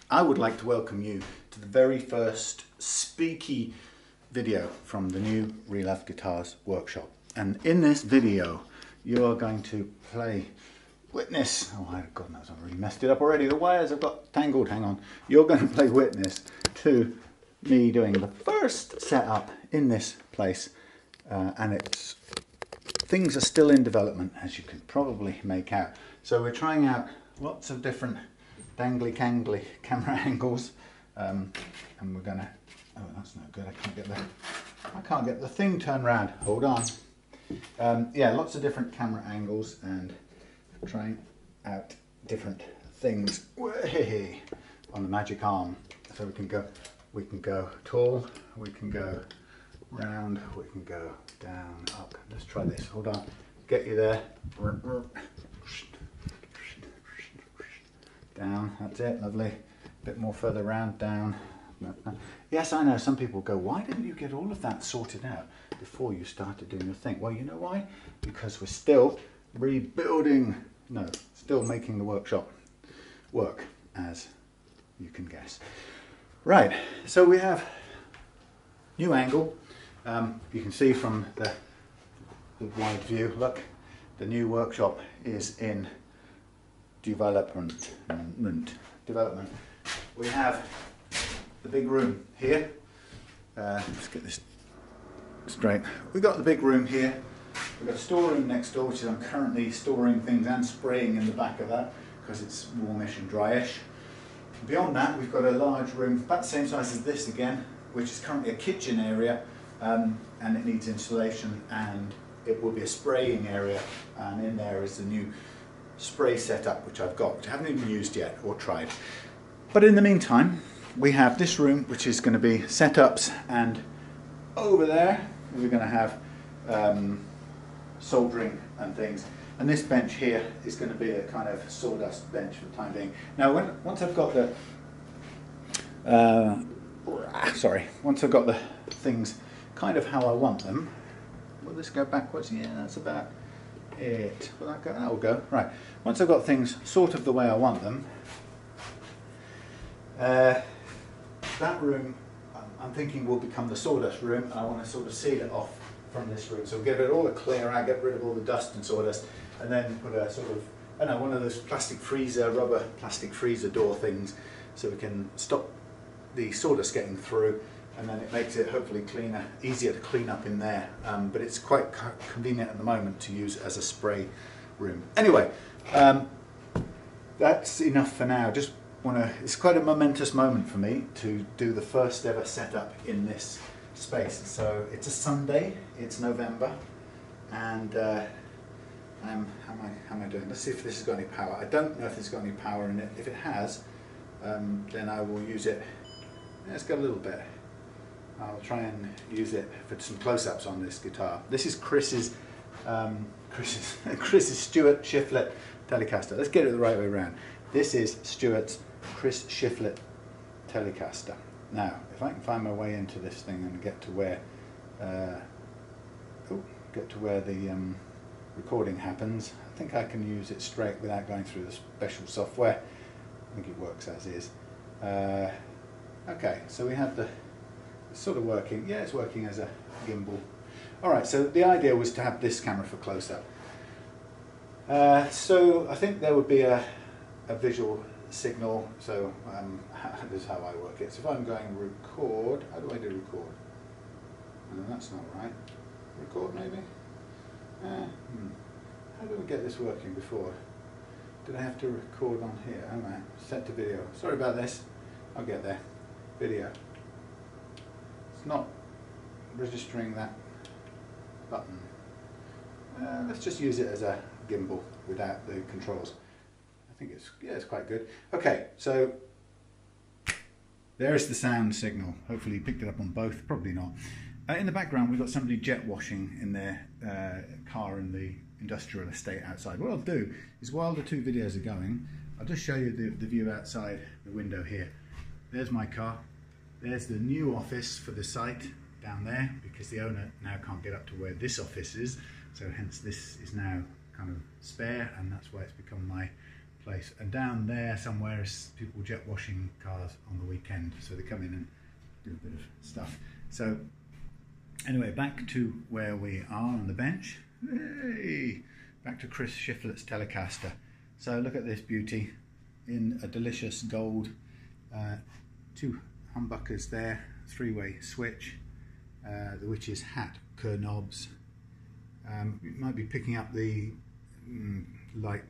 I would like to welcome you to the very first speaky video from the new Reloved Guitars workshop. And in this video, you are going to play witness. Oh, God knows, I've really messed it up already. The wires have got tangled, hang on. You're going to play witness to me doing the first setup in this place. And things are still in development, as you can probably make out. So we're trying out lots of different dangly-cangly camera angles, and we're gonna, oh, that's not good, I can't get the thing turned around, hold on. Yeah, lots of different camera angles and trying out different things on the magic arm. So we can go tall, we can go round, we can go down, up. Let's try this, hold on, get you there. Down, that's it, lovely. A bit more further round, down. Yes, I know, some people go, why didn't you get all of that sorted out before you started doing your thing? Well, you know why? Because we're still rebuilding, no, still making the workshop work, as you can guess. Right, so we have new angle. You can see from the wide view, look, the new workshop is in development. We have the big room here. Let's get this straight. We've got the big room here. We've got a storeroom next door, which is I'm currently storing things and spraying in the back of that because it's warmish and dryish. Beyond that, we've got a large room, about the same size as this again, which is currently a kitchen area, and it needs insulation, and it will be a spraying area, and in there is the new spray setup which I've got, which I haven't even used yet or tried. But in the meantime, we have this room which is going to be setups, and over there we're going to have soldering and things, and this bench here is going to be a kind of sawdust bench for the time being. Now once I've got the once I've got the things kind of how I want them, will this go backwards? Yeah, that's about it. Will that go? That will go. Right. Once I've got things sort of the way I want them, that room I'm thinking will become the sawdust room, and I want to sort of seal it off from this room. So we'll give it all a clear out, get rid of all the dust and sawdust, and then put a sort of, I don't know, one of those rubber plastic freezer door things, so we can stop the sawdust getting through, and then it makes it hopefully cleaner, easier to clean up in there. But it's quite convenient at the moment to use as a spray room. Anyway, that's enough for now. Just it's quite a momentous moment for me to do the first ever setup in this space. So it's a Sunday, it's November, and how am I doing? Let's see if this has got any power. I don't know if it's got any power in it. If it has, then I will use it. Yeah, it's got a little bit. I'll try and use it for some close-ups on this guitar. This is Chris's Stuart Shiflett Telecaster. Let's get it the right way around. This is Stuart's Chris Shiflett Telecaster. Now, if I can find my way into this thing and get to where the recording happens, I think I can use it straight without going through the special software. I think it works as is. Okay, so we have the sort of working. Yeah, it's working as a gimbal. All right, so the idea was to have this camera for close-up. So I think there would be a visual signal. So this is how I work it. So if I'm going record, how do I do record? No, that's not right. Record maybe? How do we get this working before? Did I have to record on here? Oh man, set to video. Sorry about this. I'll get there. Video. It's not registering that button. Let's just use it as a gimbal without the controls. I think it's quite good. Okay, so there's the sound signal. Hopefully you picked it up on both, probably not. In the background we've got somebody jet washing in their car in the industrial estate outside. What I'll do is, while the two videos are going, I'll just show you the view outside the window here. There's my car. There's the new office for the site down there, because the owner now can't get up to where this office is, so hence this is now kind of spare, and that's why it's become my place. And down there somewhere is people jet washing cars on the weekend, so they come in and do a bit of stuff. So anyway, back to where we are on the bench. Hey! Back to Chris Shiflett's Telecaster. So look at this beauty in a delicious gold. 2 humbuckers there, 3-way switch, the witch's hat, Kerr knobs. You might be picking up the light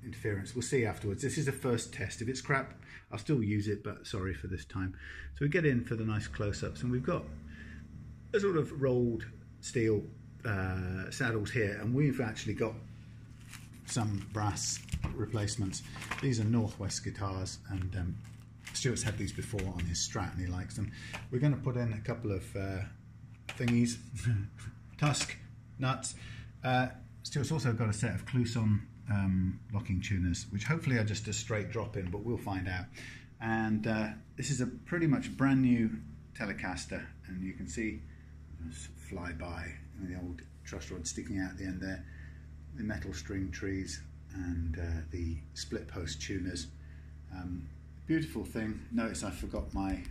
interference. We'll see afterwards. This is a first test. If it's crap, I'll still use it, but sorry for this time. So we get in for the nice close-ups, and we've got a sort of rolled steel saddles here, and we've actually got some brass replacements. These are Northwest guitars, and Stuart's had these before on his Strat and he likes them. We're going to put in a couple of thingies, Tusq nuts. Stuart's also got a set of Clouson locking tuners, which hopefully are just a straight drop in, but we'll find out. And this is a pretty much brand new Telecaster, and you can see just fly by the old truss rod sticking out at the end there, the metal string trees, and the split post tuners. Beautiful thing. Notice I forgot my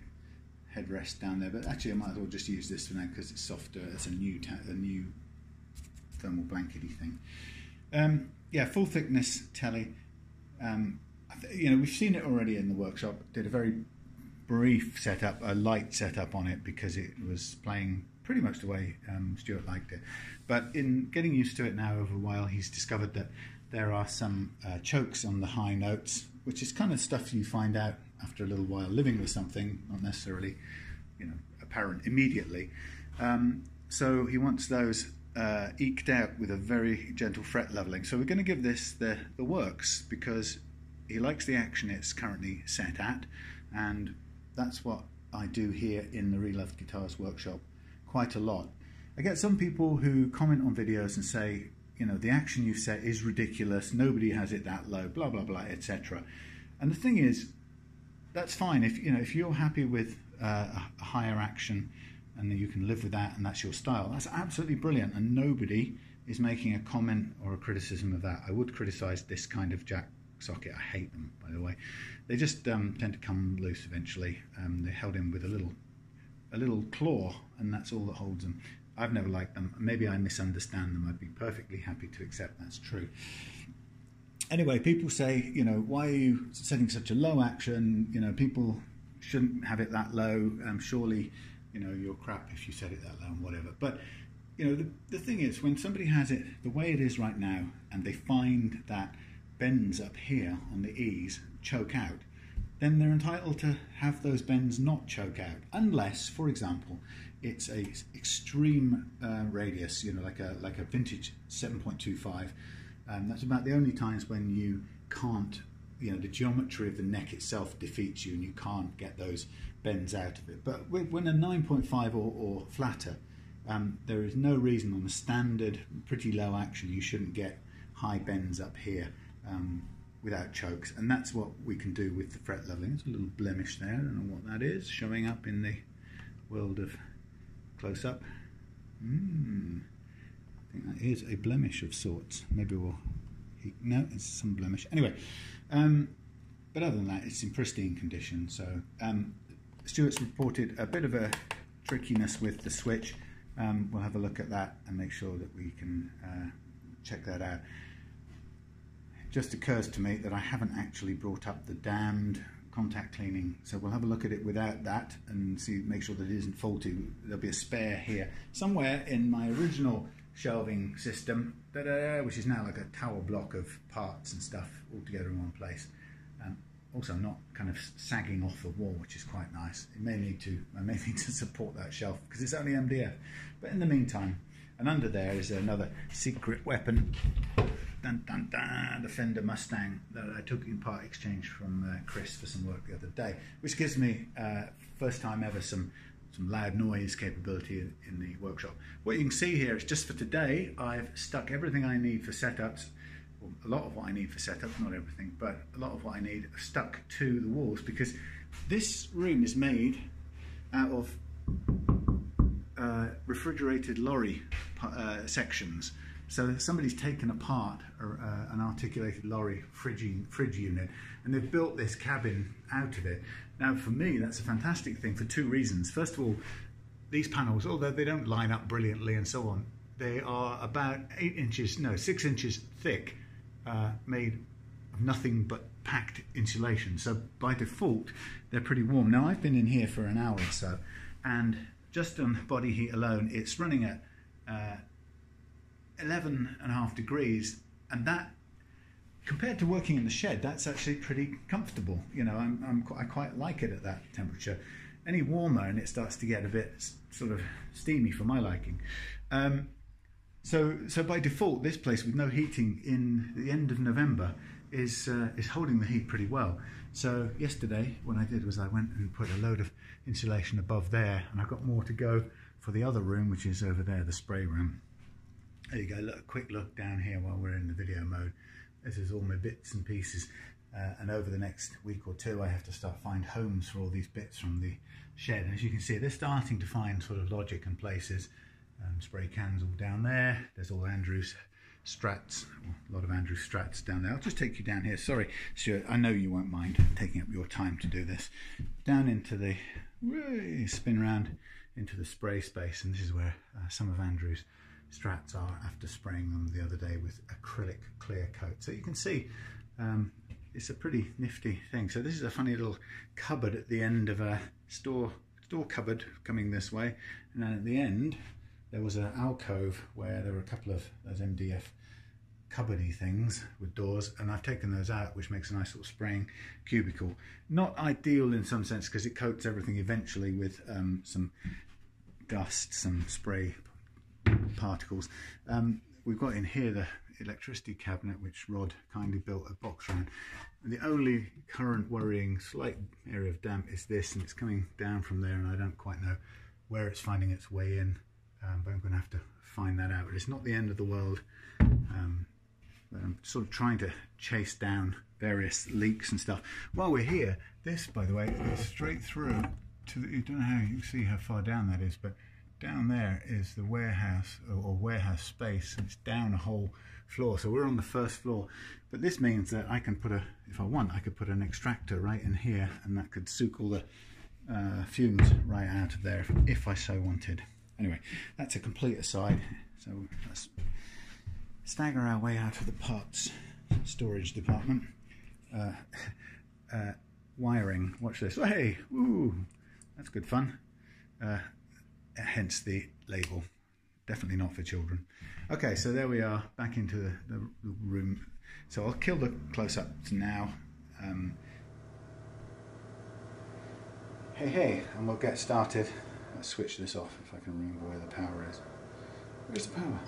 headrest down there, but actually I might as well just use this for now because it's softer. It's a new thermal blankety thing. Yeah, full thickness Tele. You know, we've seen it already in the workshop. Did a very brief setup, a light setup on it because it was playing pretty much the way Stuart liked it. But in getting used to it now over a while, he's discovered that there are some chokes on the high notes, which is kind of stuff you find out after a little while living with something, not necessarily, you know, apparent immediately. So he wants those eked out with a very gentle fret leveling. So we're going to give this the works because he likes the action it's currently set at, and that's what I do here in the Reloved Guitars workshop quite a lot. I get some people who comment on videos and say, you know, the action you've set is ridiculous, nobody has it that low, blah blah blah, etc. And the thing is, that's fine if, you know, if you're happy with a higher action and you can live with that and that's your style, that's absolutely brilliant, and nobody is making a comment or a criticism of that. I would criticize this kind of jack socket. I hate them, by the way. They just tend to come loose eventually. They're held in with a little claw, and that's all that holds them. I've never liked them. Maybe I misunderstand them. I'd be perfectly happy to accept that's true. Anyway, people say, you know, why are you setting such a low action? You know, people shouldn't have it that low. Surely, you know, you're crap if you set it that low and whatever. But, you know, the thing is, when somebody has it the way it is right now, and they find that bends up here on the E's choke out, then they're entitled to have those bends not choke out, unless, for example, it's a extreme radius, you know, like a vintage 7.25. That's about the only times when you can't, you know, the geometry of the neck itself defeats you and you can't get those bends out of it. But when a 9.5 or flatter, there is no reason on a standard pretty low action you shouldn't get high bends up here without chokes, and that's what we can do with the fret leveling. It's a little blemish there, I don't know what that is, showing up in the world of close-up. I think that is a blemish of sorts. Maybe we'll... No, it's some blemish. Anyway, but other than that, it's in pristine condition. So Stuart's reported a bit of a trickiness with the switch. We'll have a look at that and make sure that we can check that out. It just occurs to me that I haven't actually brought up the damned contact cleaning, so we'll have a look at it without that and see, make sure that it isn't faulty. There'll be a spare here somewhere in my original shelving system, which is now like a tower block of parts and stuff all together in one place. Also not kind of sagging off the wall, which is quite nice. I may need to support that shelf because it's only MDF. But in the meantime, and under there is another secret weapon. Dun, dun, dun, the Fender Mustang that I took in part exchange from Chris for some work the other day, which gives me first time ever some loud noise capability in the workshop. What you can see here is just for today I've stuck everything I need for setups, well, a lot of what I need for setups, not everything, but a lot of what I need stuck to the walls, because this room is made out of refrigerated lorry sections. So somebody's taken apart an articulated lorry fridge unit, and they've built this cabin out of it. Now for me that's a fantastic thing for two reasons. First of all, these panels, although they don't line up brilliantly and so on, they are about 6 inches thick, made of nothing but packed insulation. So by default, they're pretty warm. Now I've been in here for an hour or so, and just on body heat alone, it's running at 11.5 degrees, and that, compared to working in the shed, that's actually pretty comfortable. You know, I quite like it at that temperature. Any warmer and it starts to get a bit sort of steamy for my liking. So by default, this place with no heating in the end of November is holding the heat pretty well. So yesterday, what I did was I went and put a load of insulation above there, and I've got more to go for the other room, which is over there, the spray room. There you go. Look, a quick look down here while we're in the video mode. This is all my bits and pieces. And over the next week or two, I have to start find homes for all these bits from the shed. And as you can see, they're starting to find sort of logic and places. Spray cans all down there. There's all Andrew's Strats, a lot of Andrew's Strats down there. I'll just take you down here. Sorry, Stuart, I know you won't mind taking up your time to do this. Down into the, spin round into the spray space, and this is where some of Andrew's Strats are after spraying them the other day with acrylic clear coat. So you can see it's a pretty nifty thing. So this is a funny little cupboard at the end of a store cupboard coming this way, and then at the end there was an alcove where there were a couple of those MDF cupboardy things with doors, and I've taken those out, which makes a nice little spraying cubicle. Not ideal in some sense because it coats everything eventually with some dust, some spray particles. We've got in here the electricity cabinet, which Rod kindly built a box around. And the only current worrying slight area of damp is this, and it's coming down from there, and I don't quite know where it's finding its way in, but I'm going to have to find that out. But it's not the end of the world. But I'm sort of trying to chase down various leaks and stuff. While we're here, this, by the way, is straight through to the, you don't know how you can see how far down that is, but down there is the warehouse or warehouse space, and it's down a whole floor. So we're on the first floor, but this means that I can put if I want, I could put an extractor right in here, and that could soak all the fumes right out of there if I so wanted. Anyway, that's a complete aside. So let's stagger our way out of the parts storage department. Wiring, watch this. Oh, hey, ooh, that's good fun. Hence the label, definitely not for children. Okay, so there we are, back into the room. So I'll kill the close-ups now. Hey, and we'll get started. Let's switch this off if I can remember where the power is. Where's the power?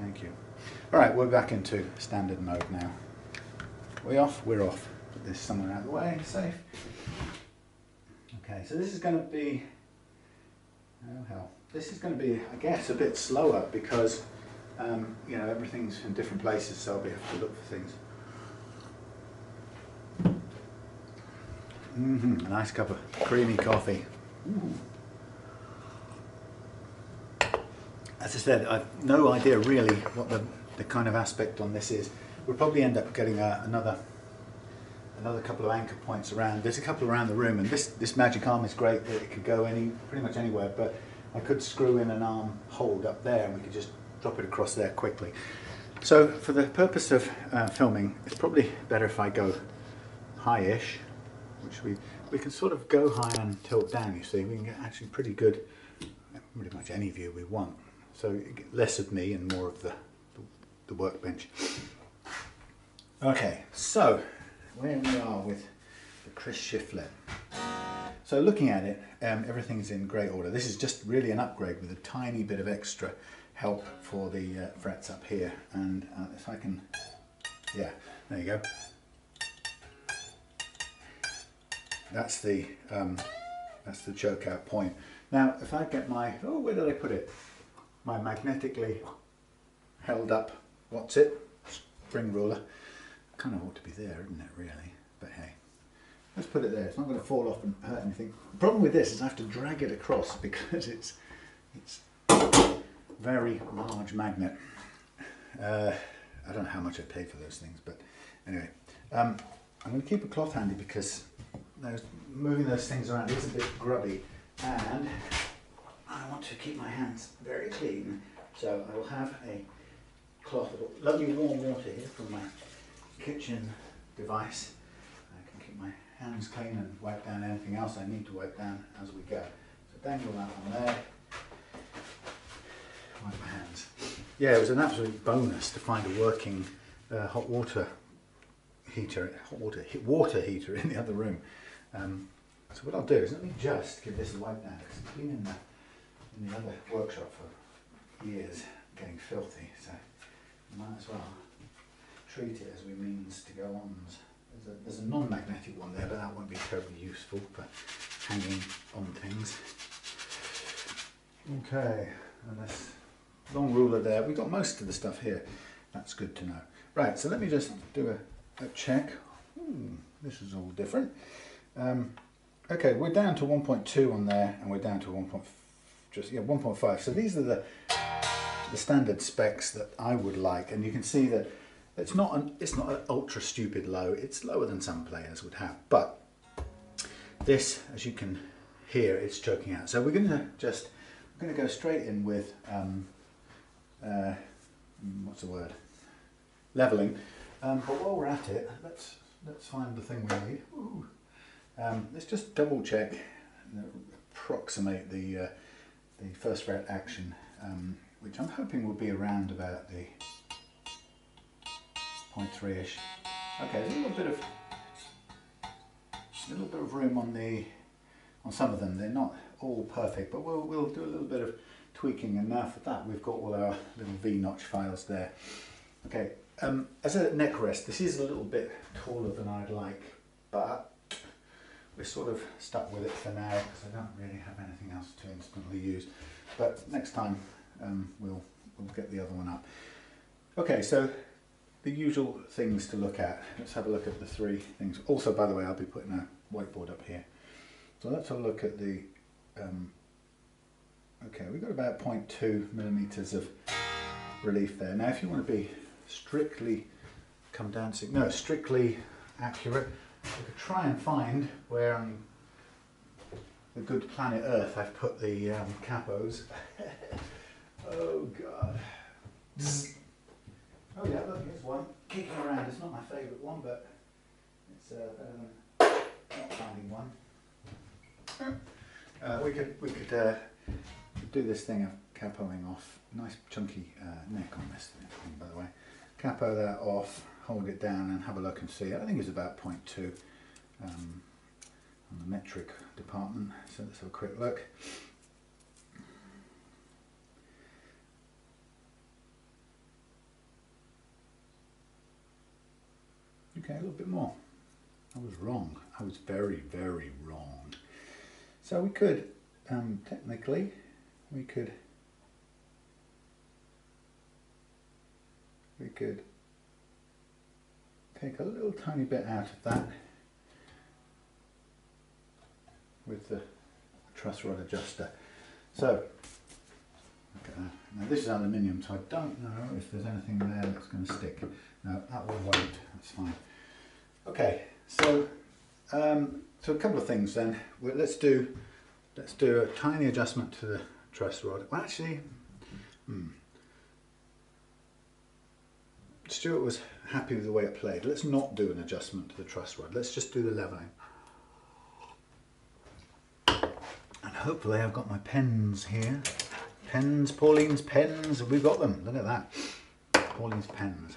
Thank you. All right, we're back into standard mode now. We off? We're off. Put this somewhere out of the way, safe. Okay, so this is going to be, oh hell, this is going to be, I guess, a bit slower because, you know, everything's in different places, so I'll have to look for things. A nice cup of creamy coffee. Ooh. As I said, I've no idea really what the kind of aspect on this is. We'll probably end up getting another couple of anchor points around. There's a couple around the room, and this magic arm is great. It could go pretty much anywhere, but I could screw in an arm hold up there and we could just drop it across there quickly. So for the purpose of filming, it's probably better if I go high-ish, which we can sort of go high and tilt down, you see. We can get actually pretty good, pretty much any view we want. So you get less of me and more of the workbench. Okay, so where we are with the Chris Shiflett. So looking at it, everything's in great order. This is just really an upgrade with a tiny bit of extra help for the frets up here. And if I can, yeah, there you go. That's the choke out point. Now, if I get my, oh, where did I put it? My magnetically held up, what's it? Spring ruler. Kind of ought to be there, isn't it, really? But hey, let's put it there. It's not going to fall off and hurt anything. The problem with this is I have to drag it across because it's very large magnet. I don't know how much I paid for those things, but anyway. I'm going to keep a cloth handy because moving those things around is a bit grubby, and I want to keep my hands very clean. So I will have a cloth, lovely warm water here from my kitchen device. I can keep my hands clean and wipe down anything else I need to wipe down as we go. So dangle that on there. Wipe my hands. Yeah, it was an absolute bonus to find a working hot water heater in the other room. So what I'll do is let me just give this a wipe down, because it's been in the other workshop for years, getting filthy. So you might as well treat it as we means to go on. There's a non-magnetic one there, but that won't be terribly useful for hanging on things. Okay, and this long ruler there. We've got most of the stuff here. That's good to know. Right, so let me just do a check. This is all different. Okay, we're down to 1.2 on there, and we're down to 1.5. So these are the standard specs that I would like, and you can see that it's not an ultra stupid low. It's lower than some players would have, but this, as you can hear, it's choking out. So we're going to go straight in with what's the word? Leveling. But while we're at it, let's find the thing we need. Let's just double check, approximate the first fret action, which I'm hoping will be around about the 0.3-ish. Okay, there's a little bit of room on some of them. They're not all perfect, but we'll do a little bit of tweaking, and now for that we've got all our little V-notch files there. Okay, as a neck rest, this is a little bit taller than I'd like, but we're sort of stuck with it for now because I don't really have anything else to instantly use. But next time we'll get the other one up. Okay, so the usual things to look at. Let's have a look at the three things. Also, by the way, I'll be putting a whiteboard up here. So let's have a look at the. Okay, we've got about 0.2 millimeters of relief there. Now, if you want to be strictly strictly accurate, we could try and find where on the good planet Earth I've put the capos. Oh God. Oh yeah, look, here's one kicking around. It's not my favourite one, but it's better than not finding one. We could do this thing of capoing off. Nice chunky neck on this thing, by the way. Capo that off, hold it down, and have a look and see. I think it's about 0.2 on the metric department. So let's have a quick look. Okay, a little bit more. I was wrong. I was very, very wrong. So we could, technically, we could take a little tiny bit out of that with the Truss Rod Adjuster. So, now this is aluminium, so I don't know if there's anything there that's going to stick. No, that will won't. That's fine. Okay, so so a couple of things then. Let's do a tiny adjustment to the truss rod. Well, actually, Stuart was happy with the way it played. Let's not do an adjustment to the truss rod. Let's just do the leveling. And hopefully I've got my pens here. Pens, Pauline's pens. We've got them. Look at that. Pauline's pens.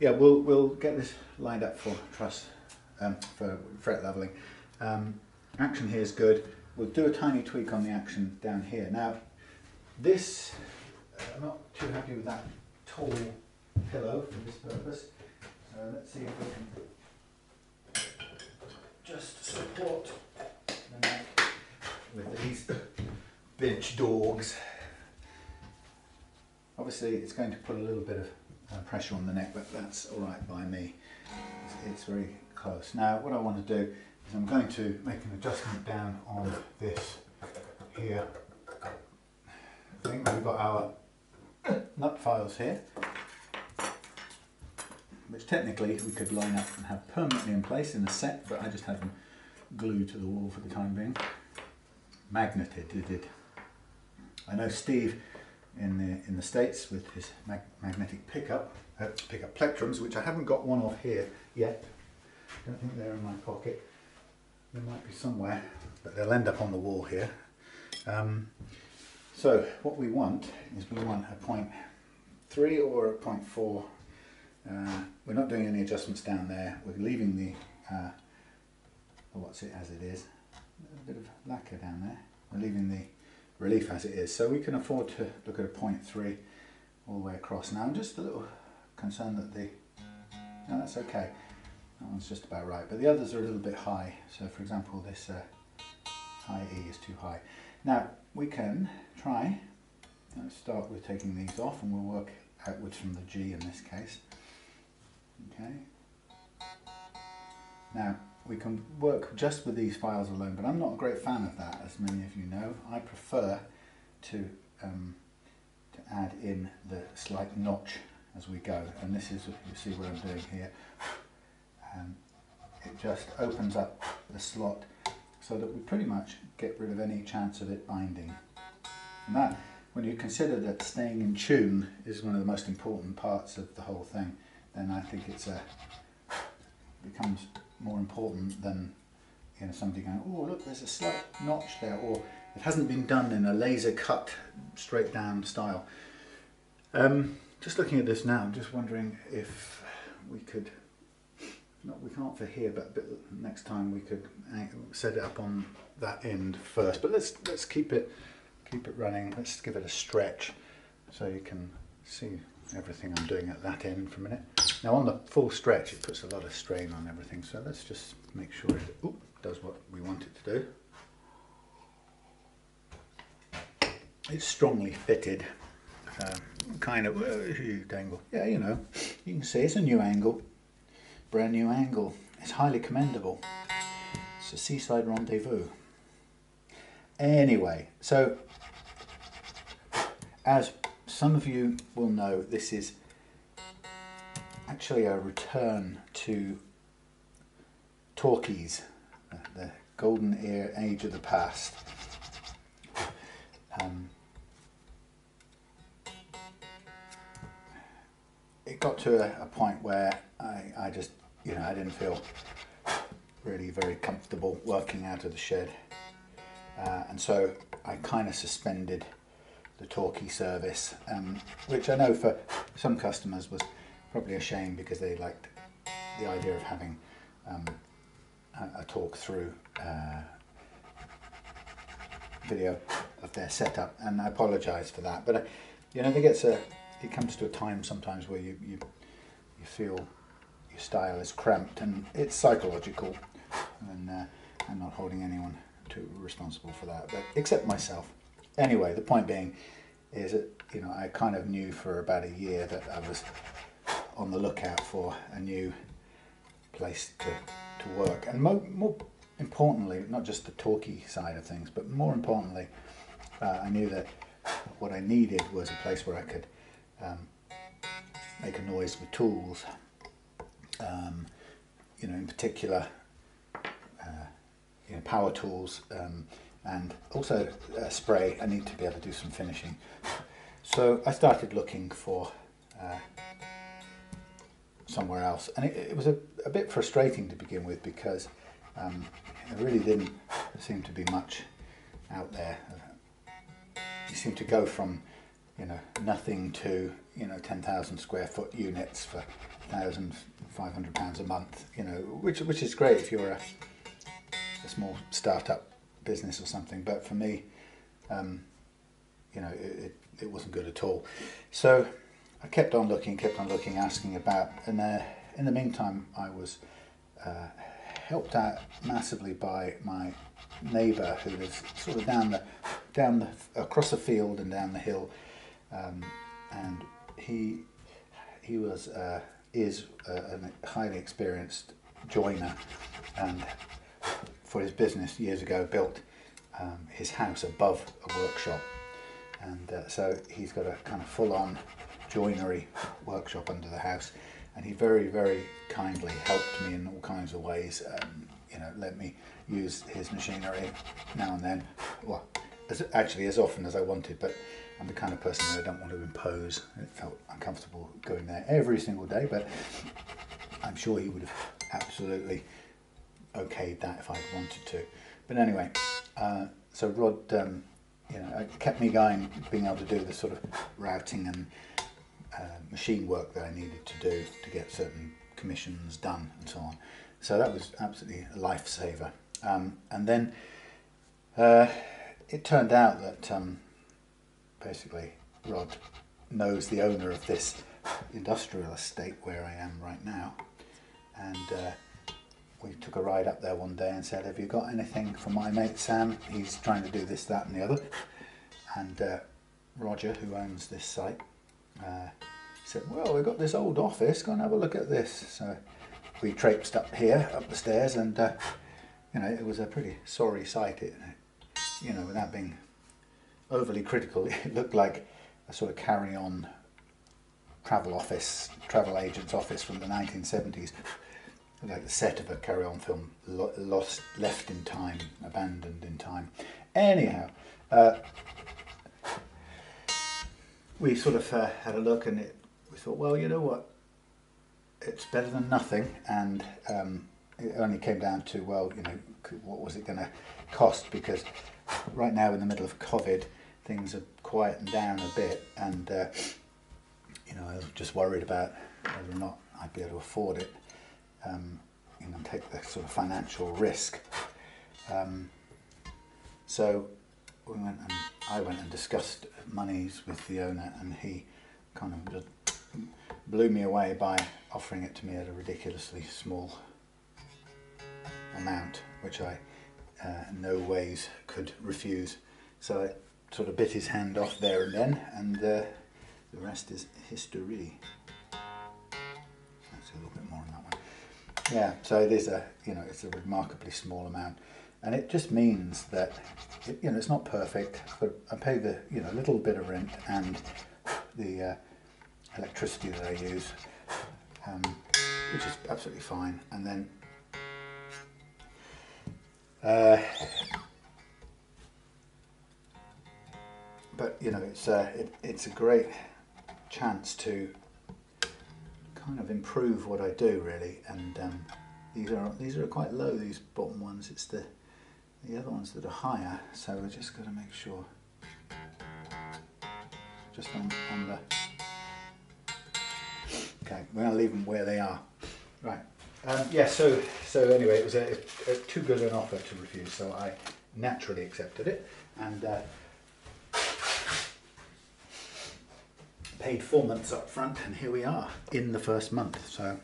Yeah, we'll get this lined up for truss, for fret leveling. Action here is good. We'll do a tiny tweak on the action down here. Now, this, I'm not too happy with that tall pillow for this purpose. So let's see if we can just support the neck with these bitch dogs. Obviously, it's going to put a little bit of pressure on the neck, but that's all right by me. It's very close. Now, what I want to do is I'm going to make an adjustment down on this here thing. We've got our nut files here, which technically we could line up and have permanently in place in a set, but I just had them glued to the wall for the time being. Magneted. I know Steve in the States with his magnetic pickup plectrums, which I haven't got one of here yet. I don't think they're in my pocket. They might be somewhere, but they'll end up on the wall here. So what we want is we want a 0.3 or a 0.4. We're not doing any adjustments down there. We're leaving the what's it as it is. A bit of lacquer down there. We're leaving the relief as it is, so we can afford to look at a 0.3 all the way across. Now I'm just a little concerned that no, that's okay. That one's just about right, but the others are a little bit high. So for example, this high E is too high. Now we can try. Let's start with taking these off, and we'll work outwards from the G in this case. Okay. Now we can work just with these files alone, but I'm not a great fan of that, as many of you know. I prefer to add in the slight notch as we go, and this is, you see what I'm doing here. It just opens up the slot so that we pretty much get rid of any chance of it binding. And that, when you consider that staying in tune is one of the most important parts of the whole thing, then I think it becomes more important than, you know, somebody going, oh look, there's a slight notch there, or it hasn't been done in a laser cut straight down style. Just looking at this now, I'm just wondering if we could, we can't for here, but next time we could set it up on that end first. But let's keep it running. Let's give it a stretch so you can see everything I'm doing at that end for a minute. Now on the full stretch it puts a lot of strain on everything, so let's just make sure it does what we want it to do. It's strongly fitted, kind of, huge angle. Yeah, you know, you can see it's a new angle, brand new angle. It's highly commendable. It's a seaside rendezvous. Anyway, so as some of you will know, this is actually a return to talkies, the golden age of the past. It got to a point where I just, you know, I didn't feel really very comfortable working out of the shed, and so I kind of suspended the talkie service, which I know for some customers was probably a shame, because they liked the idea of having a talk through video of their setup, and I apologise for that. But you know, it comes to a time sometimes where you feel your style is cramped, and it's psychological, and I'm not holding anyone too responsible for that, but except myself. Anyway, the point being is that, you know, I kind of knew for about a year that I was on the lookout for a new place to work, and more importantly, not just the talkie side of things, but more importantly, I knew that what I needed was a place where I could make a noise with tools, you know, in particular, you know, power tools, and also spray. I need to be able to do some finishing. So I started looking for somewhere else, and it was a bit frustrating to begin with, because there really didn't seem to be much out there. You seem to go from, you know, nothing to, you know, 10,000 square foot units for £1,500 a month, you know, which is great if you're a small startup business or something, but for me, you know, it wasn't good at all. So I kept on looking, asking about, and in the meantime I was helped out massively by my neighbour, who was sort of down the across the field and down the hill, and he is a highly experienced joiner, and for his business years ago built his house above a workshop, and so he's got a kind of full-on joinery workshop under the house, and he very, very kindly helped me in all kinds of ways. You know, let me use his machinery now and then. Well, actually as often as I wanted, but I'm the kind of person that I don't want to impose. It felt uncomfortable going there every single day, but I'm sure he would have absolutely okayed that if I'd wanted to. But anyway, so Rod, you know, it kept me going, being able to do the sort of routing and machine work that I needed to do to get certain commissions done and so on. So that was absolutely a lifesaver. And then it turned out that basically Rod knows the owner of this industrial estate where I am right now, and we took a ride up there one day and said, have you got anything for my mate Sam? He's trying to do this, that and the other. And Roger, who owns this site, said, well, we've got this old office, go and have a look at this. So we traipsed up here, up the stairs, and you know, it was a pretty sorry sight. It, you know, without being overly critical, it looked like a sort of carry-on travel agent's office from the 1970s. Like the set of a carry-on film, left in time, abandoned in time. Anyhow, we sort of had a look, and we thought, well, you know what, it's better than nothing. And it only came down to, well, you know, what was it going to cost? Because right now, in the middle of COVID, things are quieting down a bit, and you know, I was just worried about whether or not I'd be able to afford it. You know, take the sort of financial risk. So I went and discussed monies with the owner, and he kind of just blew me away by offering it to me at a ridiculously small amount, which I in no ways could refuse. So I sort of bit his hand off there and then, and the rest is history. That's a little bit more on that one. Yeah, so it is it's a remarkably small amount, and it just means that you know, it's not perfect, but I pay the, you know, little bit of rent and the electricity that I use, which is absolutely fine. And then but you know, it's a great chance to kind of improve what I do, really. And these are quite low, these bottom ones. It's the other ones that are higher, so we're just going to make sure just on the, okay, we're going to leave them where they are. Right. Yeah, so anyway, it was a too good an offer to refuse, so I naturally accepted it, and paid 4 months up front, and here we are in the first month. So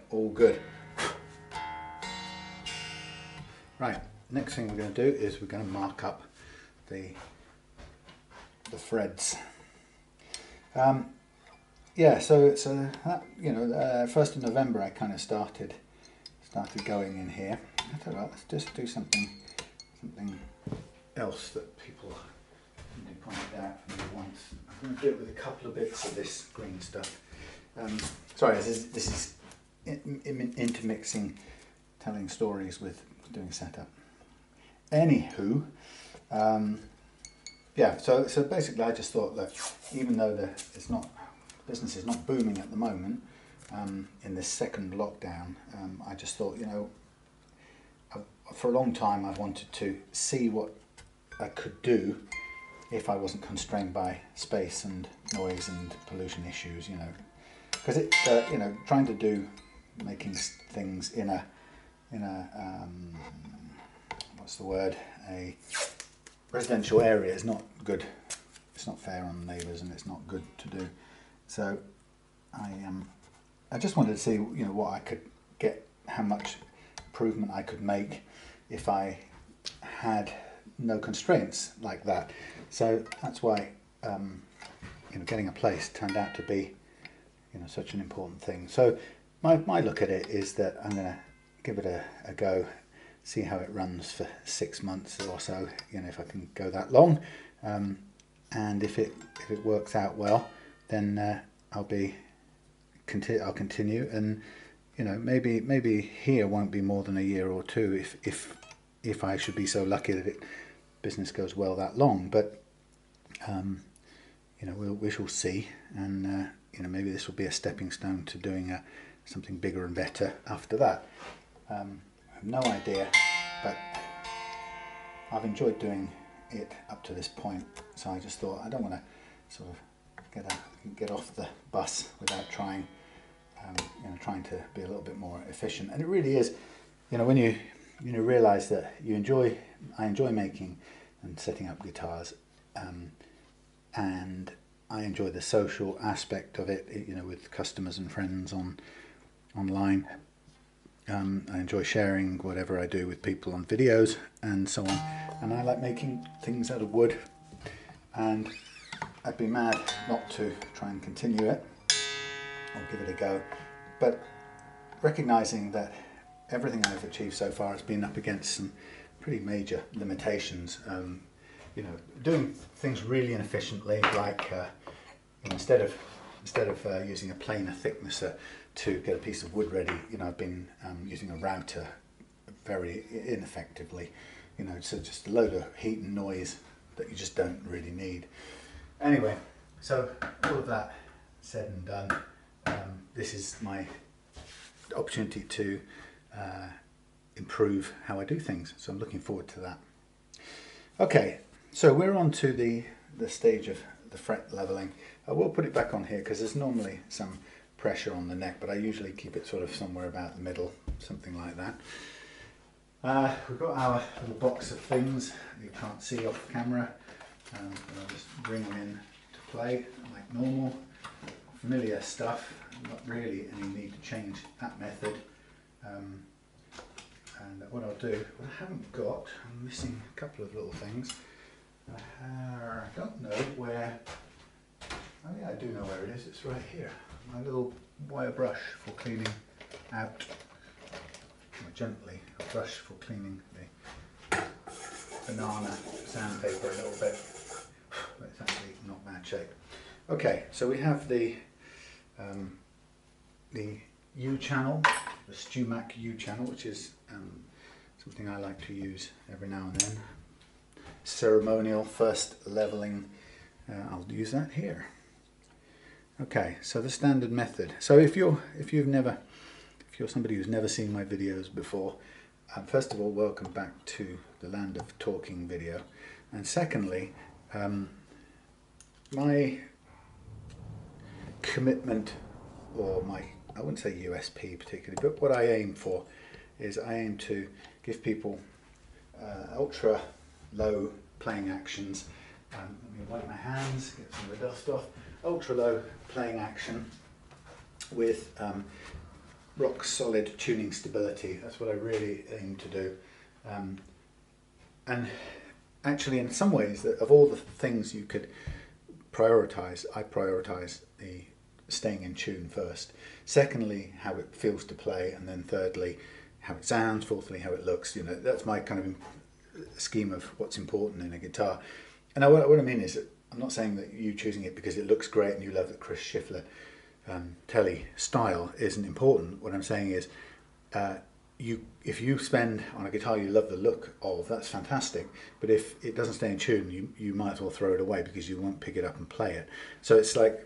all good. Right, next thing we're going to do is we're going to mark up the frets. Yeah, so that, you know, 1st of November I kind of started going in here. I thought, well, let's just do something else that people pointed out for me once. I'm going to do it with a couple of bits of this green stuff. Sorry, this is intermixing telling stories with doing setup. Anywho, yeah. So basically, I just thought that even though business is not booming at the moment, in this second lockdown, I just thought, you know, for a long time I've wanted to see what I could do if I wasn't constrained by space and noise and pollution issues, you know, because it, you know, trying to making things in a what's the word, a residential area is not good. It's not fair on neighbours, and it's not good to do. So I just wanted to see, you know, what I could get, how much improvement I could make if I had no constraints like that. So that's why you know, getting a place turned out to be, you know, such an important thing. So my look at it is that I'm going to give it a go see how it runs for 6 months or so, you know, if I can go that long, and if it works out well, then I'll continue, and you know, maybe here won't be more than a year or two if I should be so lucky that business goes well that long. But you know, we shall see, and you know, maybe this will be a stepping stone to doing something bigger and better after that. I have no idea, but I've enjoyed doing it up to this point, so I just thought I don't want to sort of get off the bus without trying to be a little bit more efficient. And it really is, you know, when you realize that I enjoy making and setting up guitars, and I enjoy the social aspect of it, you know, with customers and friends online. I enjoy sharing whatever I do with people on videos and so on, and I like making things out of wood, and I'd be mad not to try and continue it or give it a go. But recognizing that everything I've achieved so far has been up against some pretty major limitations. You know, doing things really inefficiently, like you know, instead of using a planer thicknesser to get a piece of wood ready, you know, I've been using a router very ineffectively. You know, so just a load of heat and noise that you just don't really need. Anyway, so all of that said and done, this is my opportunity to improve how I do things, so I'm looking forward to that. Okay, so we're on to the stage of the fret leveling. I will put it back on here because there's normally some pressure on the neck, but I usually keep it sort of somewhere about the middle, something like that. We've got our little box of things you can't see off camera. I'll just bring them in to play like normal. Familiar stuff, not really any need to change that method. And what I'll do, what I haven't got, I'm missing a couple of little things. I don't know where, oh yeah, I do know where it is, it's right here. My little wire brush for cleaning out, or gently, a brush for cleaning the banana sandpaper a little bit, but it's actually not bad shape. Okay, so we have the U channel, the Stumac U channel, which is something I like to use every now and then. Ceremonial first leveling, I'll use that here. Okay, so the standard method. So if you're somebody who's never seen my videos before, first of all, welcome back to the land of talking video, and secondly, my commitment, or I wouldn't say USP particularly, but what I aim for is I aim to give people ultra low playing actions. Let me wipe my hands, get some of the dust off. Ultra low playing action with rock solid tuning stability. That's what I really aim to do. And actually, in some ways, of all the things you could prioritize, I prioritize the staying in tune first. Secondly, how it feels to play, and then thirdly, how it sounds. Fourthly, how it looks. You know, that's my kind of scheme of what's important in a guitar. And what I mean is that I'm not saying that you choosing it because it looks great and you love the Chris Shiflett Tele style isn't important. What I'm saying is, if you spend on a guitar you love the look of, that's fantastic. But if it doesn't stay in tune, you might as well throw it away because you won't pick it up and play it. So it's like,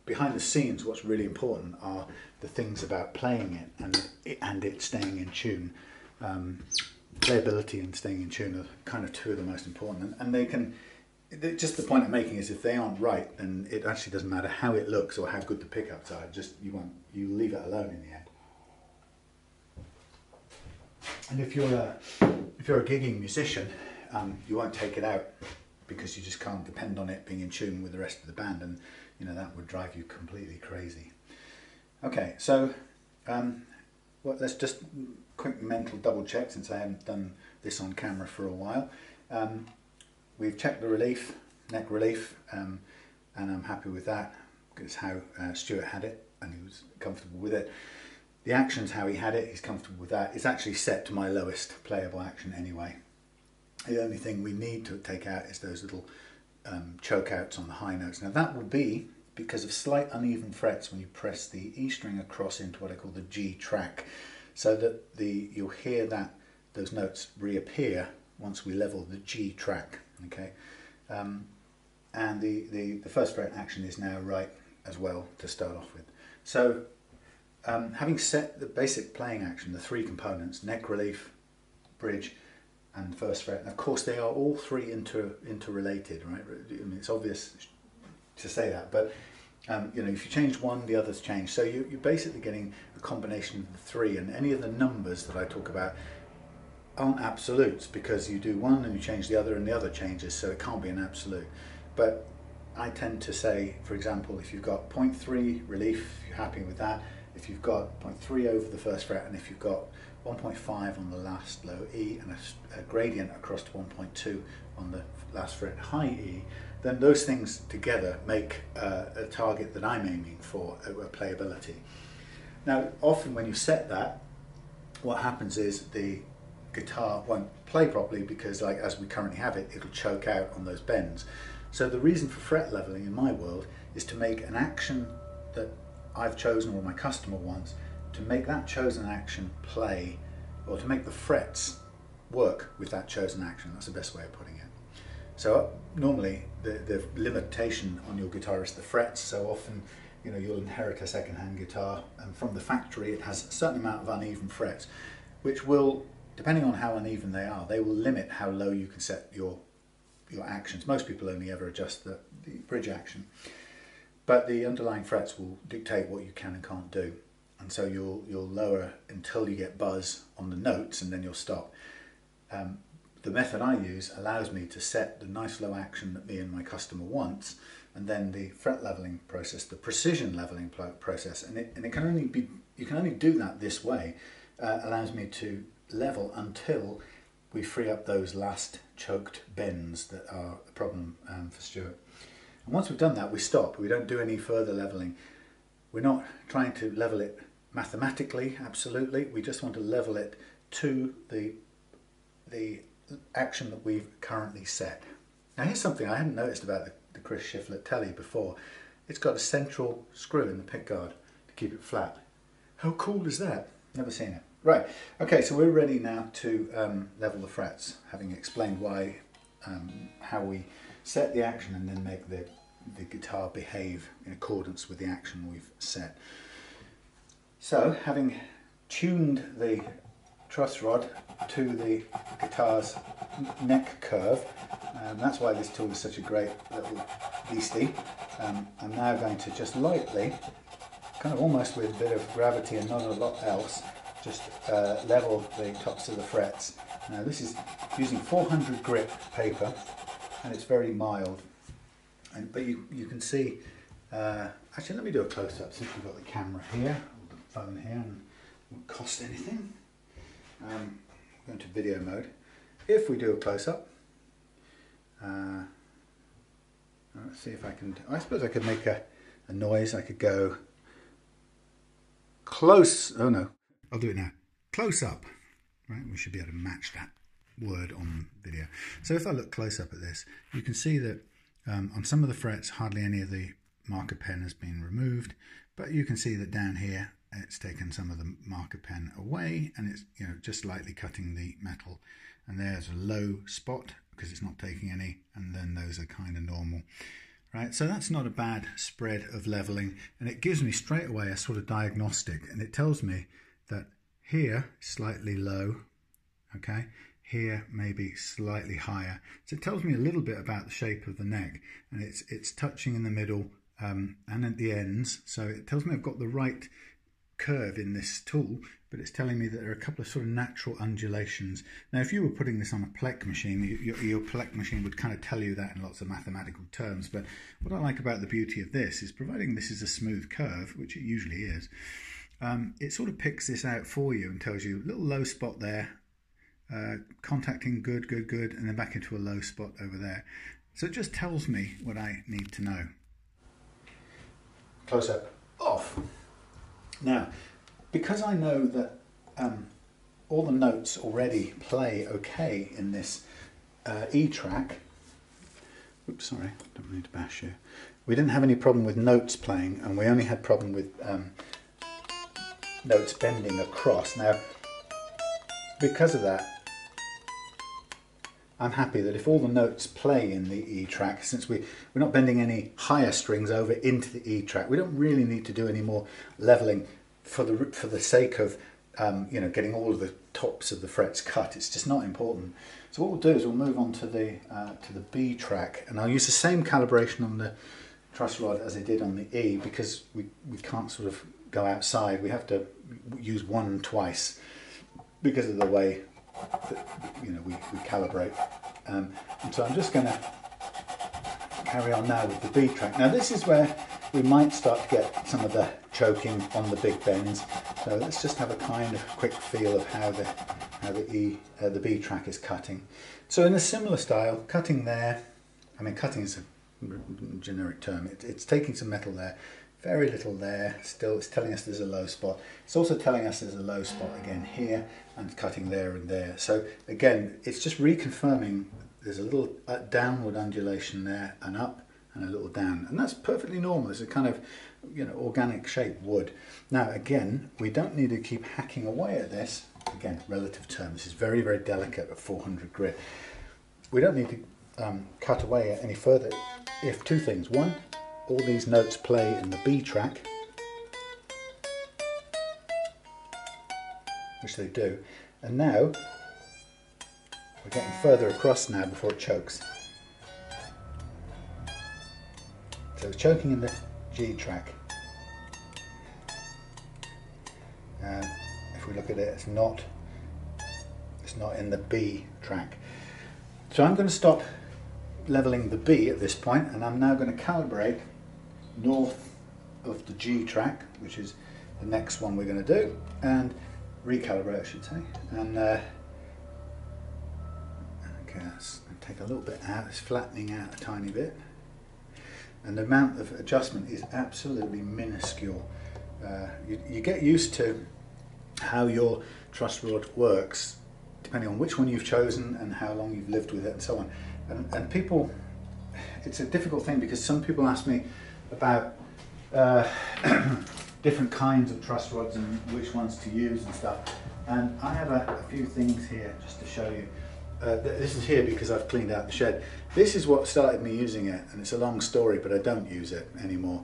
behind the scenes, what's really important are the things about playing it and it staying in tune. Playability and staying in tune are kind of two of the most important, and they can. Just the point I'm making is if they aren't right, then it actually doesn't matter how it looks or how good the pickups are. Just you leave it alone in the end. And if you're a gigging musician, you won't take it out because you just can't depend on it being in tune with the rest of the band, and you know that would drive you completely crazy. Okay, so let's just quick mental double check since I haven't done this on camera for a while. We've checked the relief, neck relief, and I'm happy with that because how Stuart had it and he was comfortable with it. The action's how he had it, he's comfortable with that. It's actually set to my lowest playable action anyway. The only thing we need to take out is those little choke outs on the high notes. Now that will be because of slight uneven frets when you press the E string across into what I call the G track, so that you'll hear that those notes reappear once we level the G track. Okay, and the first fret action is now right as well to start off with. So having set the basic playing action, the three components, neck relief, bridge, and first fret, and of course they are all three interrelated, right? I mean, it's obvious to say that, but you know, if you change one, the others change. So you're basically getting a combination of the three, and any of the numbers that I talk about aren't absolutes, because you do one and you change the other and the other changes, so it can't be an absolute. But I tend to say, for example, if you've got 0.3 relief, if you're happy with that, if you've got 0.3 over the first fret, and if you've got 1.5 on the last low E and a gradient across to 1.2 on the last fret high E, then those things together make a target that I'm aiming for, a playability. Now, often when you set that, what happens is the guitar won't play properly because, like as we currently have it, it'll choke out on those bends. So the reason for fret leveling in my world is to make an action that I've chosen or my customer wants, to make that chosen action play, or to make the frets work with that chosen action. That's the best way of putting it. So normally the limitation on your guitar is the frets. So often, you know, you'll inherit a second-hand guitar, and from the factory it has a certain amount of uneven frets, which will, depending on how uneven they are, they will limit how low you can set your actions. Most people only ever adjust the bridge action, but the underlying frets will dictate what you can and can't do. And so you'll lower until you get buzz on the notes, and then you'll stop. The method I use allows me to set the nice low action that me and my customer wants, and then the fret leveling process, the precision leveling process, and it can only be, you can only do that this way, allows me to level until we free up those last choked bends that are a problem for Stuart. And once we've done that, we stop. We don't do any further leveling. We're not trying to level it mathematically, absolutely. We just want to level it to the action that we've currently set. Now here's something I hadn't noticed about the Chris Shiflett Tele before. It's got a central screw in the pickguard to keep it flat. How cool is that? Never seen it. Right, okay, so we're ready now to level the frets, having explained why, how we set the action and then make the guitar behave in accordance with the action we've set. So, having tuned the truss rod to the guitar's neck curve, that's why this tool is such a great little beastie. I'm now going to just lightly, kind of almost with a bit of gravity and not a lot else, just level the tops of the frets. Now this is using 400 grit paper, and it's very mild. But you can see, actually let me do a close-up since we've got the camera here, or the phone here, and it won't cost anything. Go into video mode. If we do a close-up, let's see if I can, I suppose I could make a noise. I could go close, oh no, I'll do it now. Close up, right? We should be able to match that word on video. So if I look close up at this, you can see that on some of the frets, hardly any of the marker pen has been removed, but you can see that down here, it's taken some of the marker pen away, and it's, you know, just lightly cutting the metal. And there's a low spot because it's not taking any, and then those are kind of normal. Right, so that's not a bad spread of leveling, and it gives me straight away a sort of diagnostic, and it tells me that here slightly low, okay, here maybe slightly higher. So it tells me a little bit about the shape of the neck, and it's touching in the middle and at the ends, so it tells me I've got the right curve in this tool, but it's telling me that there are a couple of sort of natural undulations. Now if you were putting this on a Plek machine, your Plek machine would kind of tell you that in lots of mathematical terms, but what I like about the beauty of this is, providing this is a smooth curve, which it usually is, it sort of picks this out for you and tells you a little low spot there, contacting good, and then back into a low spot over there. So it just tells me what I need to know. Close up off. Now, because I know that all the notes already play okay in this E track. Oops, sorry, don't mean to bash you. We didn't have any problem with notes playing, and we only had problem with notes bending across. Now, because of that, I'm happy that if all the notes play in the E track, since we're not bending any higher strings over into the E track, we don't really need to do any more leveling for the sake of you know, getting all of the tops of the frets cut. It's just not important. So what we'll do is we'll move on to the B track, and I'll use the same calibration on the truss rod as I did on the E, because we can't sort of go outside. We have to use one twice because of the way that, you know, we calibrate. And so I'm just going to carry on now with the B track. Now this is where we might start to get some of the choking on the big bends. So let's just have a kind of quick feel of how the B track is cutting. So in a similar style, cutting there, I mean cutting is a generic term, it's taking some metal there, very little there, still it's telling us there's a low spot. It's also telling us there's a low spot again here, and cutting there and there. So again, it's just reconfirming there's a little downward undulation there, and up and a little down, and that's perfectly normal. It's a kind of, you know, organic shape wood. Now again, we don't need to keep hacking away at this. Again, relative term, this is very, very delicate at 400 grit. We don't need to cut away any further if two things. One, all these notes play in the B track, which they do, and now we're getting further across now before it chokes. So it's choking in the G track. If we look at it, it's not in the B track. So I'm going to stop leveling the B at this point, and I'm now going to calibrate north of the G track, which is the next one we're going to do, and recalibrate, I should say. And okay, let's take a little bit out. It's flattening out a tiny bit, and the amount of adjustment is absolutely minuscule. You get used to how your truss rod works depending on which one you've chosen and how long you've lived with it and so on. And people, it's a difficult thing because some people ask me about different kinds of truss rods and which ones to use and stuff. And I have a few things here just to show you. This is here because I've cleaned out the shed. This is what started me using it, and it's a long story, but I don't use it anymore.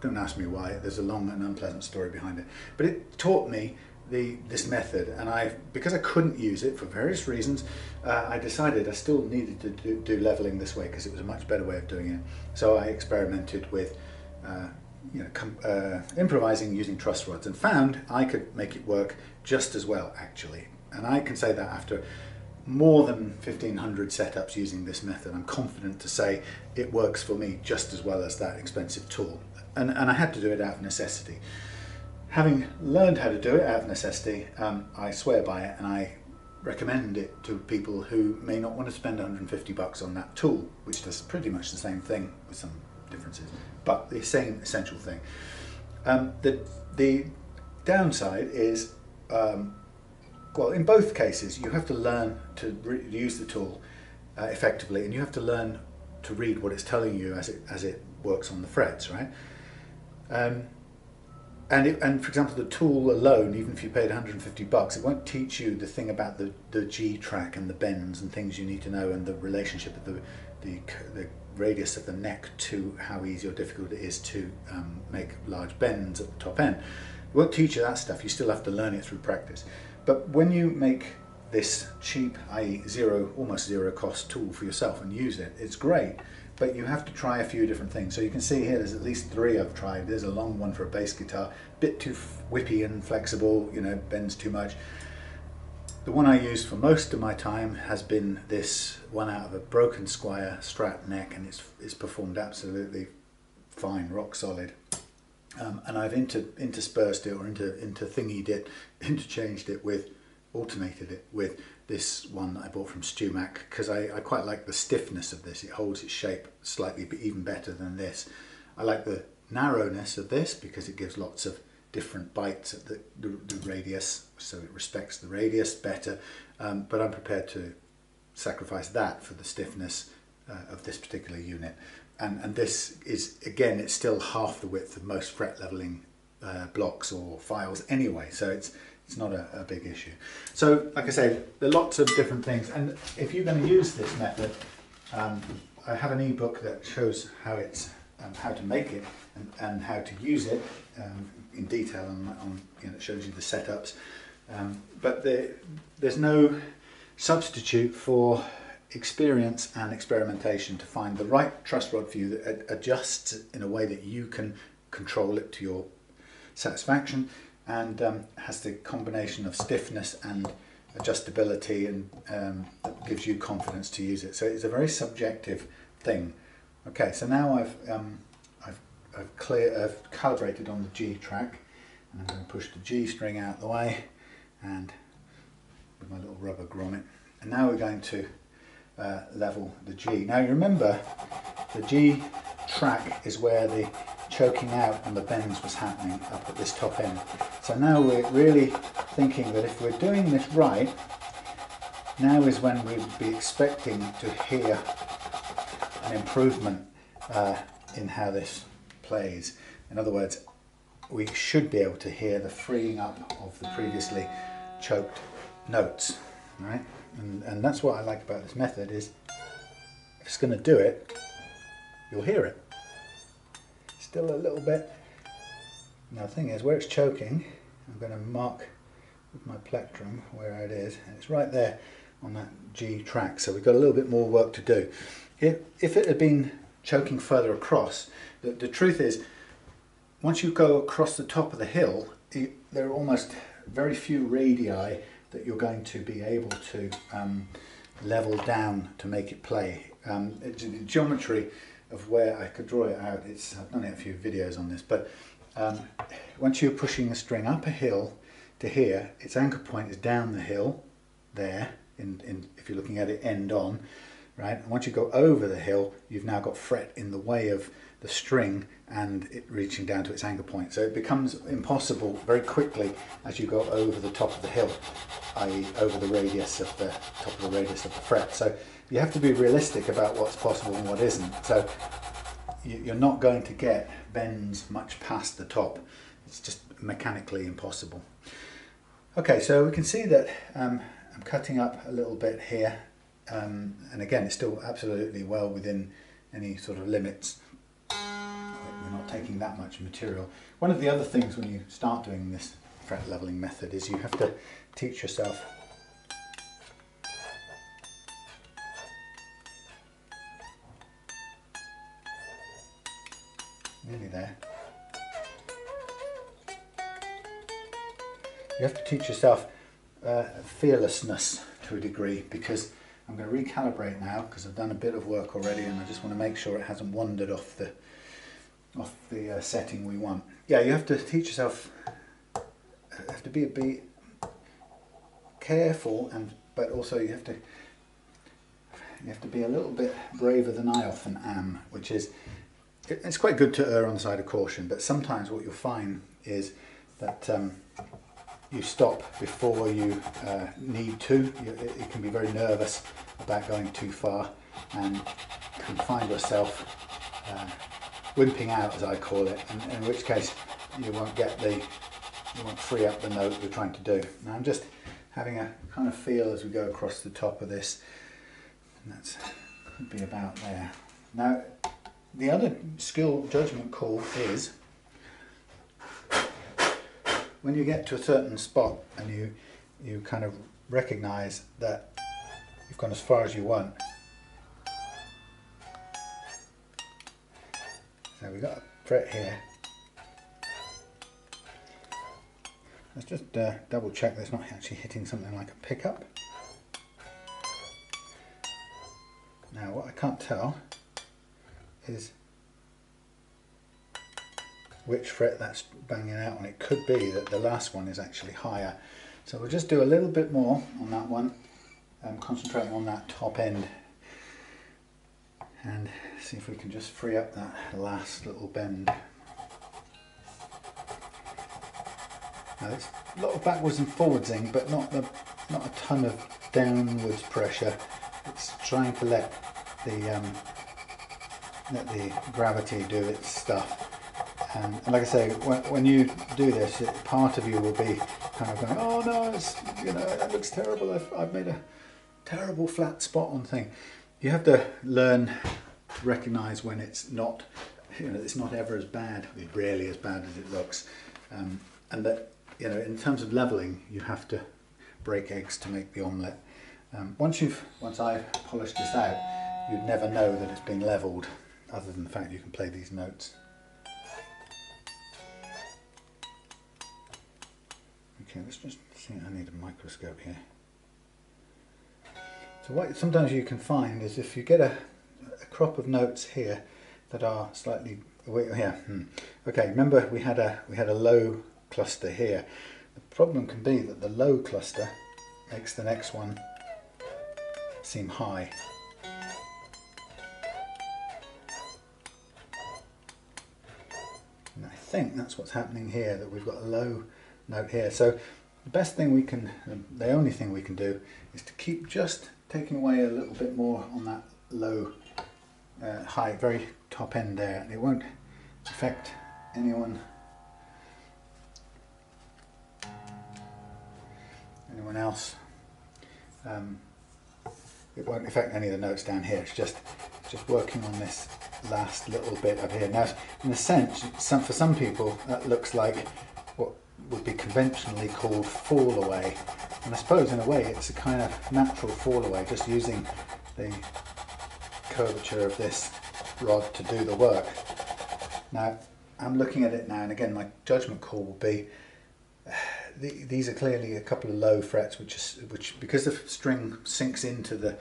Don't ask me why. There's a long and unpleasant story behind it. But it taught me this method, and because I couldn't use it for various reasons, I decided I still needed to do leveling this way because it was a much better way of doing it. So I experimented with improvising using truss rods, and found I could make it work just as well, actually. And I can say that after more than 1,500 setups using this method, I'm confident to say it works for me just as well as that expensive tool. And I had to do it out of necessity. Having learned how to do it out of necessity, I swear by it, and I recommend it to people who may not want to spend 150 bucks on that tool, which does pretty much the same thing with some differences, but the same essential thing. The downside is, well, in both cases, you have to learn to use the tool effectively, and you have to learn to read what it's telling you as it works on the frets, right? And for example, the tool alone, even if you paid 150 bucks, it won't teach you the thing about the G track and the bends and things you need to know, and the relationship of the radius of the neck to how easy or difficult it is to make large bends at the top end. It won't teach you that stuff. You still have to learn it through practice. But when you make this cheap, i.e. almost zero cost tool for yourself and use it, it's great. But you have to try a few different things. So you can see here there's at least 3 I've tried. There's a long one for a bass guitar, a bit too whippy and flexible, you know, bends too much. The one I used for most of my time has been this one out of a Broken Squire Strat neck, and it's performed absolutely fine, rock solid. And I've interspersed it, or interchanged it with, alternated it with this one that I bought from Stuart, because I quite like the stiffness of this. It holds its shape slightly even better than this. I like the narrowness of this because it gives lots of different bites at the radius, so it respects the radius better, but I'm prepared to sacrifice that for the stiffness of this particular unit. And this is, again, it's still half the width of most fret leveling blocks or files anyway, so it's not a big issue. So like I say, there are lots of different things, and if you're going to use this method, I have an ebook that shows how to make it and how to use it in detail, it shows you the setups, but there's no substitute for experience and experimentation to find the right truss rod for you that adjusts in a way that you can control it to your satisfaction, and has the combination of stiffness and adjustability, and that gives you confidence to use it. So it's a very subjective thing. Okay, so now I've calibrated on the G track, and I'm going to push the G string out the way, and with my little rubber grommet, and now we're going to level the G. Now you remember, the G track is where the choking out and the bends was happening up at this top end. So now we're really thinking that if we're doing this right, now is when we'd be expecting to hear an improvement in how this plays. In other words, we should be able to hear the freeing up of the previously choked notes, right? And that's what I like about this method, is if it's going to do it, you'll hear it. Still a little bit. Now the thing is, where it's choking, I'm going to mark with my plectrum where it is, and it's right there on that G track, so we've got a little bit more work to do. If it had been choking further across, the truth is, once you go across the top of the hill, there are almost very few radii that you're going to be able to level down to make it play. The geometry of where I could draw it out, I've done a few videos on this, but once you're pushing a string up a hill to here, its anchor point is down the hill there, if you're looking at it end on, right? And once you go over the hill, you've now got fret in the way of the string and it reaching down to its anchor point. So it becomes impossible very quickly as you go over the top of the hill, i.e. over the radius of the top of the radius of the fret. So you have to be realistic about what's possible and what isn't. So you're not going to get bends much past the top. It's just mechanically impossible. Okay, so we can see that I'm cutting up a little bit here, and again, it's still absolutely well within any sort of limits. We're not taking that much material. One of the other things when you start doing this fret leveling method is you have to teach yourself nearly there. You have to teach yourself fearlessness to a degree, because I'm going to recalibrate now because I've done a bit of work already, and I just want to make sure it hasn't wandered off the setting we want. Yeah, you have to teach yourself, have to be careful, but also you have to be a little bit braver than I often am, which is, it's quite good to err on the side of caution, but sometimes what you'll find is that you stop before you need to. You can be very nervous about going too far, and can find yourself wimping out, as I call it, and in which case you won't free up the note you're trying to do. Now I'm just having a kind of feel as we go across the top of this, and that could be about there. Now the other skill judgment call is, when you get to a certain spot and you kind of recognize that you've gone as far as you want. So we've got a fret here. Let's just double check that it's not actually hitting something like a pickup. Now what I can't tell is which fret that's banging out on. It could be that the last one is actually higher. So we'll just do a little bit more on that one, concentrating on that top end, and see if we can just free up that last little bend. Now it's a lot of backwards and forwardsing, but not a ton of downwards pressure. It's trying to let the gravity do its stuff. And like I say, when you do this, part of you will be kind of going, oh no, that looks terrible. I've made a terrible flat spot on thing. You have to learn to recognise when it's not, it's not ever as bad. It's rarely as bad as it looks, and that in terms of levelling, you have to break eggs to make the omelette. Once I've polished this out, you'd never know that it's been levelled, other than the fact you can play these notes. Okay, let's just see. I need a microscope here. So what sometimes you can find is if you get a crop of notes here that are slightly okay. Remember we had a low cluster here. The problem can be that the low cluster makes the next one seem high. And I think that's what's happening here, that we've got a low note here. So the best thing the only thing we can do is to keep just taking away a little bit more on that low, high, very top end there, and it won't affect anyone else. It won't affect any of the notes down here. It's just working on this last little bit up here. Now, in a sense, for some people, that looks like what would be conventionally called fall away. And I suppose in a way it's a kind of natural fall away, just using the curvature of this rod to do the work. Now, I'm looking at it now, and again, my judgment call will be these are clearly a couple of low frets, which because the string sinks into the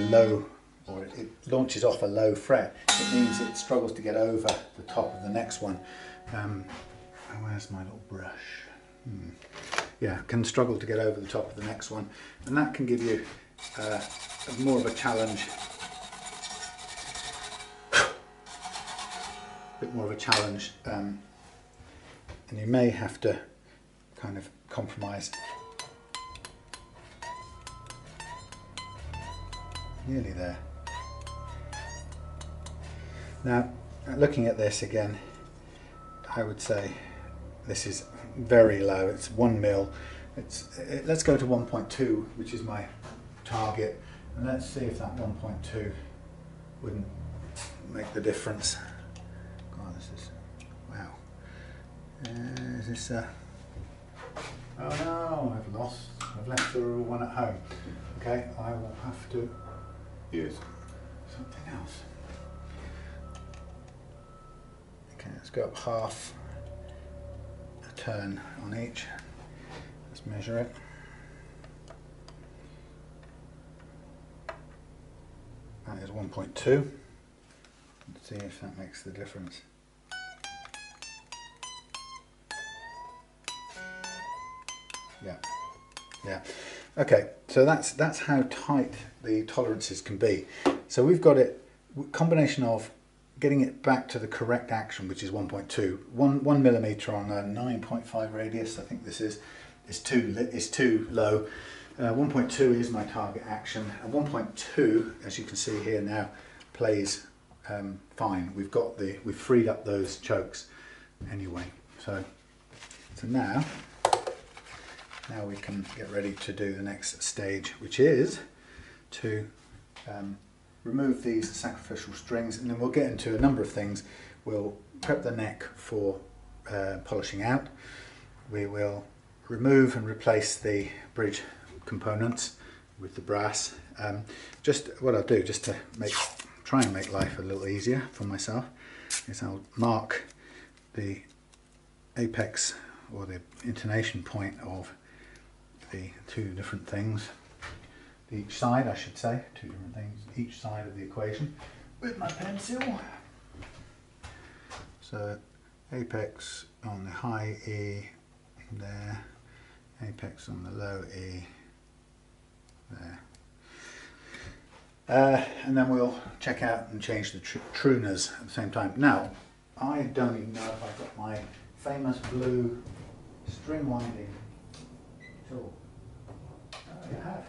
low, or it launches off a low fret, it means it struggles to get over the top of the next one. Where's my little brush? Yeah, can struggle to get over the top of the next one, and that can give you more of a challenge. Bit more of a challenge, and you may have to kind of compromise. Nearly there. Now, looking at this again, I would say this is very low. It's 1 mil. Let's go to 1.2, which is my target, and let's see if that 1.2 wouldn't make the difference. God, this is wow. Is this oh no, I've left the one at home. Okay, I will have to use something else. Okay, let's go up half a turn on each. Let's measure it. That is 1.2. Let's see if that makes the difference. Yeah. Okay, so that's how tight the tolerances can be. So we've got it, combination of getting it back to the correct action, which is 1.2, 1 millimeter on a 9.5 radius. I think this is too low. 1.2 is my target action, and 1.2, as you can see here now, plays fine. We've freed up those chokes anyway. So now we can get ready to do the next stage, which is to remove these sacrificial strings, and then we'll get into a number of things. We'll prep the neck for polishing out. We will remove and replace the bridge components with the brass. Just what I'll do, just to try and make life a little easier for myself, is I'll mark the apex or the intonation point of the two different things, each side, I should say, two different things, each side of the equation with my pencil. So apex on the high E there, apex on the low E there. And then we'll check out and change the tuners at the same time. Now, I don't even know if I've got my famous blue string winding tool. Oh, you have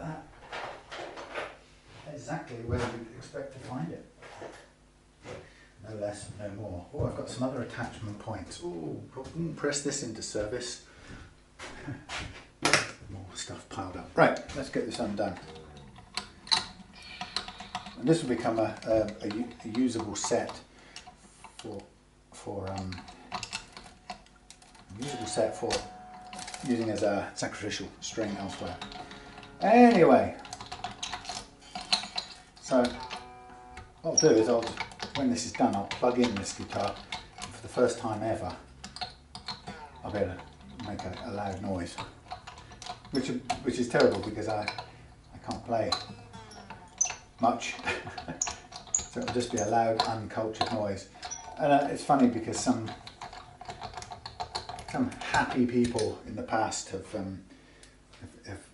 that. Exactly where you'd expect to find it. No less, no more. Oh, I've got some other attachment points. Oh, press this into service. More stuff piled up. Right, let's get this undone. And this will become a usable set for using as a sacrificial string elsewhere. Anyway, so what I'll do is when this is done, I'll plug in this guitar, and for the first time ever I'll be able to make a loud noise, which is terrible because I can't play much. So it'll just be a loud, uncultured noise. And it's funny because some happy people in the past have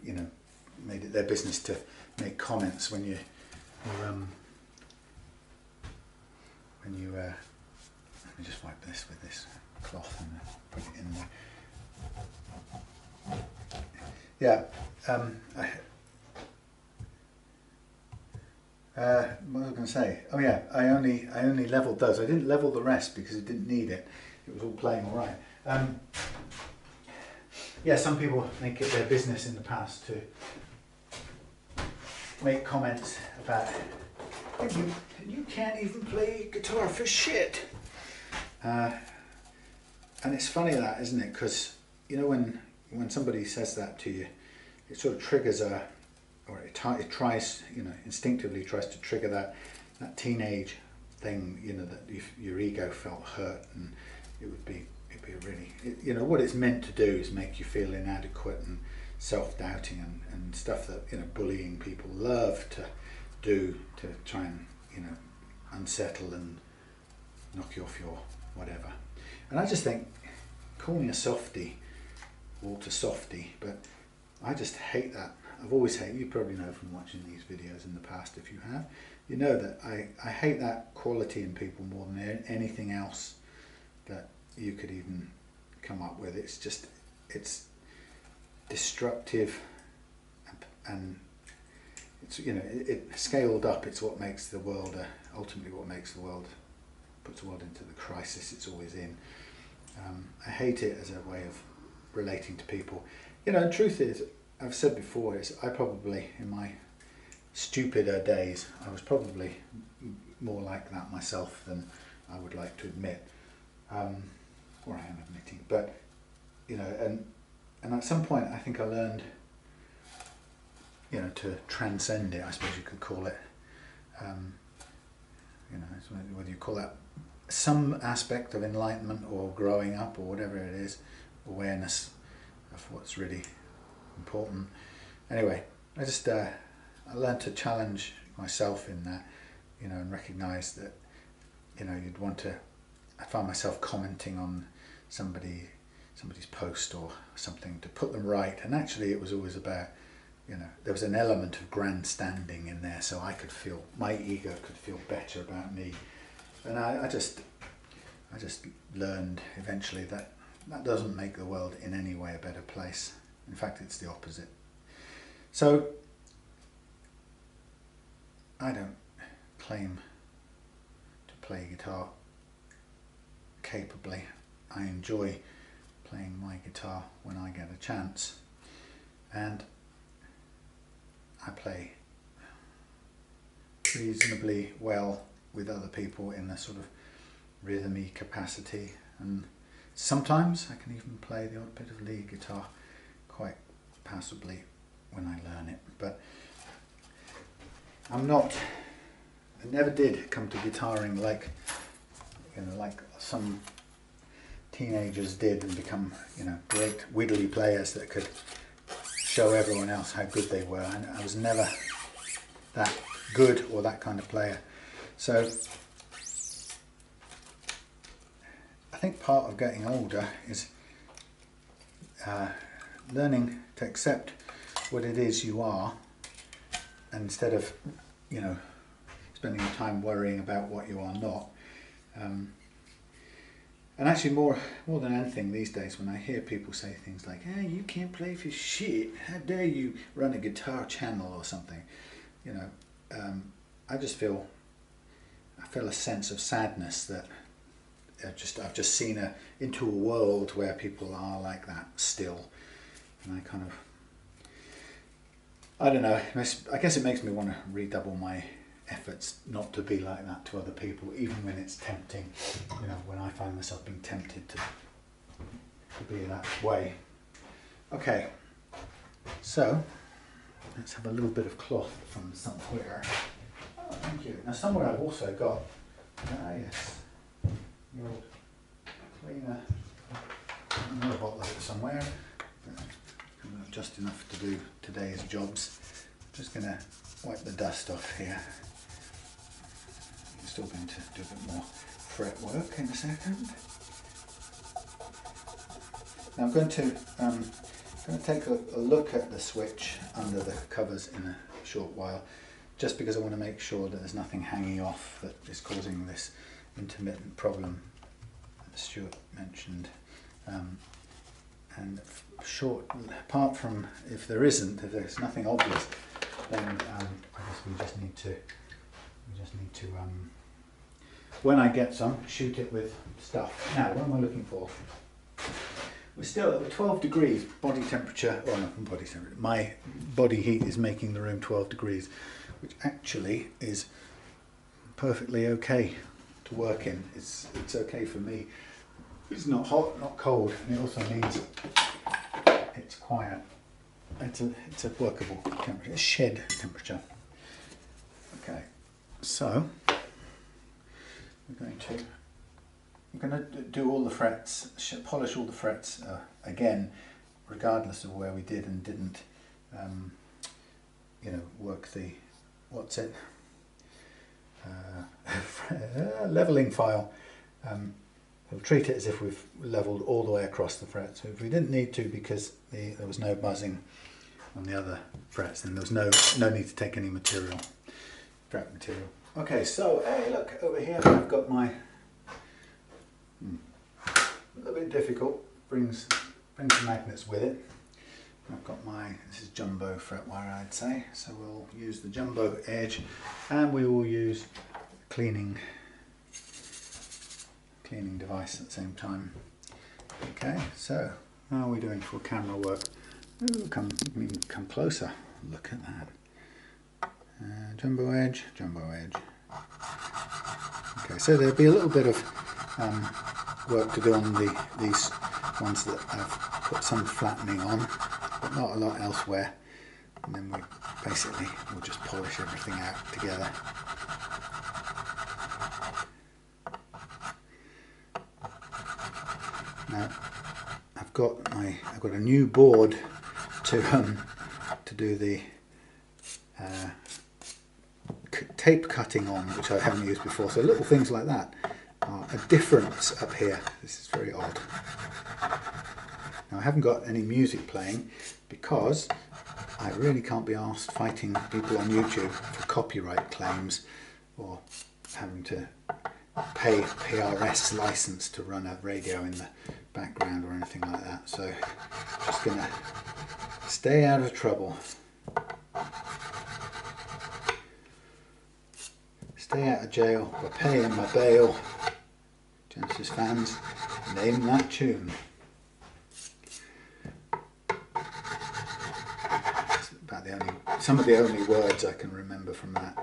you know, made it their business to make comments when you let me just wipe this with this cloth and put it in there. Yeah, what was I going to say? Oh yeah, I only leveled those. I didn't level the rest because it didn't need it. It was all playing all right. Yeah, some people make it their business in the past to make comments about you can't even play guitar for shit. And it's funny that, isn't it? Because you know when somebody says that to you, it sort of triggers it tries, you know, instinctively tries to trigger that teenage thing, you know, that if your ego felt hurt, and it'd be really, you know, what it's meant to do is make you feel inadequate and self-doubting and stuff that, you know, bullying people love to do to try and, you know, unsettle and knock you off your whatever. And I just think, call me a softie, Walter Softie, but I just hate that. I've always hated, you probably know from watching these videos in the past, if you have, you know that I hate that quality in people more than anything else that you could even come up with. It's just, it's destructive, and it's, you know, it scaled up, it's what makes the world, ultimately what makes the world, puts the world into the crisis it's always in. I hate it as a way of relating to people. You know, the truth is, I've said before, is I probably, in my stupider days, I was probably more like that myself than I would like to admit, or I am admitting. But, you know, and at some point I think I learned, you know, to transcend it, I suppose you could call it. You know, whether you call that some aspect of enlightenment or growing up or whatever it is, awareness of what's really important. Anyway, I just I learned to challenge myself in that, you know, and recognise that, you know, you'd want to. I found myself commenting on somebody's post or something to put them right, and actually it was always about, you know, there was an element of grandstanding in there, so I could feel, my ego could feel better about me, and I just learned eventually that that doesn't make the world in any way a better place. In fact, it's the opposite. So I don't claim to play guitar capably. I enjoy playing my guitar when I get a chance, and I play reasonably well with other people in a sort of rhythmy capacity, and sometimes I can even play the odd bit of lead guitar quite passably when I learn it. But I never did come to guitaring like, you know, like some teenagers did and become, you know, great wiggly players that could show everyone else how good they were. And I was never that good or that kind of player. So I think part of getting older is learning to accept what it is you are, and instead of, you know, spending your time worrying about what you are not, And actually more than anything these days, when I hear people say things like, "Hey, you can't play for shit, how dare you run a guitar channel," or something, you know, I feel a sense of sadness that I've just seen into a world where people are like that still, and I don't know, I guess it makes me want to redouble my efforts not to be like that to other people, even when it's tempting, you know, when I find myself being tempted to be that way. Okay, so let's have a little bit of cloth from somewhere. Oh, thank you. Now somewhere I've also got, yes, the old cleaner, another bottle of it somewhere, just enough to do today's jobs. I'm just going to wipe the dust off here. I'm still going to do a bit more fret work in a second. Now I'm going to take a look at the switch under the covers in a short while, just because I want to make sure that there's nothing hanging off that is causing this intermittent problem that Stuart mentioned. And apart from if there's nothing obvious, then I guess we just need to when I get some, shoot it with stuff. Now, what am I looking for? We're still at 12 degrees body temperature, or no, body temperature. My body heat is making the room 12 degrees, which actually is perfectly okay to work in. It's okay for me. It's not hot, not cold, and it also means it's quiet. It's a workable temperature, a shed temperature. Okay, so we're going to do all the frets, polish all the frets again, regardless of where we did and didn't, you know, work the leveling file. We'll treat it as if we've leveled all the way across the fret. So if we didn't need to, because there was no buzzing on the other frets, then there was no need to take any fret material. Okay, so hey, look over here. I've got my a little bit difficult. Brings the magnets with it. I've got this is jumbo fret wire, I'd say. So we'll use the jumbo edge, and we will use cleaning device at the same time. Okay, so how are we doing for camera work? Ooh, come closer. Look at that. Jumbo edge. Okay, so there'll be a little bit of work to do on these ones that I've put some flattening on, but not a lot elsewhere. And then we'll just polish everything out together. Now I've got a new board to do the tape cutting on, which I haven't used before. So little things like that are a difference up here. This is very odd. Now I haven't got any music playing because I really can't be asked fighting people on YouTube for copyright claims or having to pay PRS license to run a radio in the background or anything like that. So just gonna stay out of trouble. Stay out of jail by paying my bail. Genesis fans, name that tune. It's about some of the only words I can remember from that.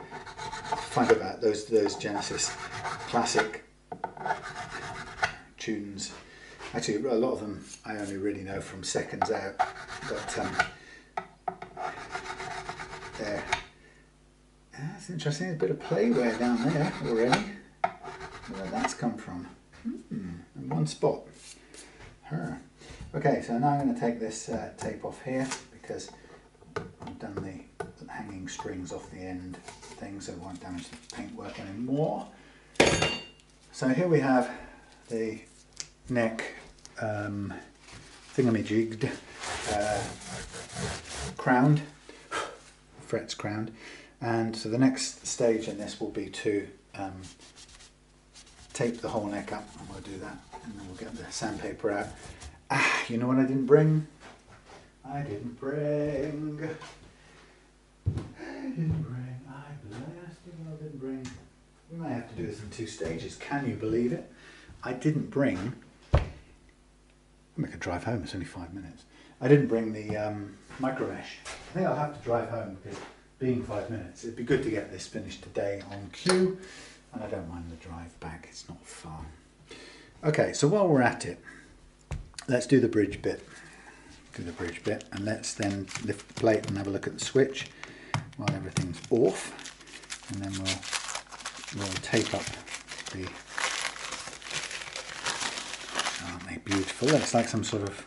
Find about those Genesis classic tunes. Actually, a lot of them I only really know from Seconds Out, but there. That's interesting. There's a bit of playware down there already. Where that's come from? In one spot. Okay, so now I'm going to take this tape off here because I've done the hanging strings off the end thing, so it won't damage the paintwork anymore. So here we have the neck thingamajigged, crowned, frets crowned, and so the next stage in this will be to tape the whole neck up, and we'll do that and then we'll get the sandpaper out. You know what I didn't bring? I blasted well didn't bring. We might have to do this in 2 stages. Can you believe it? I didn't bring. I'll make a drive home. It's only 5 minutes. I didn't bring the micro mesh. I think I'll have to drive home because being 5 minutes, it'd be good to get this finished today on cue. And I don't mind the drive back. It's not far. Okay, so while we're at it, let's do the bridge bit. And let's then lift the plate and have a look at the switch while everything's off, and then we'll tape up the. Aren't they beautiful? It's like some sort of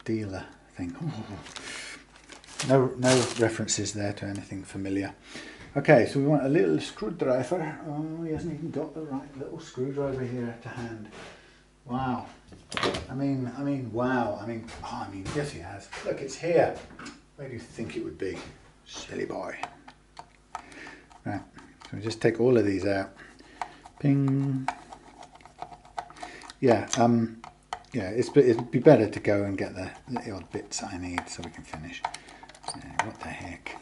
dealer thing. No references there to anything familiar. Okay, so we want a little screwdriver. Oh, he hasn't even got the right little screwdriver here to hand. Wow. I mean, wow. I mean, yes, he has. Look, it's here. Where do you think it would be? Silly boy. Right, so we just take all of these out. Ping. Yeah, it'd be better to go and get the odd bits I need so we can finish. Yeah, what the heck?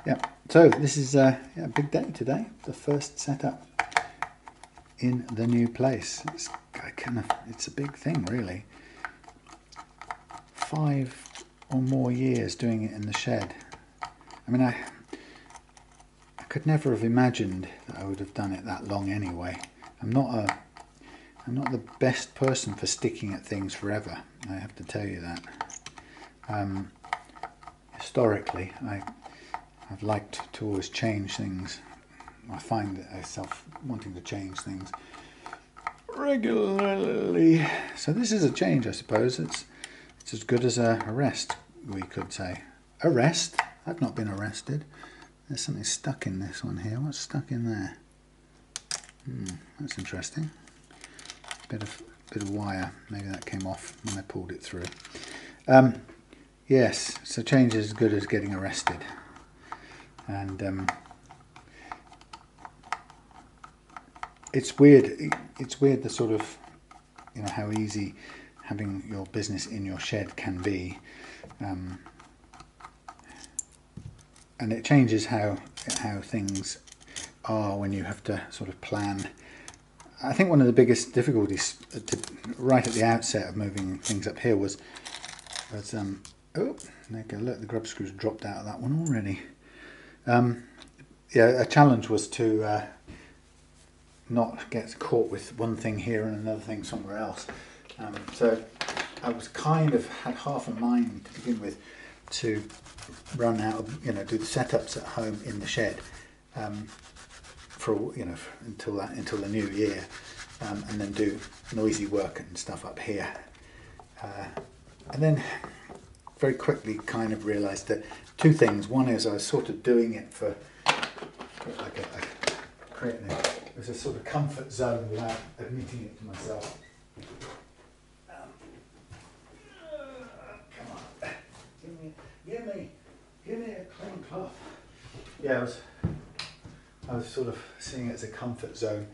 Yeah, so this is a big day today. The first setup in the new place. It's a big thing, really. 5 or more years doing it in the shed. I mean, I could never have imagined that I would have done it that long anyway. I'm not the best person for sticking at things forever. I have to tell you that. Historically, I've liked to always change things. I find myself wanting to change things regularly. So this is a change, I suppose. It's as good as a rest, we could say. A rest? I've not been arrested. There's something stuck in this one here. What's stuck in there? That's interesting. Bit of wire. Maybe that came off when I pulled it through. Yes, so change is as good as getting arrested. And it's weird. It's weird the sort of, how easy having your business in your shed can be. And it changes how things are when you have to sort of plan. I think one of the biggest difficulties right at the outset of moving things up here was oh, there you go, look, the grub screws dropped out of that one already. Yeah, a challenge was to not get caught with one thing here and another thing somewhere else. So I was had half a mind to begin with to run out of, do the setups at home in the shed for until the new year, and then do noisy work and stuff up here. And then very quickly kind of realised that 2 things. One is I was sort of doing it for creating it was a sort of comfort zone without admitting it to myself. Come on, give me a clean cloth. Yeah, I was sort of seeing it as a comfort zone,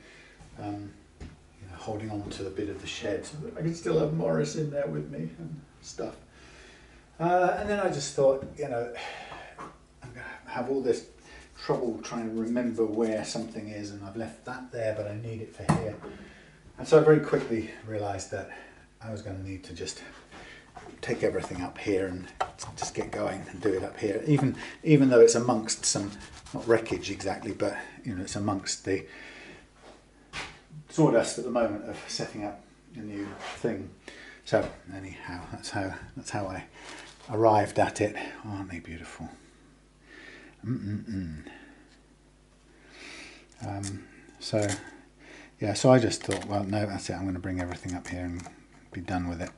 holding on to a bit of the shed so that I could still have Morris in there with me and stuff. And then I just thought, I'm going to have all this trouble trying to remember where something is, and I've left that there, but I need it for here. And so I very quickly realised that I was going to need to just take everything up here and just get going and do it up here, even though it's amongst some, not wreckage exactly, but it's amongst the sawdust at the moment of setting up a new thing. So anyhow, that's how I arrived at it. Aren't they beautiful? So yeah, so I just thought, well, no, that's it. I'm going to bring everything up here and be done with it.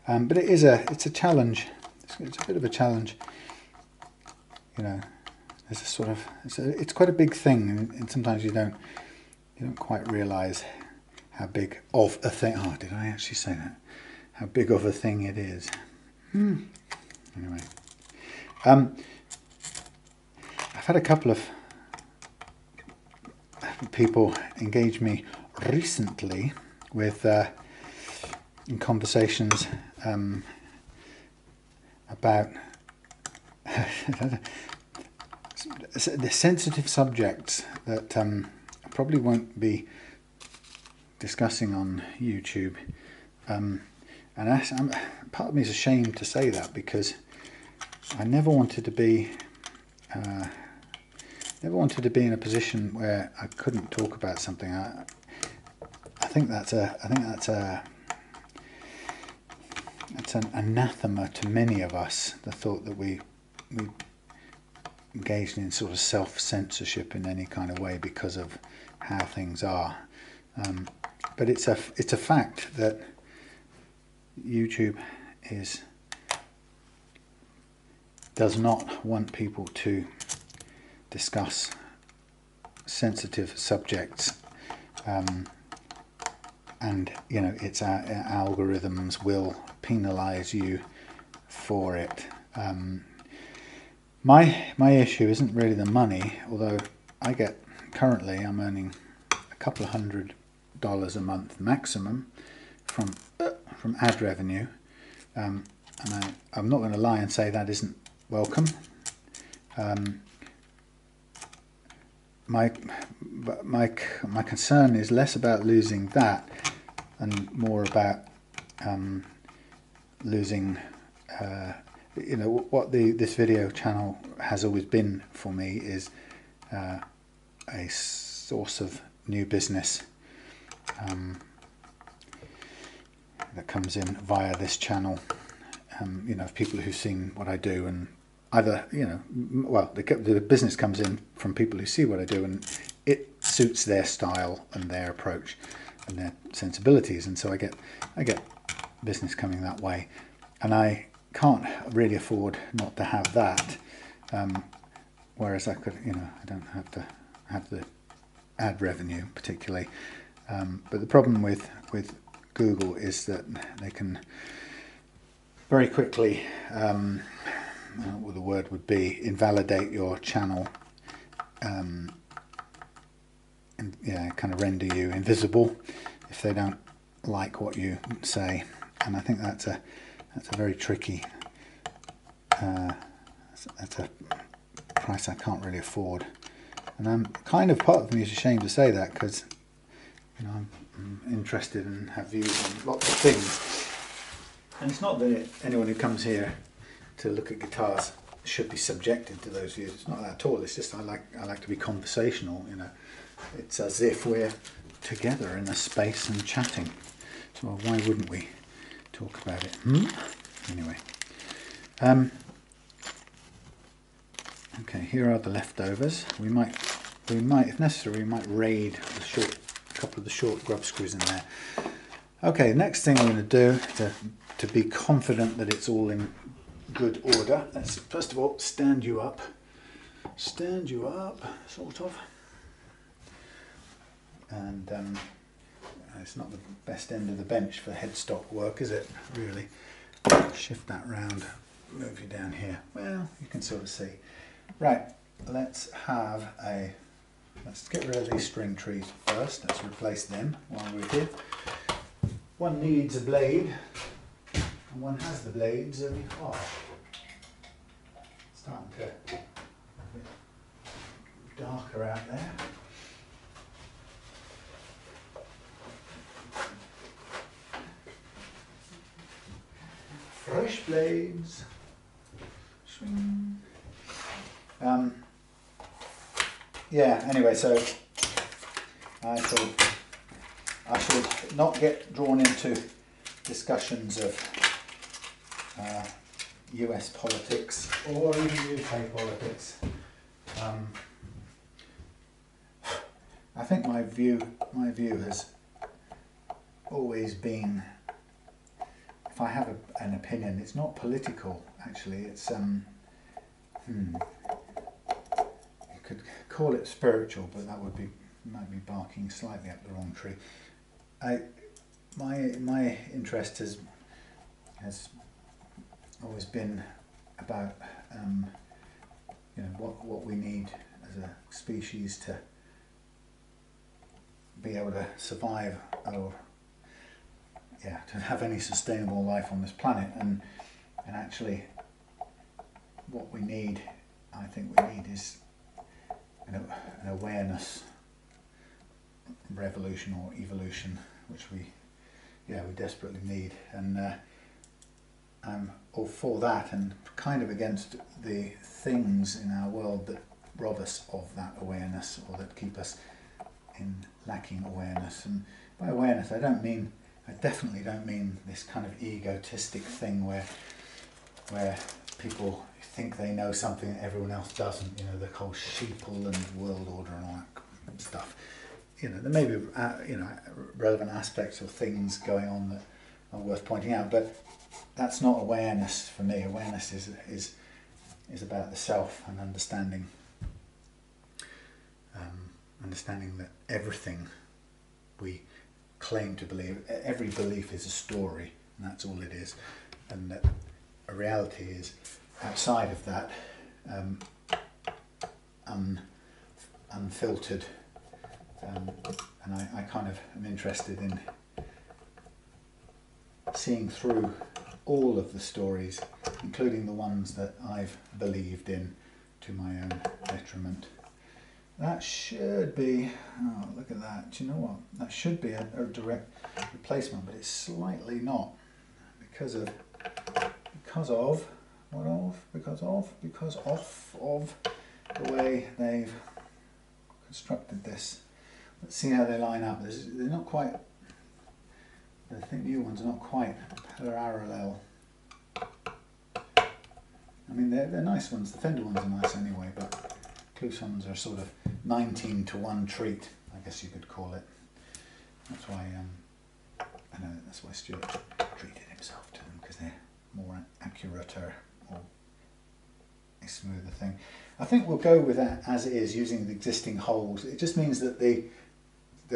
But it's a challenge. It's a bit of a challenge. There's a sort of it's quite a big thing, and sometimes you don't quite realise how big of a thing. Oh, did I actually say that? How big of a thing it is. Anyway, I've had a couple of people engage me recently with in conversations about the sensitive subjects that I probably won't be discussing on YouTube, and part of me is ashamed to say that, because I never wanted to be in a position where I couldn't talk about something. I think that's an anathema to many of us, the thought that we engaged in sort of self-censorship in any kind of way because of how things are. But it's a fact that YouTube does not want people to discuss sensitive subjects, and you know, its algorithms will penalize you for it. My issue isn't really the money, although currently I'm earning a couple of $100 a month maximum from ad revenue, and I'm not going to lie and say that isn't welcome. My concern is less about losing that and more about losing you know, what this video channel has always been for me is a source of new business that comes in via this channel. You know, people who've seen what I do, and either, you know, well, the business comes in from people who see what I do and it suits their style and their approach and their sensibilities, and so I get business coming that way, and I can't really afford not to have that. Whereas I could, you know, I don't have to have the ad revenue particularly. But the problem with Google is that they can very quickly, what the word would be, invalidate your channel, and yeah, kind of render you invisible if they don't like what you say. And I think that's a very tricky, that's a price I can't really afford. And I'm kind of, part of me is ashamed to say that, because, you know, I'm interested and have views on lots of things. And it's not that anyone who comes here to look at guitars should be subjected to those views. It's not that at all. It's just I like to be conversational. You know, it's as if we're together in a space and chatting. So why wouldn't we talk about it? Anyway, okay. Here are the leftovers. We might, if necessary, we might raid a couple of the short grub screws in there. Okay. Next thing I'm going to do to be confident that it's all in good order. Let's first of all stand you up, sort of. And it's not the best end of the bench for headstock work, is it? Really. Shift that round, move you down here. Well, you can sort of see. Right. Let's get rid of these string trees first. Let's replace them while we're here. One needs a blade, and one has the blades, and it's starting to get darker out there. Fresh blades. Swing. Yeah, anyway, so I should not get drawn into discussions of US politics or even UK politics. I think my view has always been, if I have an opinion, it's not political actually. It's you could call it spiritual, but that might be barking slightly up the wrong tree. My interest has always been about you know, what we need as a species to be able to survive, or yeah, to have any sustainable life on this planet. And actually what we need, I think we need, is an awareness revolution or evolution, which we desperately need. And I'm all for that, and kind of against the things in our world that rob us of that awareness, or that keep us in lacking awareness. And by awareness, I definitely don't mean this kind of egotistic thing where people think they know something that everyone else doesn't. You know, the whole sheeple and world order and all that stuff. You know, there may be relevant aspects of things going on that are worth pointing out, but that's not awareness for me. Awareness is about the self, and understanding that everything we claim to believe, every belief is a story, and that's all it is, and that a reality is outside of that, unfiltered, and I kind of am interested in seeing through all of the stories, including the ones that I've believed in to my own detriment. That should be, oh look at that, do you know what, that should be a direct replacement, but it's slightly not, because of the way they've constructed this. Let's see how they line up. They're not quite, I think new ones are not quite parallel. I mean, they're nice ones. The Fender ones are nice anyway, but Clues ones are sort of 19-to-1 treat, I guess you could call it. That's why I know that's why Stuart treated himself to them, because they're more accurate or a smoother thing. I think we'll go with that as it is, using the existing holes. It just means that there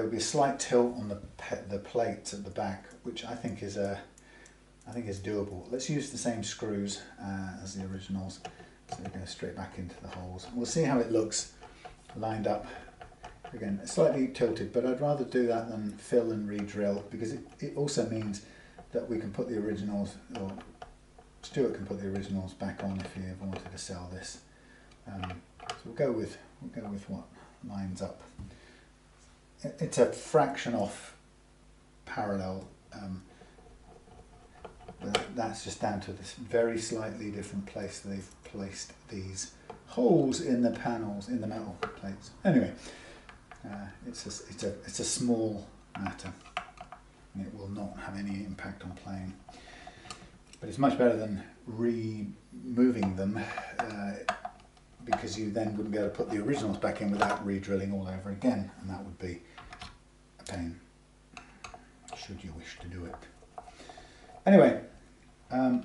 will be a slight tilt on the plates at the back, which I think is doable. Let's use the same screws as the originals, so they go straight back into the holes. We'll see how it looks lined up. Again, slightly tilted, but I'd rather do that than fill and re-drill, because it also means that we can put the originals, or Stuart can put the originals back on if he ever wanted to sell this. So we'll go with what lines up. It's a fraction off parallel, but that's just down to this very slightly different place they've placed these holes in the panels, in the metal plates. Anyway, it's a small matter, and it will not have any impact on playing. But it's much better than removing them, because you then wouldn't be able to put the originals back in without re-drilling all over again, and that would be a pain, should you wish to do it. Anyway, so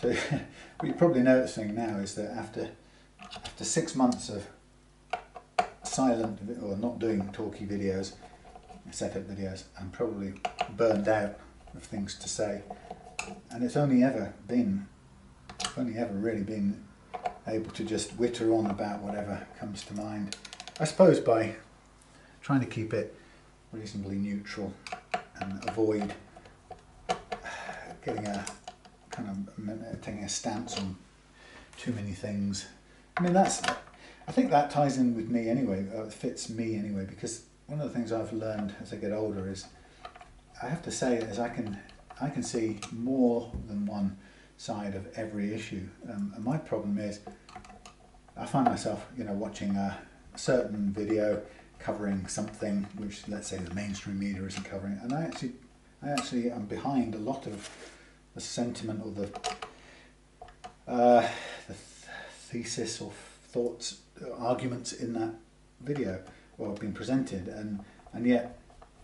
what you're probably noticing now is that after 6 months of silent, or not doing talky videos, setup videos, I'm probably burned out of things to say, and it's only ever really been able to just witter on about whatever comes to mind. I suppose by trying to keep it reasonably neutral and avoid getting taking a stance on too many things. I mean, I think that ties in with me anyway, fits me anyway, because one of the things I've learned as I get older is, I have to say, is I can see more than one side of every issue, and my problem is I find myself, watching a certain video covering something which, let's say, the mainstream media isn't covering, and I actually am behind a lot of the sentiment, or the thesis or thoughts, arguments in that video, or being presented, and yet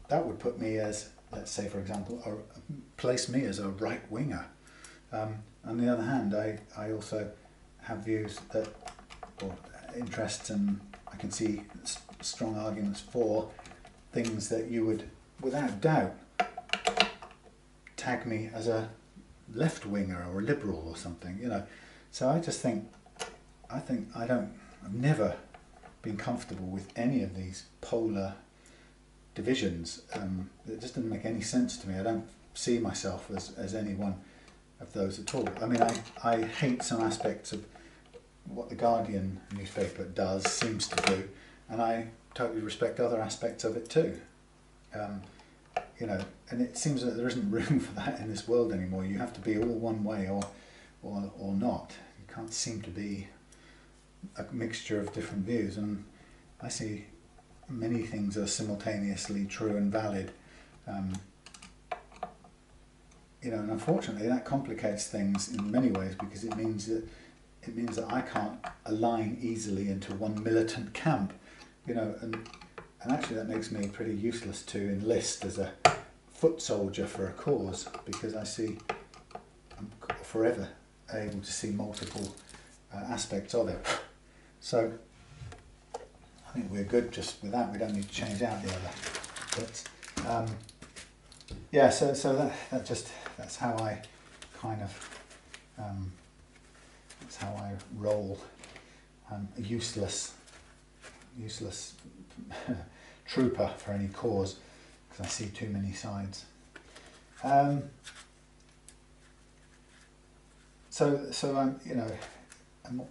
that would put me as, let's say, for example, place me as a right-winger. On the other hand, I also have views that, or interests, and I can see strong arguments for things that you would, without doubt, tag me as a left-winger or a liberal or something, So I just think, I've never been comfortable with any of these polar divisions. It just doesn't make any sense to me. I don't see myself as any one of those at all. I mean, I hate some aspects of what the Guardian newspaper seems to do, and I totally respect other aspects of it too. You know, and it seems that there isn't room for that in this world anymore. You have to be all one way or not. You can't seem to be a mixture of different views, and I see many things are simultaneously true and valid. You know, and unfortunately that complicates things in many ways, because it means that I can't align easily into one militant camp. You know, and actually that makes me pretty useless to enlist as a foot soldier for a cause, because I see I'm forever able to see multiple aspects of it. So I think we're good just with that. We don't need to change out the other. But yeah, so that's how I kind of that's how I roll. A useless trooper for any cause, because I see too many sides. So I'm, you know, I'm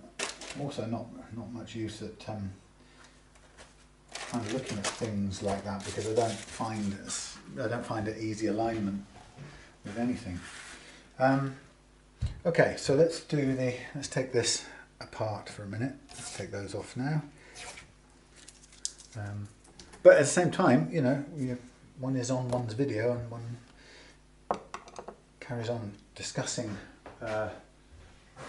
also not much use at kind of looking at things like that, because I don't find it easy alignment with anything. Okay, so let's take this apart for a minute. Let's take those off now. But at the same time, you know, one is on one's video and one carries on discussing what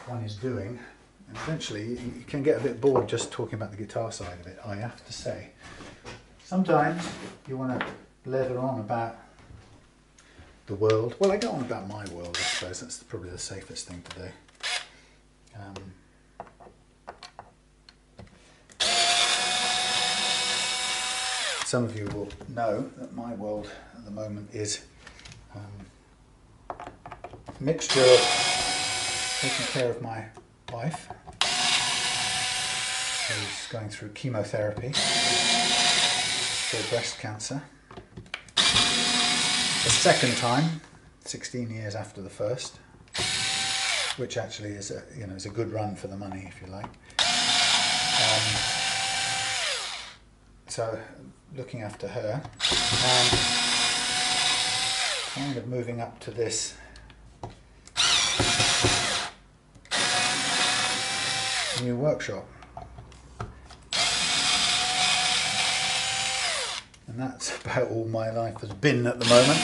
one is doing, and eventually you can get a bit bored just talking about the guitar side of it, I have to say. Sometimes you want to blather on about the world. Well, I go on about my world, I suppose. That's probably the safest thing to do. Some of you will know that my world at the moment is a mixture of taking care of my wife, who's going through chemotherapy for breast cancer. The second time, 16 years after the first, which actually is is a good run for the money, if you like. So looking after her and kind of moving up to this new workshop, and that's about all my life has been at the moment,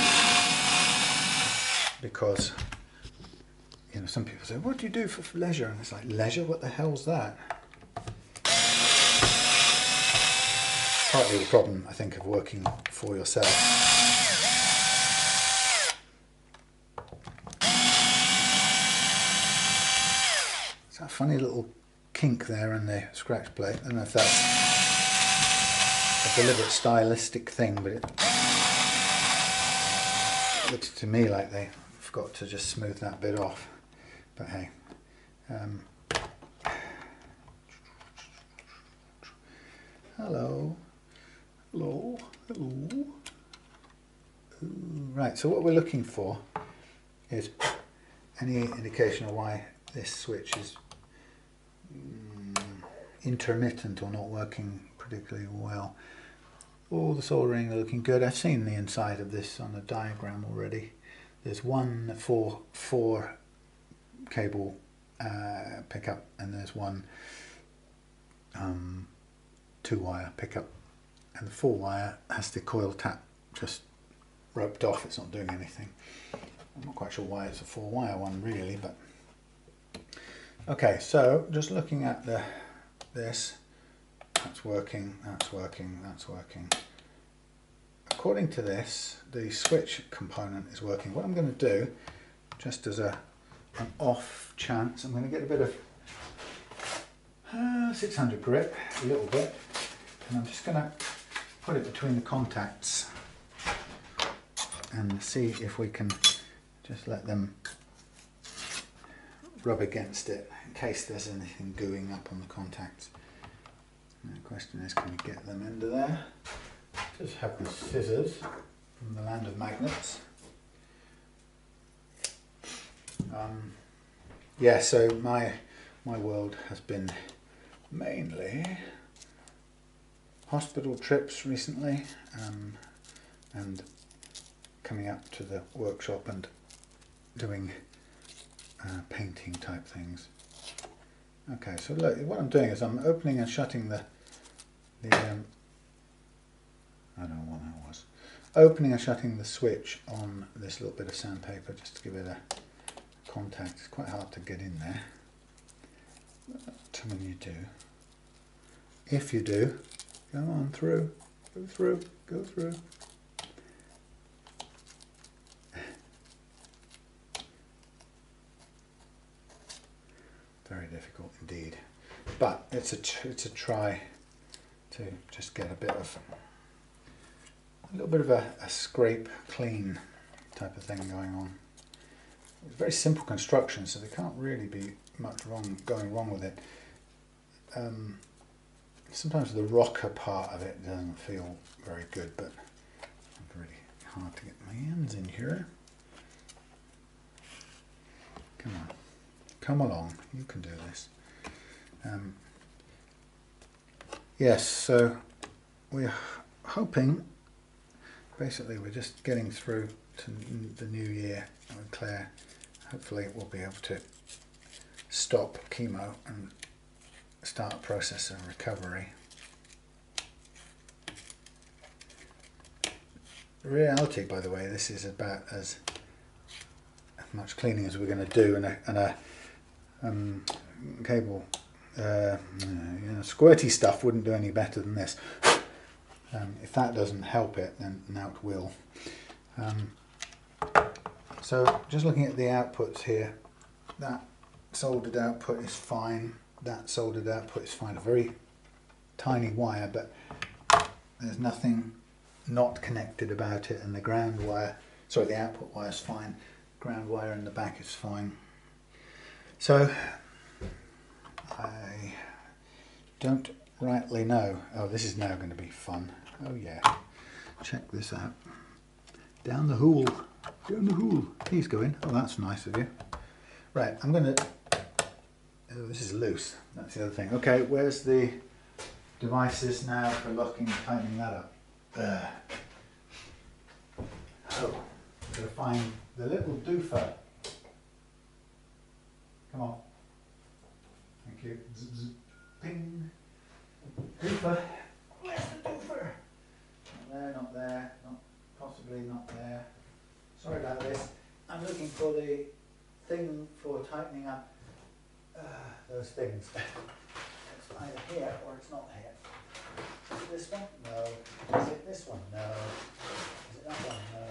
because some people say, what do you do for leisure? And it's like, leisure? What the hell's that? Partly the problem, I think, of working for yourself. It's that funny little kink there in the scratch plate. I don't know if that's a deliberate stylistic thing, but it looks to me like they forgot to just smooth that bit off. But hey. Hello. Hello. Hello. Right, so what we're looking for is any indication of why this switch is intermittent or not working particularly well. All the soldering are looking good. I've seen the inside of this on a diagram already. There's one 4 cable pickup, and there's one 2-wire pickup, and the 4-wire has the coil tap just roped off. It's not doing anything. I'm not quite sure why it's a 4-wire one really, but okay. So just looking at this, that's working, that's working, that's working. According to this, the switch component is working. What I'm going to do, just as an off chance, I'm going to get a bit of 600 grip, a little bit, and I'm just going to put it between the contacts and see if we can just let them rub against it in case there's anything gooing up on the contacts. The question is, can we get them into there? Just have the scissors from the land of magnets. Yeah, so my world has been mainly hospital trips recently, and coming up to the workshop and doing painting type things. Okay, so look, what I'm doing is I'm opening and shutting the I don't know what that was. Opening and shutting the switch on this little bit of sandpaper just to give it a contact. It's quite hard to get in there. But when you do, if you do, go on through, go through, go through. Very difficult indeed, but it's a try to just get a little bit of a scrape clean type of thing going on. It's very simple construction, so there can't really be much going wrong with it. Sometimes the rocker part of it doesn't feel very good, but it's really hard to get my hands in here. Come on. Come along, you can do this. Yes, so we're hoping, basically we're just getting through to the new year with Claire. Hopefully we'll be able to stop chemo and start a process of recovery. In reality, by the way, this is about as much cleaning as we're going to do, and a cable, squirty stuff wouldn't do any better than this. If that doesn't help it, then now it will. So just looking at the outputs here, that soldered output is fine, that soldered output is fine. A very tiny wire, but there's nothing not connected about it, and the ground wire, sorry, the output wire is fine, ground wire in the back is fine. So I don't rightly know. Oh, this is now going to be fun. Oh yeah, check this out. Down the hole, down the hole. He's going. Oh, that's nice of you. Right, I'm going to. Oh, this is loose. That's the other thing. Okay, where's the devices now for locking and tightening that up? Oh, gotta find the little doofer. Come on. Thank you. Zip, zip, ping. Doofer. Where's the doofer? Not there, not there, possibly not there. Sorry about this. I'm looking for the thing for tightening up those things. It's either here or it's not here. Is it this one? No. Is it this one? No. Is it that one? No.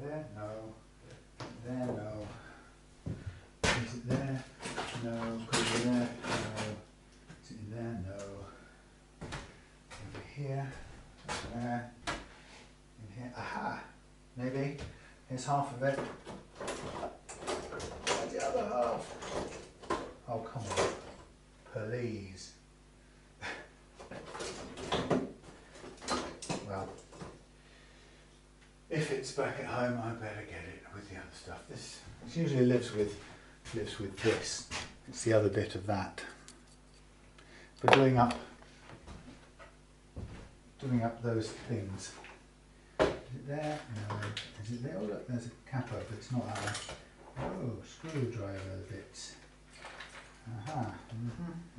There? No. There? No. Is it there? No. Could it be there? No. Is it in there? No. Over here. Over there. In here. Aha! Maybe. Here's half of it. Where's the other half? Oh, come on. Please. Well. If it's back at home, I better get it with the other stuff. This usually lives with this. It's the other bit of that. But doing up those things. Is it there? No. Is it there? Oh look, there's a cap over. It's not that one. Oh, screwdriver bits. Aha.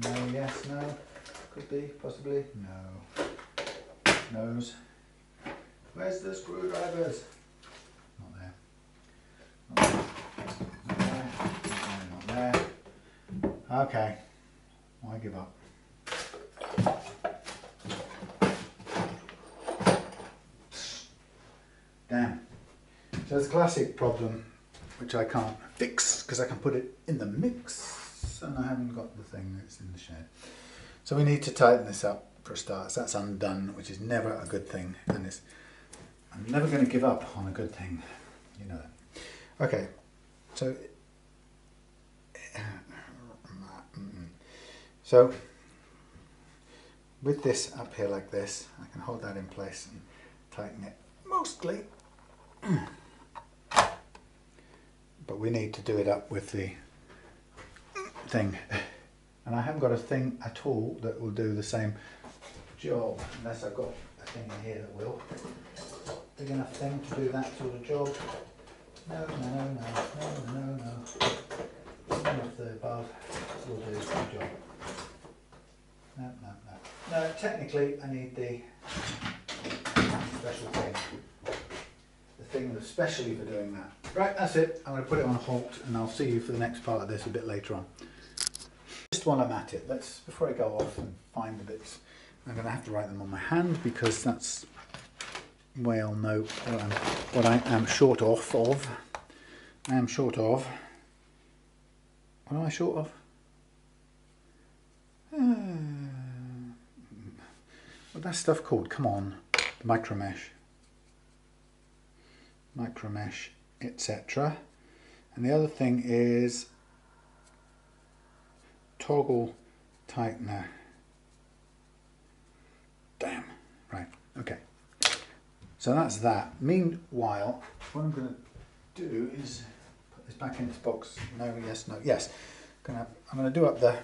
No. Yes. No. Could be. Possibly. No. Nose. Where's the screwdrivers? Not there. Okay, I give up. Damn. So it's a classic problem which I can't fix because I can put it in the mix and I haven't got the thing that's in the shed. So we need to tighten this up for a start. So that's undone, which is never a good thing, and I'm never going to give up on a good thing, you know that. Okay, so with this up here like this, I can hold that in place and tighten it mostly. But we need to do it up with the thing. And I haven't got a thing at all that will do the same job, unless I've got a thing in here that will. Big enough thing to do that sort of job. No. None of the above will do the job. No, technically I need the special thing. The thing that's specially for doing that. Right, that's it. I'm going to put it on halt and I'll see you for the next part of this a bit later on. Just while I'm at it, before I go off and find the bits, I'm going to have to write them on my hand because that's the way I'll know what I am short of. I am short of. What am I short of? What's that stuff called? Come on. Micro mesh, etc. And the other thing is toggle tightener. Damn. Right. Okay. So that's that. Meanwhile, what I'm going to do is put this back in its box. No, yes, no, yes. I'm going to do up the.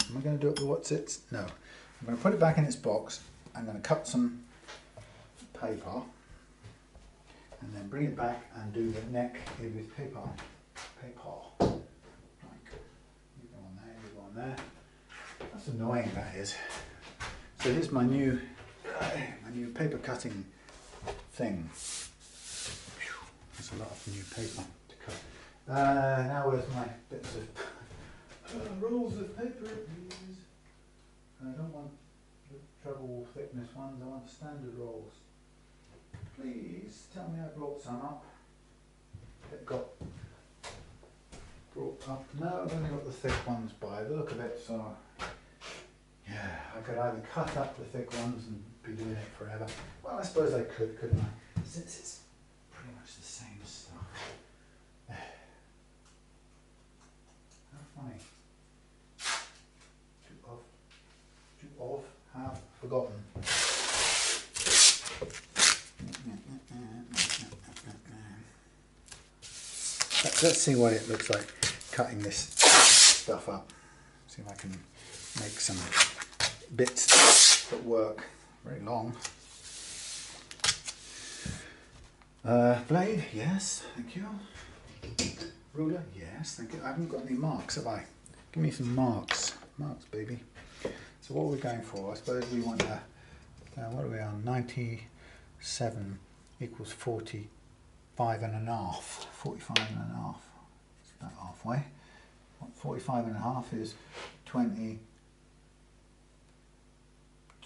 Am I going to do up the what's it? No. I'm going to put it back in its box. I'm going to cut some paper and then bring it back and do the neck here with paper. Right. You go on there, you go on there. That's annoying, that is. So here's my new paper cutting thing. That's a lot of new paper to cut. Now where's my bits of rolls of paper, please? I don't want the treble thickness ones, I want standard rolls. Please tell me I brought some up. It got brought up. No, I've only got the thick ones by the look of it, so yeah, I could either cut up the thick ones and be doing it forever. Well, I suppose I could, couldn't I? Since it's pretty much the same stuff. How funny. To of have forgotten. Let's see what it looks like cutting this stuff up. See if I can make some bits that work. Very long. Blade, yes, thank you. Ruler, yes, thank you. I haven't got any marks, have I? Give me some marks. Marks, baby. So what are we going for? I suppose we want a, what are we on? 97 equals 45 and a half. 45 and a half. It's about halfway. 45 and a half is 22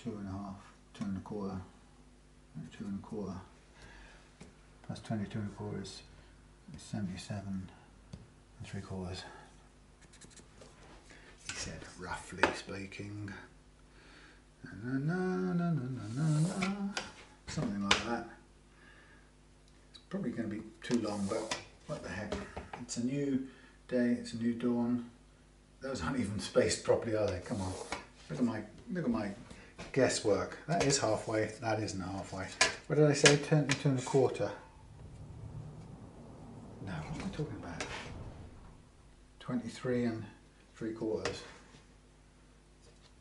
and a half, 2 and a quarter, 2 and a quarter, plus 22 and a quarter is 77 and 3/4. He said, roughly speaking. Something like that. It's probably going to be too long, but what the heck. It's a new day, it's a new dawn. Those aren't even spaced properly, are they? Come on. Look at my guesswork. That is halfway, that isn't halfway. What did I say? 22 and a quarter. No, what am I talking about? 23 and 3/4.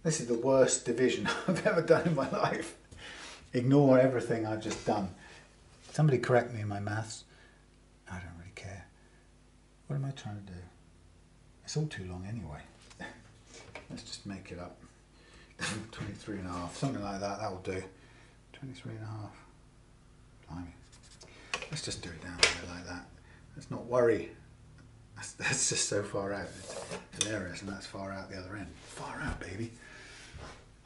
This is the worst division I've ever done in my life. Ignore everything I've just done. Somebody correct me in my maths. I don't really care. What am I trying to do? It's all too long anyway. Let's just make it up. 23 and a half, something like that, that will do. 23 and a half. Blimey. Let's just do it down there like that. Let's not worry That's just so far out. It's hilarious, and that's far out the other end. Far out, baby.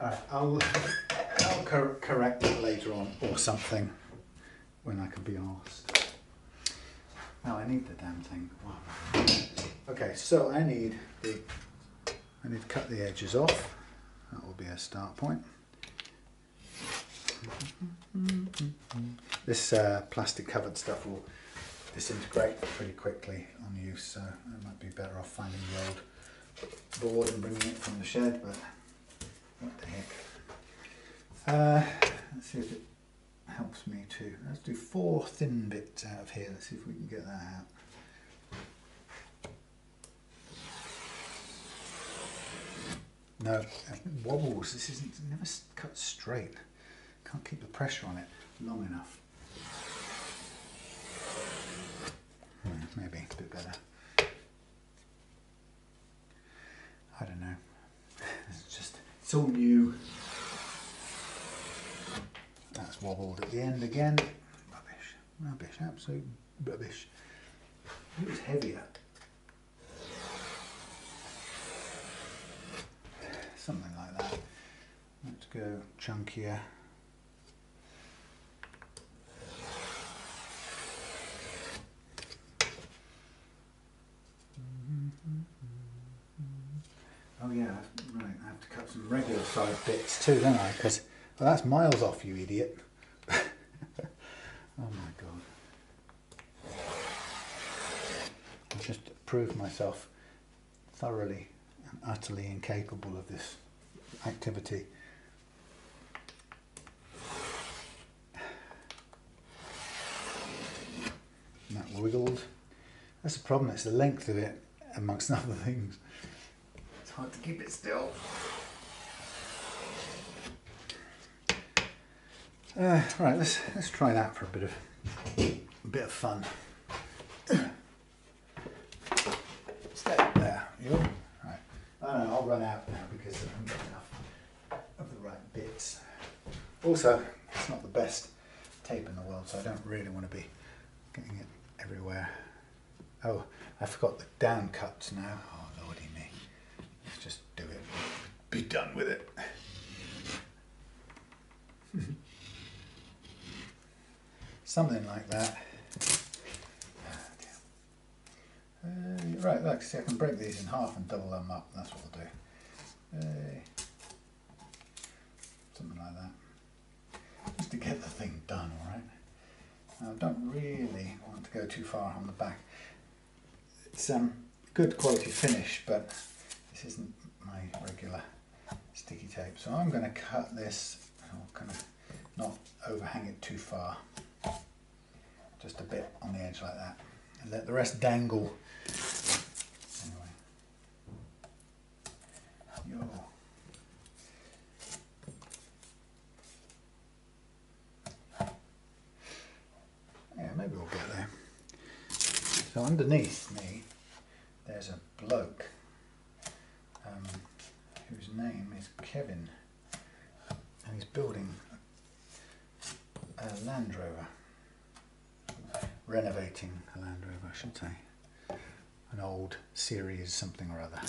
Alright, I'll correct it later on or something when I can be asked. Now I need the damn thing. Wow. Okay, so I need to cut the edges off. That will be a start point. This plastic covered stuff will disintegrate pretty quickly on use, so I might be better off finding the old board and bringing it from the shed, but what the heck. Let's see if it helps me too. Let's do 4 thin bits out of here. Let's see if we can get that out. No, it wobbles. This isn't, it never cut straight. Can't keep the pressure on it long enough. Maybe it's a bit better. I don't know. It's all new. That's wobbled at the end again. Rubbish. Rubbish. Absolute rubbish. It was heavier. Something like that. Let's go chunkier. Oh yeah, right, I have to cut some regular size bits too, don't I? Because, well, that's miles off, you idiot. Oh my god. I've just proved myself thoroughly and utterly incapable of this activity. And that wiggled. That's the problem, it's the length of it, amongst other things. It's hard to keep it still. Right, let's try that for a bit of fun. Stay there, you. Right. I'll run out now because I haven't got enough of the right bits. Also, it's not the best tape in the world, so I don't really want to be getting it everywhere. Oh, I forgot the down cuts now. Oh lordy me. Let's just do it. Be done with it. Something like that. Right, look, see I can break these in half and double them up. That's what we'll do. Something like that. Just to get the thing done, alright? Now I don't really want to go too far on the back. It's good quality finish, but this isn't my regular sticky tape. So I'm going to cut this, I'll kind of not overhang it too far. Just a bit on the edge like that. And let the rest dangle. Anyway. Yo. Yeah, maybe we'll get there. So underneath me, there's a bloke whose name is Kevin, and he's building a Land Rover. Renovating a Land Rover, I should say. An old series something or other.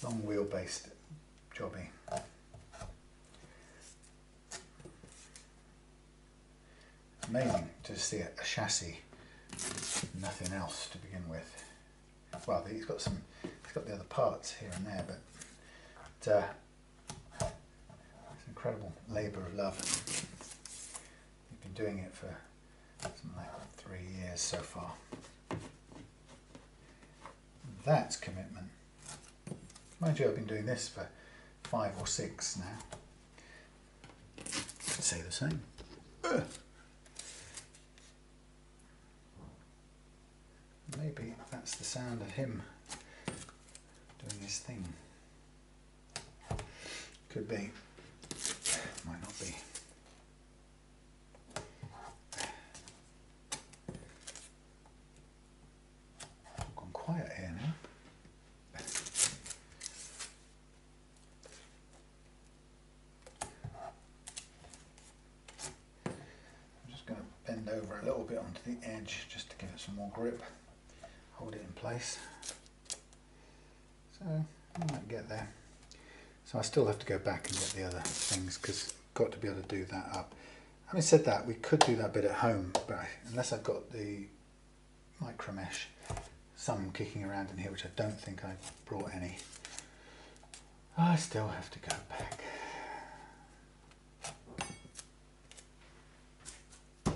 Long wheel-based jobby. Amazing to see a chassis, nothing else to begin with. Well, he's got the other parts here and there, but it's an incredible labour of love. He's been doing it for something like 3 years so far. That's commitment. Mind you, I've been doing this for 5 or 6 now. I'd say the same. Maybe that's the sound of him doing his thing. Could be. Might not be. I've gone quiet here now. I'm just going to bend over a little bit onto the edge just to give it some more grip. hold it in place. So I might get there. So I still have to go back and get the other things because I've got to be able to do that up. Having said that, we could do that bit at home, but unless I've got the micro mesh, some kicking around in here, which I don't think I brought any, I still have to go back. I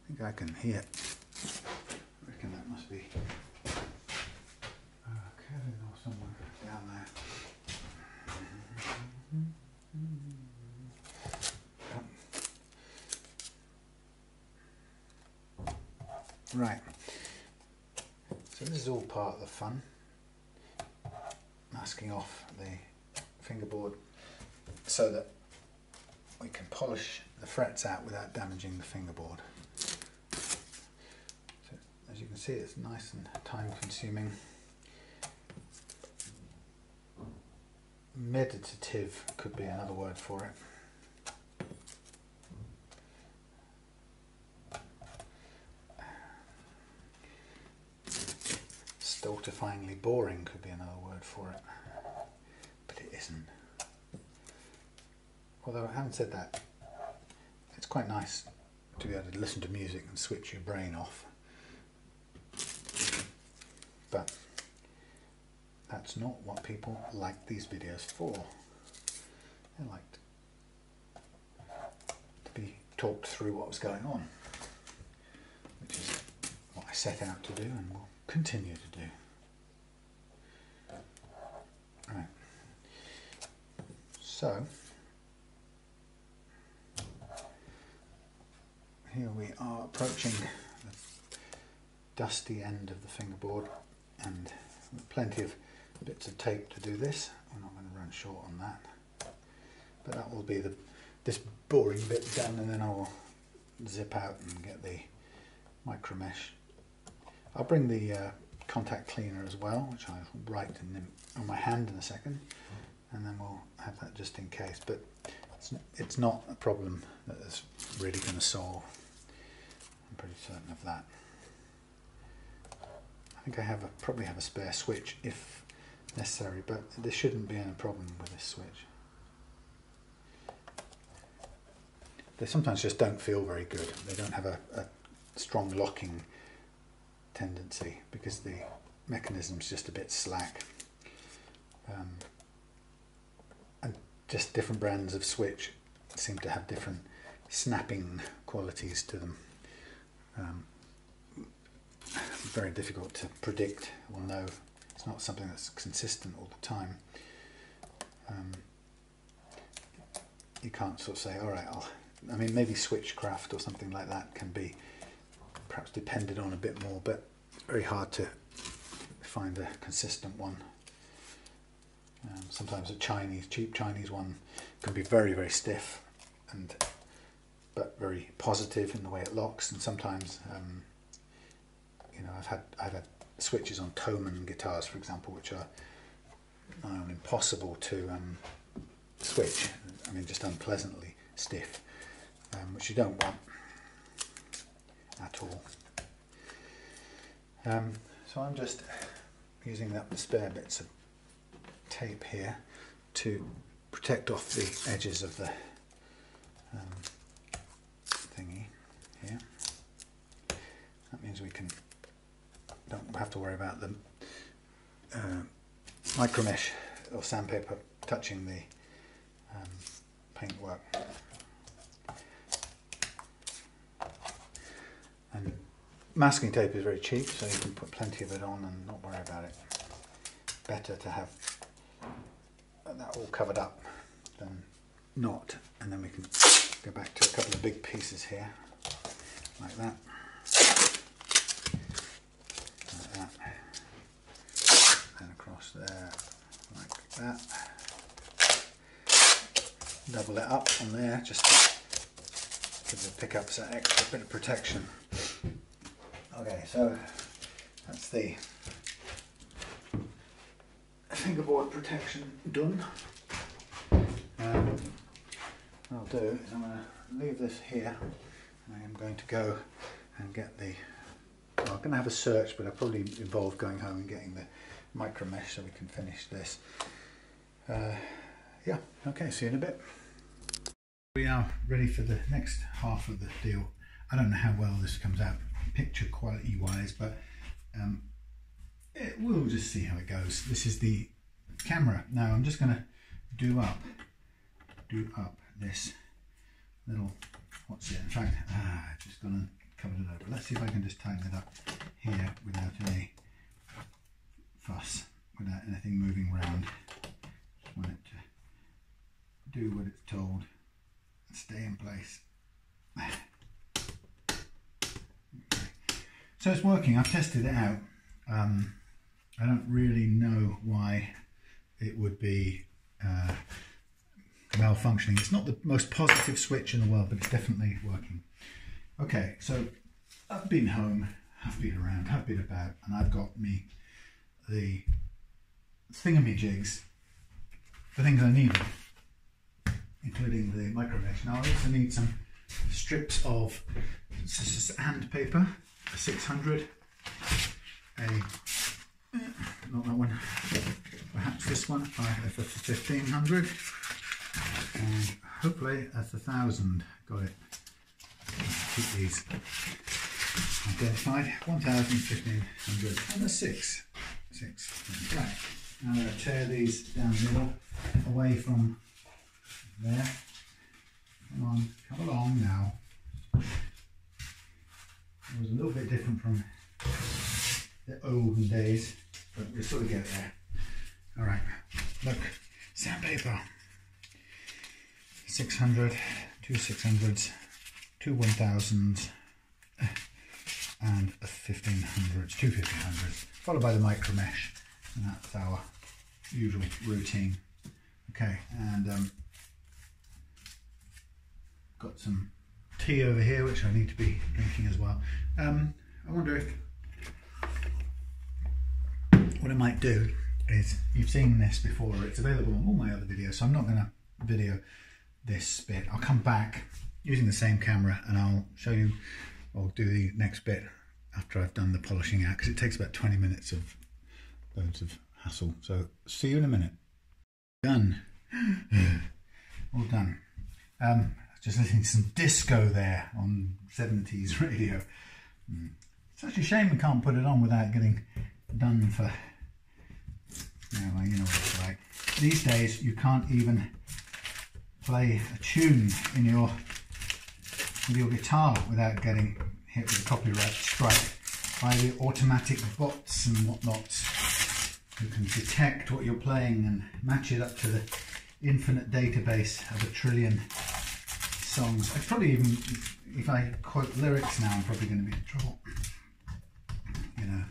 think I can hear. I reckon that must be Kevin or someone down there. Right, so this is all part of the fun, masking off the fingerboard so that we can polish the frets out without damaging the fingerboard. So, as you can see, it's nice and time consuming. Meditative could be another word for it. Stultifyingly boring could be another word for it, but it isn't. Although, having said that, it's quite nice to be able to listen to music and switch your brain off. But that's not what people like these videos for. They like to be talked through what was going on, which is what I set out to do and will continue to do. Right. So here we are approaching the dusty end of the fingerboard, and with plenty of bits of tape to do this. I'm not going to run short on that, but that will be this boring bit done, and then I will zip out and get the micro mesh. I'll bring the contact cleaner as well, which I'll write on my hand in a second, and then we'll have that just in case. But it's not a problem that is really going to solve. I'm pretty certain of that. I think I probably have a spare switch if necessary, but there shouldn't be any problem with this switch. They sometimes just don't feel very good. They don't have a strong locking tendency because the mechanism's just a bit slack. And just different brands of switch seem to have different snapping qualities to them. Very difficult to predict or know. It's not something that's consistent all the time. You can't sort of say, all right, I mean, maybe switchcraft or something like that can be perhaps depended on a bit more, but it's very hard to find a consistent one. Sometimes a cheap Chinese one can be very, very stiff, but very positive in the way it locks. And sometimes, you know, I've had switches on Thomann guitars, for example, which are nigh on impossible to switch. I mean, just unpleasantly stiff, which you don't want at all. So I'm just using up the spare bits of tape here to protect off the edges of the thingy here. That means we don't have to worry about the micro mesh or sandpaper touching the paintwork. And masking tape is very cheap, so you can put plenty of it on and not worry about it. Better to have that all covered up than not. And then we can go back to a couple of big pieces here, like that. Like that. And across there, like that. Double it up on there, just to give the pickups that extra bit of protection. Okay, so that's the fingerboard protection done. What I'll do is I'm going to leave this here, and I am going to go and get the, well, I'm going to have a search, but I'll probably involve going home and getting the micro mesh so we can finish this. Yeah, okay, see you in a bit. We are ready for the next half of the deal. I don't know how well this comes out picture quality wise, but we'll just see how it goes. This is the camera. Now I'm just going to do up this little, what's it, in fact, just gone and covered it over. Let's see if I can just tighten it up here without any fuss, without anything moving around. Just want it to do what it's told and stay in place. Okay. So it's working. I've tested it out. I don't really know why it would be malfunctioning. It's not the most positive switch in the world, but it's definitely working. Okay, so I've been home, I've been around, I've been about, and I've got me the thingamajigs, the things I need, including the micro mesh. Now I also need some strips of sandpaper, a 600, not that one, perhaps this one, for 1500, and hopefully that's 1000. Got it. Keep these identified. 1000, 1500, and a 6. Right. Now I'm going to tear these down the middle, away from there. Come on, come along now. It was a little bit different from the olden days, but we'll sort of get there. Alright, look, sandpaper. 600, 2 600s, 2 1000s, and a 1500s, 2 1500s, followed by the micro mesh, and that's our usual routine. Okay, and got some tea over here which I need to be drinking as well. I wonder if what I might do is, you've seen this before, it's available on all my other videos, so I'm not going to video this bit. I'll come back using the same camera and I'll show you, I'll do the next bit after I've done the polishing out, because it takes about 20 minutes of loads of hassle. So see you in a minute. Done. All done. Just listening to some disco there on 70s radio. It's actually a shame we can't put it on without getting done for, well, you know what it's like. These days you can't even play a tune in with your guitar without getting hit with a copyright strike by the automatic bots and whatnot who can detect what you're playing and match it up to the infinite database of 1 trillion songs. I probably even, if I quote lyrics now, I'm probably going to be in trouble. You know.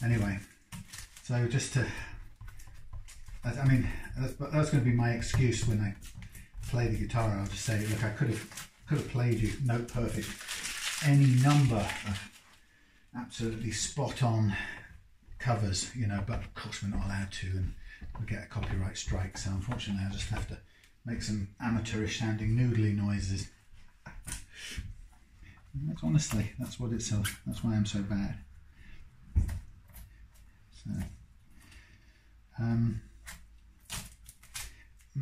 Anyway, so just to, I mean, that's going to be my excuse when I play the guitar. I'll just say, look, I could have played you note perfect any number of absolutely spot on covers, you know, but of course we're not allowed to, and we get a copyright strike, so unfortunately I just have to make some amateurish sounding noodly noises. That's honestly, that's what it's, that's why I'm so bad. So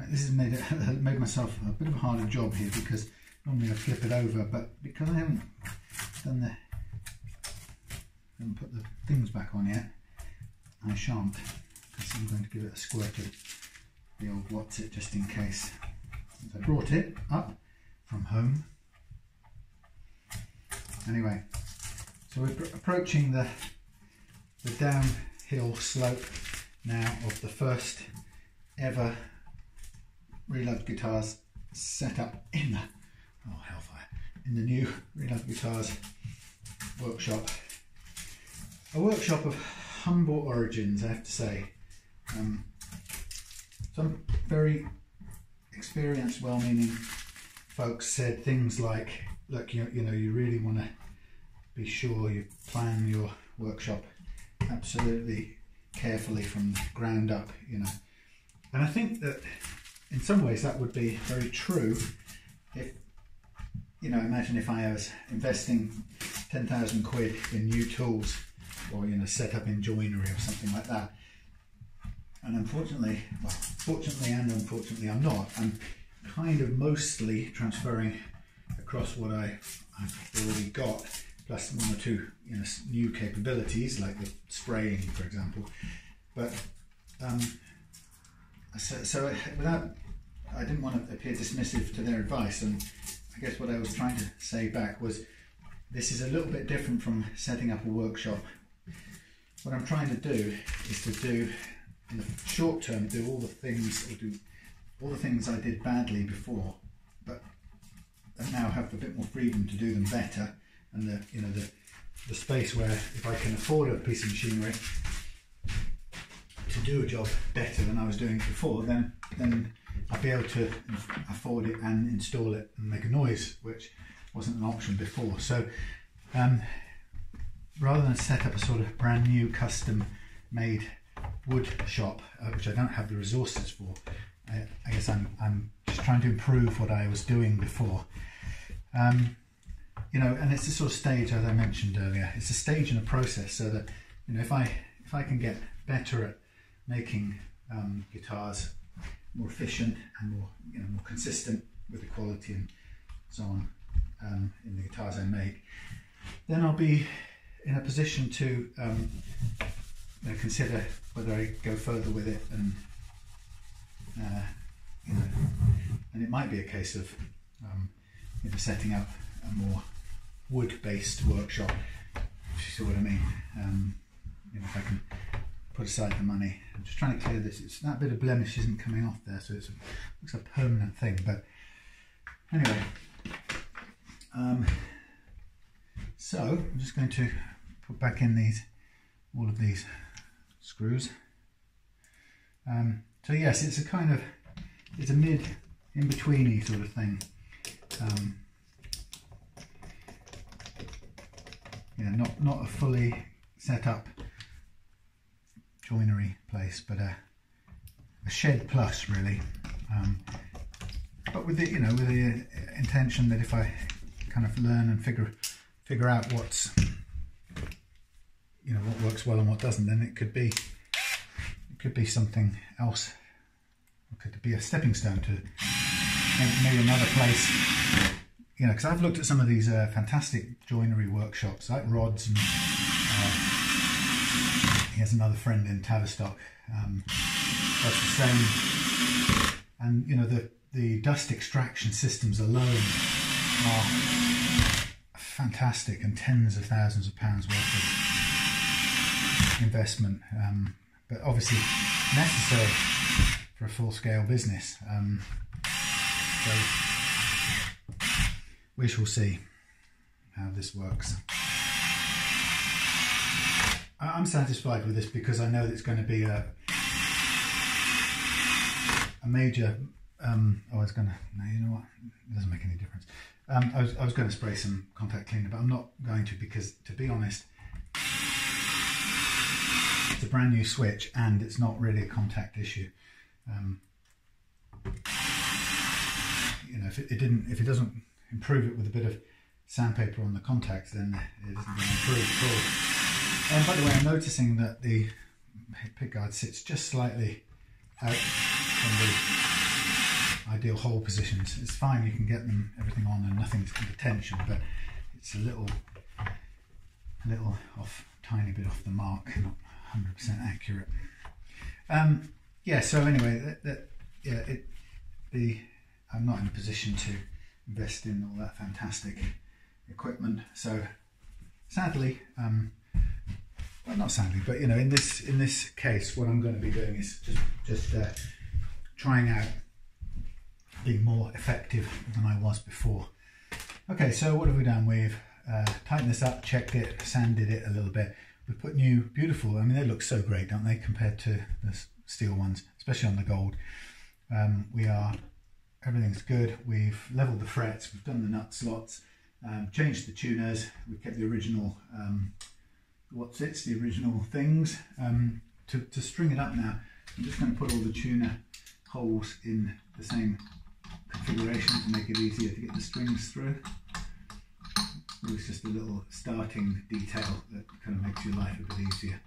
this has made myself a bit of a harder job here, because normally I flip it over, but because I haven't put the things back on yet, I shan't, because I'm going to give it a squirt of the old what's it, just in case. I brought it up from home. Anyway, so we're approaching the downhill slope now of the first ever Reloved Guitars setup in the, oh hellfire, in the new Reloved Guitars workshop. A workshop of humble origins, I have to say. Some very experienced, well-meaning folks said things like, look, you know, you really want to be sure you plan your workshop absolutely carefully from the ground up, you know. And I think that in some ways that would be very true. If, you know, imagine if I was investing 10,000 quid in new tools, or set up in joinery or something like that. And unfortunately, well, fortunately and unfortunately, I'm not. I'm kind of mostly transferring across what I've already got, plus one or two new capabilities like the spraying, for example. But so without, I didn't want to appear dismissive to their advice, and I guess what I was trying to say back was, this is a little bit different from setting up a workshop. What I'm trying to do is to do, in the short term, do all the things I did badly before, but I now have a bit more freedom to do them better, and the space where, if I can afford a piece of machinery to do a job better than I was doing it before, then I'll be able to afford it and install it and make a noise, which wasn't an option before. So rather than set up a sort of brand new custom made wood shop, which I don't have the resources for, I guess I'm just trying to improve what I was doing before. And it's a sort of stage, as I mentioned earlier, it's a stage and a process, so that if I can get better at making guitars more efficient and more more consistent with the quality and so on in the guitars I make, then I'll be in a position to consider whether I go further with it, and and it might be a case of setting up a more wood-based workshop, if you see what I mean. If I can put aside the money. I'm just trying to clear this. That bit of blemish isn't coming off there, so it looks a permanent thing. But anyway, so I'm just going to put back in all of these screws. So yes, it's a in-betweeny sort of thing. Not a fully set up joinery place, but a shed plus, really. But with the with the intention that if I kind of learn and figure out what's what works well and what doesn't, then it could be something else. It could be a stepping stone to maybe another place. Because I've looked at some of these fantastic joinery workshops, like Rod's, and he has another friend in Tele does the same. And the dust extraction systems alone are fantastic, and tens of thousands of pounds worth of investment, but obviously necessary for a full-scale business. So we shall see how this works. I'm satisfied with this because I know that it's going to be a major. No, you know what? It doesn't make any difference. I was going to spray some contact cleaner, but I'm not going to, because, to be honest, it's a brand new switch and it's not really a contact issue. If it doesn't improve it with a bit of sandpaper on the contacts, then it isn't going to improve at all. And by the way, I'm noticing that the pickguard sits just slightly out from the ideal hole positions. It's fine, you can get everything on and nothing's under tension, but it's a little off, tiny bit off the mark, not 100% accurate. Yeah. So anyway, I'm not in a position to invest in all that fantastic equipment. So sadly, well, not sadly, but in this case, what I'm going to be doing is just trying out being more effective than I was before. Okay, so what have we done? We've tightened this up, checked it, sanded it a little bit. We've put new, beautiful, I mean, they look so great, don't they, compared to the steel ones, especially on the gold. Everything's good. We've leveled the frets, we've done the nut slots, changed the tuners. We kept the original, the original things. To string it up now, I'm just going to put all the tuner holes in the same configuration to make it easier to get the strings through. It was just a little starting detail that kind of makes your life a bit easier.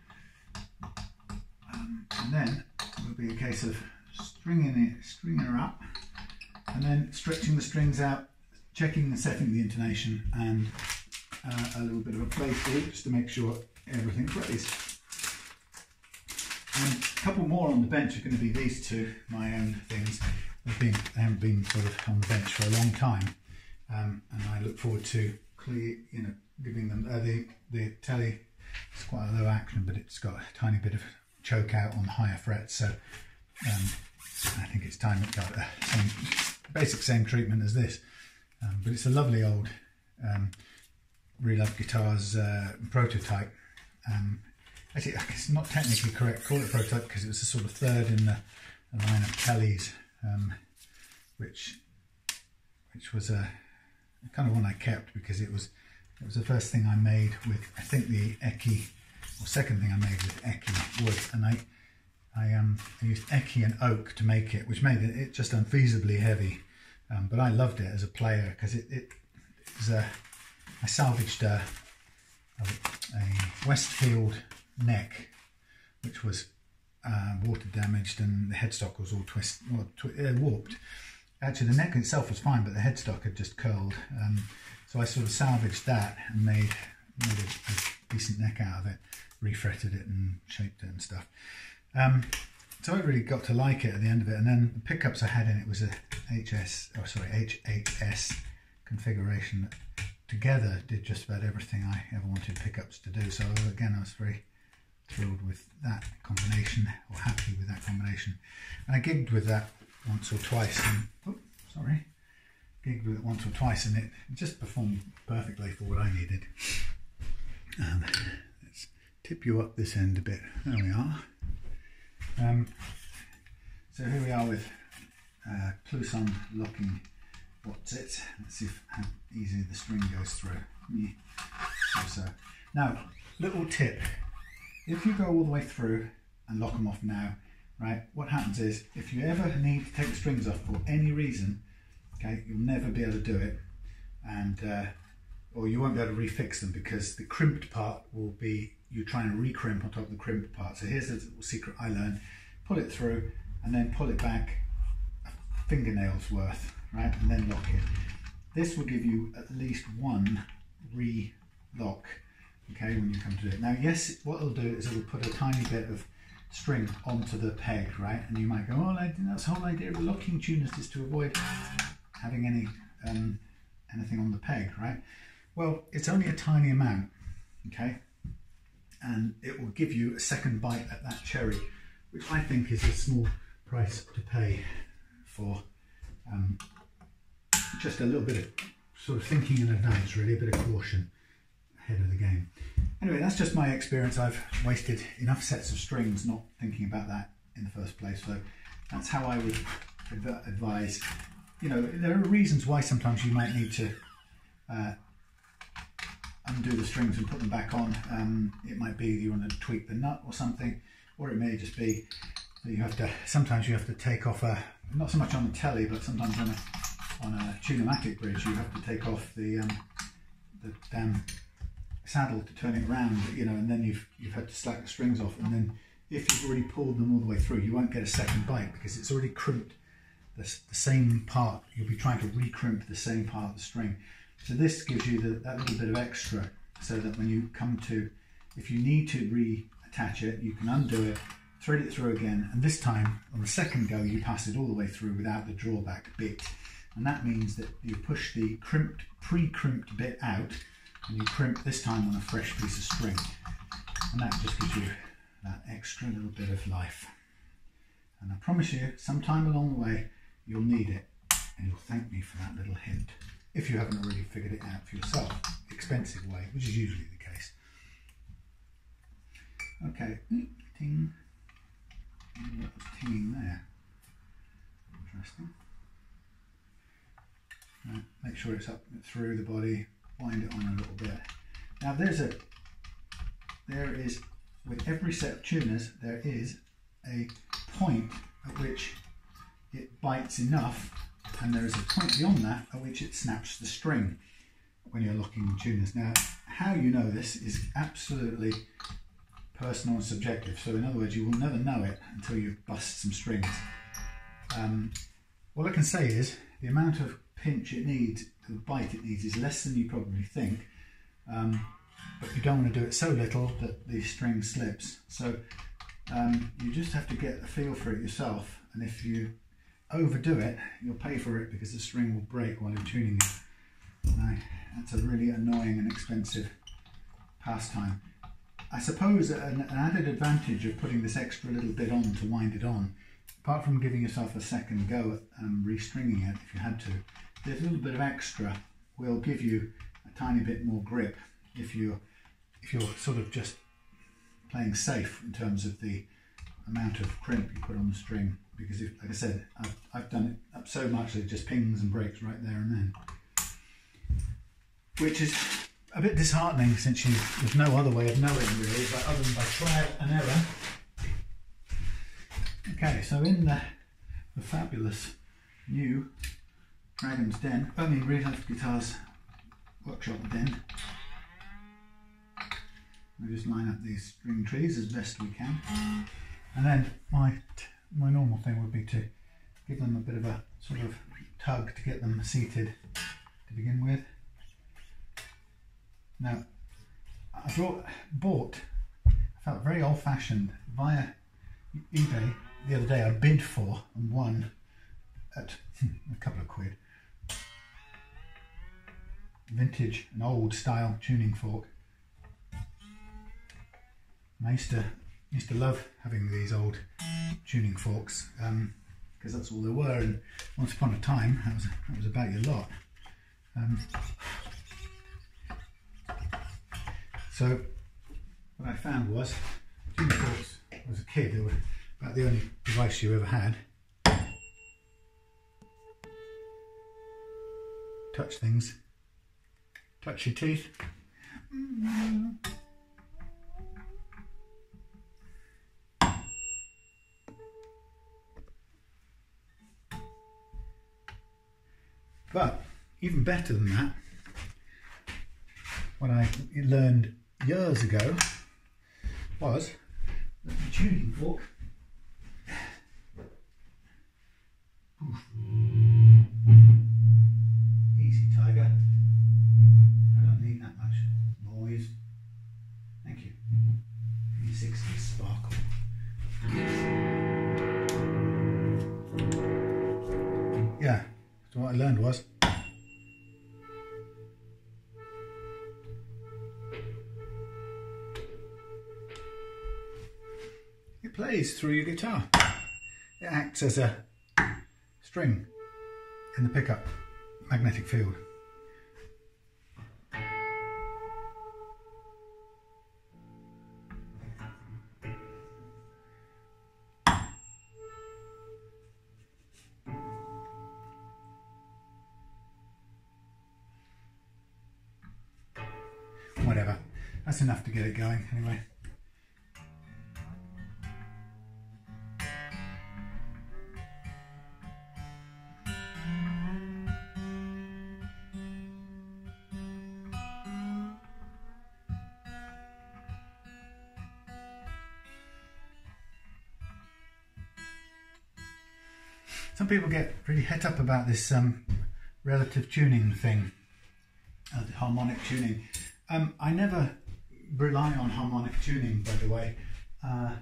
And then it will be a case of stringing her up, and then stretching the strings out, checking and setting the intonation, and a little bit of a play through just to make sure everything plays. And a couple more on the bench are going to be these two, my own things. They haven't been sort of on the bench for a long time, and I look forward to giving them the Tele. It's quite a low action, but it's got a tiny bit of choke out on the higher frets, so I think it's time it got the same treatment as this. But it's a lovely old Reloved Guitars prototype. Actually, it's not technically correct to call it a prototype because it was the sort of third in the line of Teles, which was a kind of one I kept because it was the first thing I made with, I think, the Eckie, or second thing I made with Eckie wood, and I used Eckie and oak to make it, which made it just unfeasibly heavy. But I loved it as a player because it was I salvaged a Westfield neck, which was water damaged, and the headstock was all warped. Actually, the neck itself was fine, but the headstock had just curled. So I sort of salvaged that and made a decent neck out of it, refretted it and shaped it and stuff. So I really got to like it at the end of it. And then the pickups I had in it was a HHS configuration that together did just about everything I ever wanted pickups to do. So again, I was very thrilled with that combination, or happy with that combination. And I gigged with that once or twice, and it just performed perfectly for what I needed. Let's tip you up this end a bit. There we are. So here we are with Clouson locking what's it. Let's see how easy the string goes through. So now, little tip: if you go all the way through and lock them off now, right, what happens is, if you ever need to take the strings off for any reason, okay, you'll never be able to do it, and or you won't be able to refix them, because the crimped part will be you trying to recrimp on top of the crimped part. So here's the little secret I learned: pull it through and then pull it back a fingernail's worth, right, and then lock it. This will give you at least one re-lock, okay, when you come to do it. Now, yes, what it'll do is it'll put a tiny bit of string onto the peg, right, and you might go, oh, that's the whole idea of locking tuners, is to avoid having anything on the peg, right? Well, it's only a tiny amount, okay, and it will give you a second bite at that cherry, which I think is a small price to pay for just a little bit of sort of thinking in advance, really, a bit of caution ahead of the game. Anyway, that's just my experience. I've wasted enough sets of strings not thinking about that in the first place, so that's how I would advise. You know, there are reasons why sometimes you might need to undo the strings and put them back on. It might be you want to tweak the nut or something, or it may just be that you have to, sometimes you have to take off not so much on the Tele, but sometimes on a tunematic bridge, you have to take off the damn saddle to turn it around, you know, and then you've had to slack the strings off, and then if you've already pulled them all the way through, you won't get a second bite because it's already crimped the same part. You'll be trying to recrimp the same part of the string. So this gives you that little bit of extra, so that when you come to, if you need to reattach it, you can undo it, thread it through again, and this time on the second go you pass it all the way through without the drawback bit, and that means that you push the pre-crimped bit out, and you crimp this time on a fresh piece of string, and that just gives you that extra little bit of life. And I promise you, sometime along the way you'll need it, and you'll thank me for that little hint, if you haven't already figured it out for yourself the expensive way, which is usually the case. Okay, ting. What was tinging there? Interesting. Right, make sure it's up through the body, wind it on a little bit. Now there is, with every set of tuners, there is a point at which it bites enough, and there is a point beyond that at which it snaps the string. when you're looking tuners. Now, how you know this is absolutely personal and subjective. So in other words, you will never know it until you bust some strings. All I can say is the amount of pinch it needs, the bite it needs, is less than you probably think. But you don't want to do it so little that the string slips. So you just have to get a feel for it yourself, and if you overdo it, you'll pay for it because the string will break while you're tuning it. Now, that's a really annoying and expensive pastime. I suppose an added advantage of putting this extra little bit on to wind it on, apart from giving yourself a second go at restringing it if you had to, this little bit of extra will give you a tiny bit more grip if you're sort of just playing safe in terms of the amount of crimp you put on the string. Because if, like I said, I've done it up so much that it just pings and breaks right there and then, which is a bit disheartening since there's no other way of knowing really, but other than by trial and error. Okay, so in the fabulous new Reloved Guitars workshop den, we just line up these string trees as best we can, and then my normal thing would be to give them a bit of a sort of tug to get them seated to begin with. Now, I felt very old-fashioned via eBay the other day. I bid for and won at a couple of quid. Vintage and old style tuning fork. And I used to love having these old tuning forks because that's all there were, and once upon a time that was about your lot. So what I found was tuning forks as a kid, they were about the only device you ever had. Touch things, touch your teeth. But even better than that, what I learned years ago was that the tuning fork, easy tiger, I don't need that much noise, thank you, 360 sparkle. Yeah, so what I learned was it plays through your guitar. It acts as a string in the pickup magnetic field. Whatever, that's enough to get it going anyway. Some people get really het up about this relative tuning thing, the harmonic tuning. I never rely on harmonic tuning, by the way. I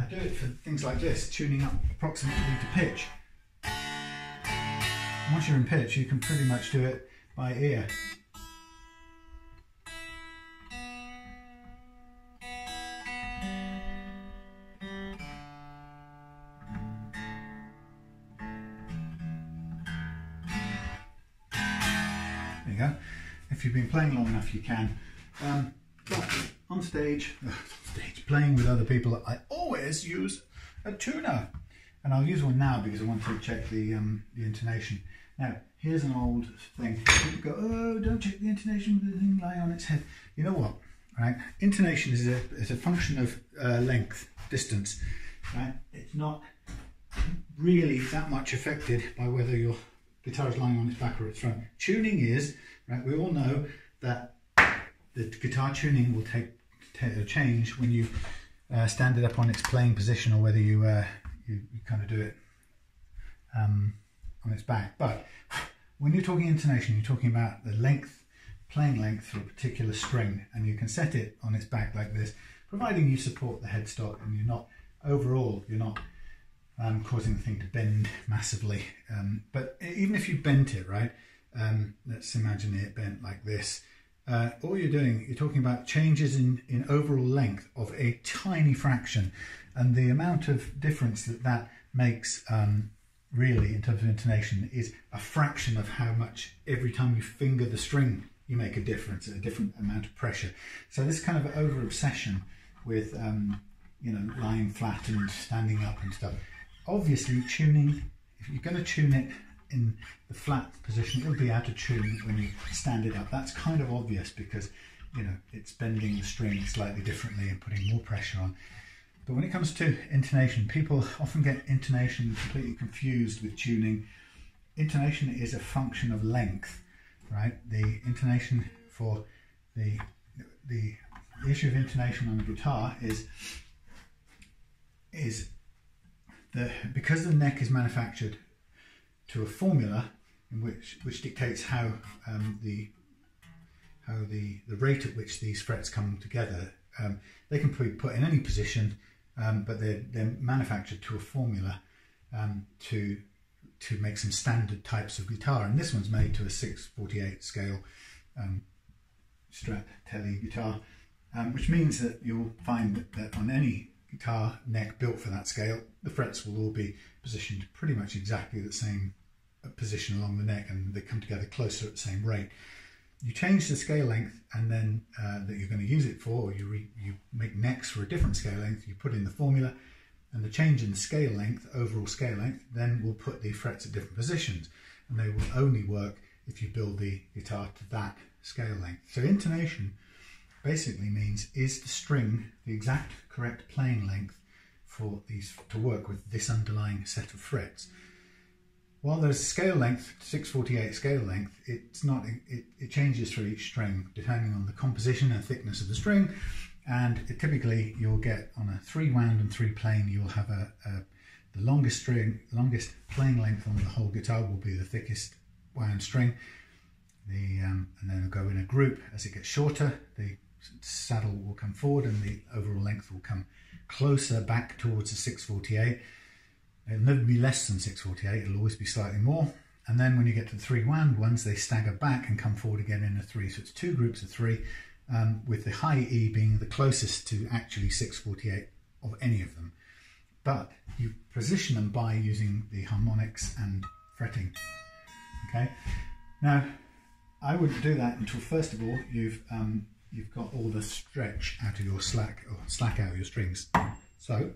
do it for things like this, tuning up approximately to pitch. Once you're in pitch, you can pretty much do it by ear. Go. If you've been playing long enough, you can. But on stage, playing with other people, I always use a tuner, and I'll use one now because I want to check the intonation. Now, here's an old thing. People go, "Oh, don't check the intonation with the thing lying on its head." You know what? Right? Intonation is a function of length, distance. Right? It's not really that much affected by whether you're guitar is lying on its back or its front. Tuning is, right, we all know that the guitar tuning will change when you stand it up on its playing position, or whether you kind of do it on its back. But when you're talking intonation, you're talking about the length, playing length for a particular string, and you can set it on its back like this, providing you support the headstock and you're not causing the thing to bend massively. But even if you bent it, right, let's imagine it bent like this, all you're talking about changes in overall length of a tiny fraction, and the amount of difference that makes really in terms of intonation is a fraction of how much every time you finger the string you make a difference, a different amount of pressure. So this kind of over obsession with you know, lying flat and standing up and stuff. Obviously tuning, if you're going to tune it in the flat position, it'll be out of tune when you stand it up. That's kind of obvious because, you know, it's bending the string slightly differently and putting more pressure on. But when it comes to intonation, people often get intonation completely confused with tuning. Intonation is a function of length, right? The intonation for the issue of intonation on the guitar is because the neck is manufactured to a formula in which dictates how the rate at which these frets come together. They can be put in any position, but they're manufactured to a formula to make some standard types of guitar, and this one's made to a 6/48 scale Strat Tele guitar, which means that you'll find that on any guitar neck built for that scale, the frets will all be positioned pretty much exactly the same position along the neck, and they come together closer at the same rate. You change the scale length, and then that you're going to use it for, or you make necks for a different scale length, you put in the formula, and the change in the scale length, overall scale length, then will put the frets at different positions, and they will only work if you build the guitar to that scale length. So intonation basically means, is the string the exact correct playing length for these to work with this underlying set of frets? While there's scale length, 6/48 scale length, it's not. It changes for each string depending on the composition and thickness of the string, and typically you'll get on a 3 wound and 3 playing, you'll have the longest playing length on the whole guitar will be the thickest wound string. And then it'll go in a group. As it gets shorter, the saddle will come forward and the overall length will come closer back towards the 6/48. It'll never be less than 6/48, it'll always be slightly more. And then when you get to the 3 wound ones, they stagger back and come forward again in a 3. So it's 2 groups of 3, with the high E being the closest to actually 6/48 of any of them. But you position them by using the harmonics and fretting. Okay. Now, I wouldn't do that until first of all you've got all the stretch out of your slack, or slack out of your strings. So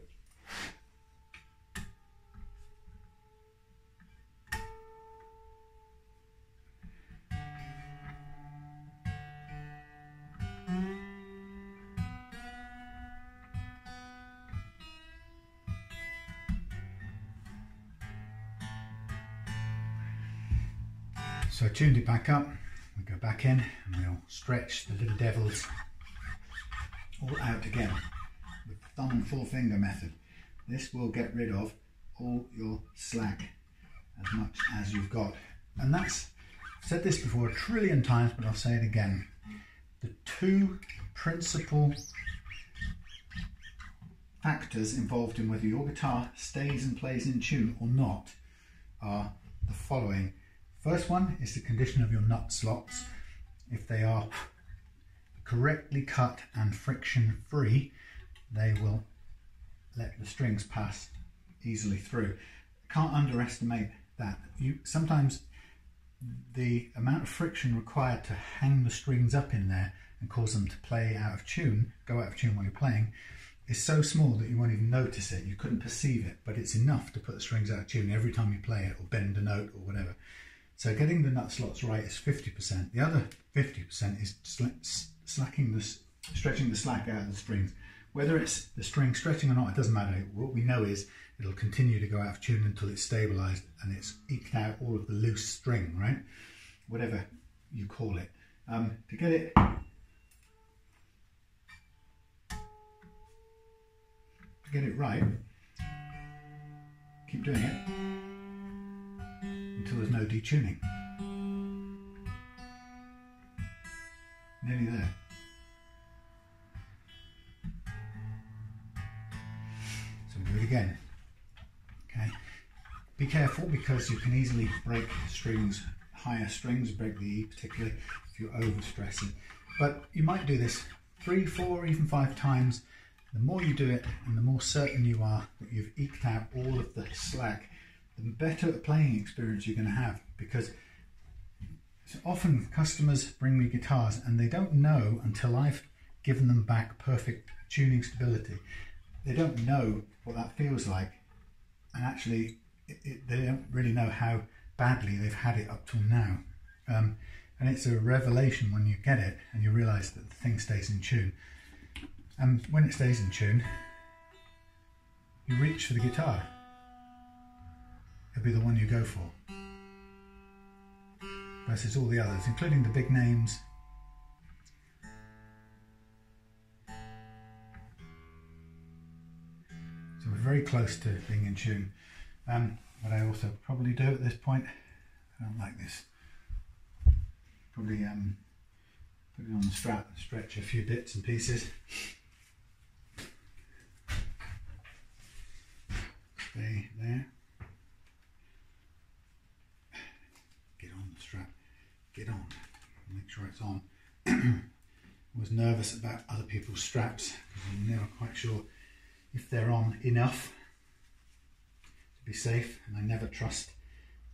I tuned it back up. We go back in and we'll stretch the little devils all out again with thumb and forefinger method. This will get rid of all your slack as much as you've got. And that's, I've said this before a trillion times, but I'll say it again. The 2 principal factors involved in whether your guitar stays and plays in tune or not are the following. First one is the condition of your nut slots. If they are correctly cut and friction free, they will let the strings pass easily through. Can't underestimate that. Sometimes the amount of friction required to hang the strings up in there and cause them to play out of tune, go out of tune while you're playing, is so small that you won't even notice it. You couldn't perceive it, but it's enough to put the strings out of tune every time you play it or bend a note or whatever. So getting the nut slots right is 50%. The other 50% is stretching the slack out of the strings, Whether it's the string stretching or not, it doesn't matter. What we know is it'll continue to go out of tune until it's stabilized and it's eked out all of the loose string, right? Whatever you call it. To get it right, keep doing it until there's no detuning. Nearly there. So we'll do it again. Okay. Be careful because you can easily break strings, higher strings, break the E particularly if you're overstressing. But you might do this 3, 4, even 5 times. The more you do it and the more certain you are that you've eked out all of the slack, the better playing experience you're going to have. Because often customers bring me guitars and they don't know until I've given them back perfect tuning stability. They don't know what that feels like, and actually they don't really know how badly they've had it up till now. And it's a revelation when you get it and you realise that the thing stays in tune. And when it stays in tune, you reach for the guitar. It'll be the one you go for. Versus all the others, including the big names. So we're very close to being in tune. What I also probably do at this point, I don't like this, probably put it on the strap and stretch a few bits and pieces. Stay there. Get on the strap. Get on. Make sure it's on. I was nervous about other people's straps because I'm never quite sure if they're on enough to be safe, and I never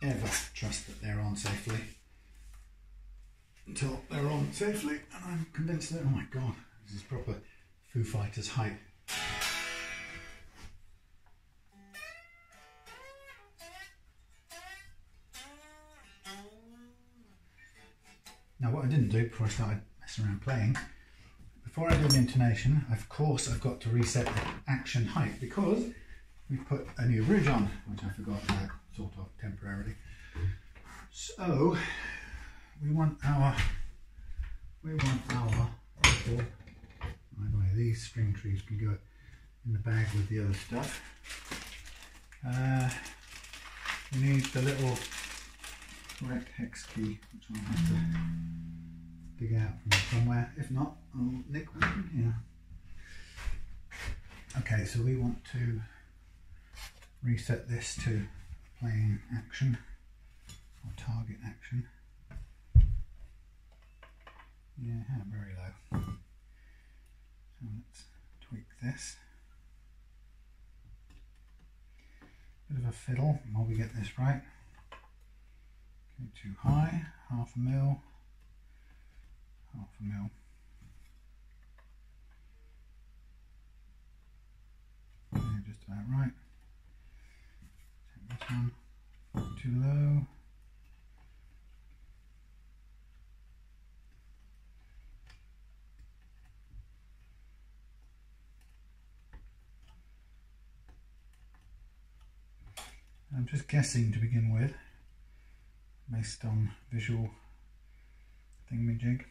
ever trust that they're on safely until they're on safely, and I'm convinced that, oh my god, this is proper Foo Fighters height. Now what I didn't do before I started messing around playing, before I do the intonation, of course I've got to reset the action height because we put a new bridge on, which I forgot about sort of temporarily. So we want our by the way, these string trees can go in the bag with the other stuff. We need the little correct hex key, which I'll have to dig out from somewhere. If not, I'll nick one from here. Okay, so we want to reset this to playing action or target action. Yeah, very low. So let's tweak this. Bit of a fiddle while we get this right. Go too high, half a mil. Yeah, just about right. Take this one, too low. I'm just guessing to begin with, based on visual thingamajig.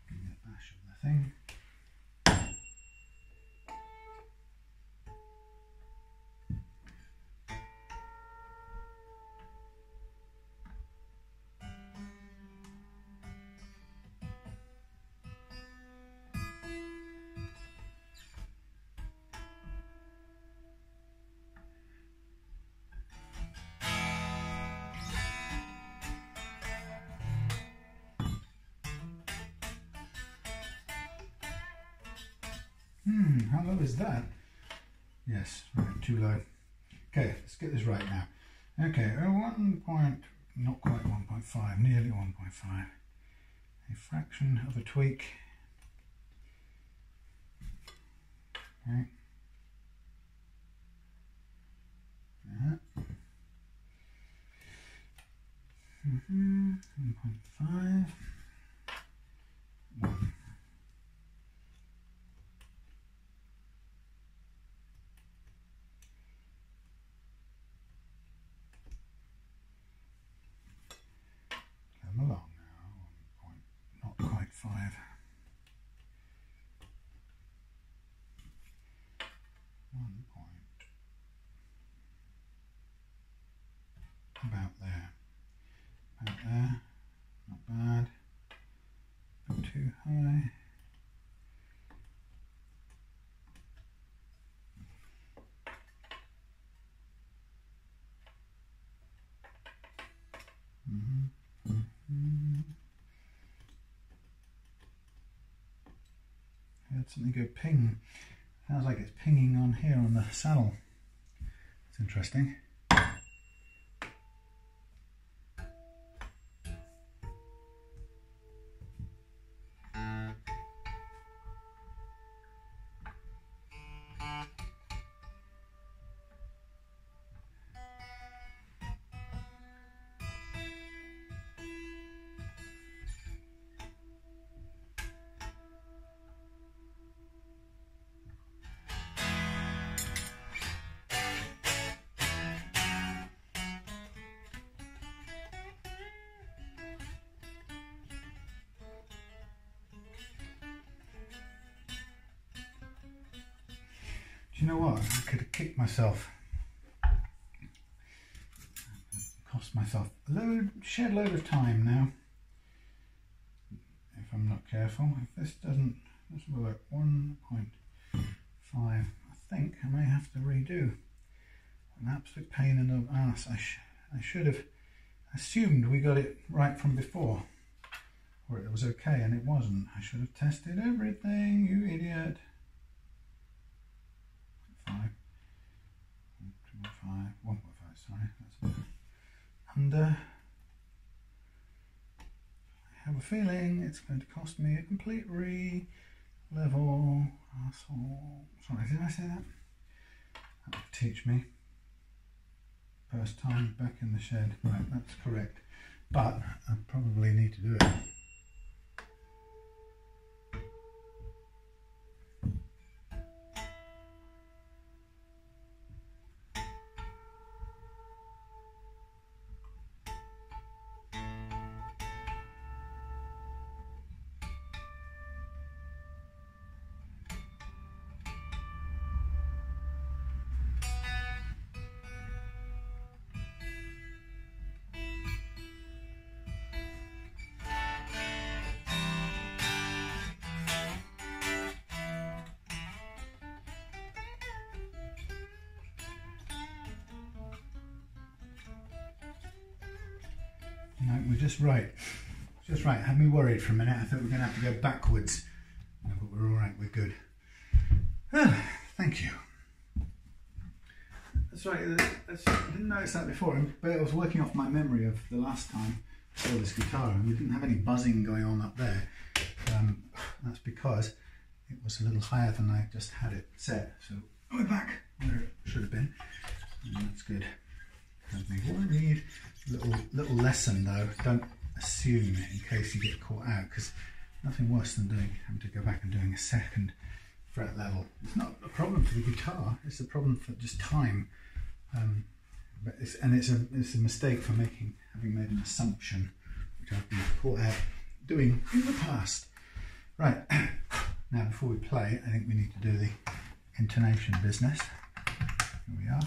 Give me a bash of the thing. How low is that? Yes, right, too low. Okay, let's get this right now. Okay, not quite 1.5, nearly 1.5. A fraction of a tweak. Okay. 1.5. 1. Come along now. 1 point, not quite 5. 1 point. About there. About there. Not bad. Not too high. I heard something go ping. Sounds like it's pinging on here on the saddle. It's interesting. Do you know what? I could have kicked myself. Cost myself a shed load of time now. If I'm not careful. If this doesn't, let's have a look. 1.5. I think I may have to redo. An absolute pain in the ass. I should have assumed we got it right from before. Or it was okay and it wasn't. I should have tested everything, you idiot. 1.5, sorry, that's a bit under. I have a feeling it's going to cost me a complete re-level. Sorry, did I say that? That would teach me. First time back in the shed. Right, that's correct. But I probably need to do it. No, we're just right. Just right. Had me worried for a minute. I thought we were going to have to go backwards. No, but we're all right. We're good. Thank you. That's right. I didn't notice that before, but I was working off my memory of the last time I saw this guitar, and we didn't have any buzzing going on up there. That's because it was a little higher than I just had it set. So we're back where it should have been. And that's good. Don't be worried. Little lesson though, don't assume in case you get caught out, because nothing worse than having to go back and doing a second fret level. It's not a problem for the guitar, it's a problem for just time. But it's a mistake for having made an assumption, which I've been caught out doing in the past. Right, now before we play, I think we need to do the intonation business. Here we are.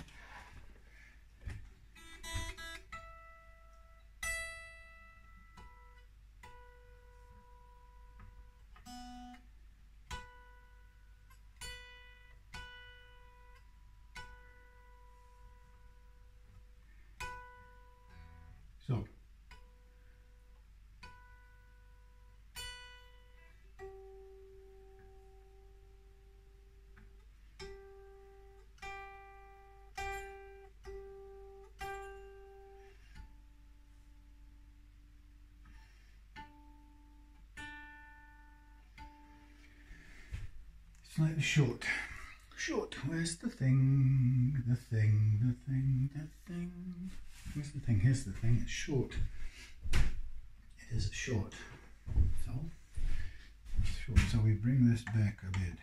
So, slightly short. Short, where's the thing? The thing. Where's the thing? Here's the thing, it's short. is short. So we bring this back a bit.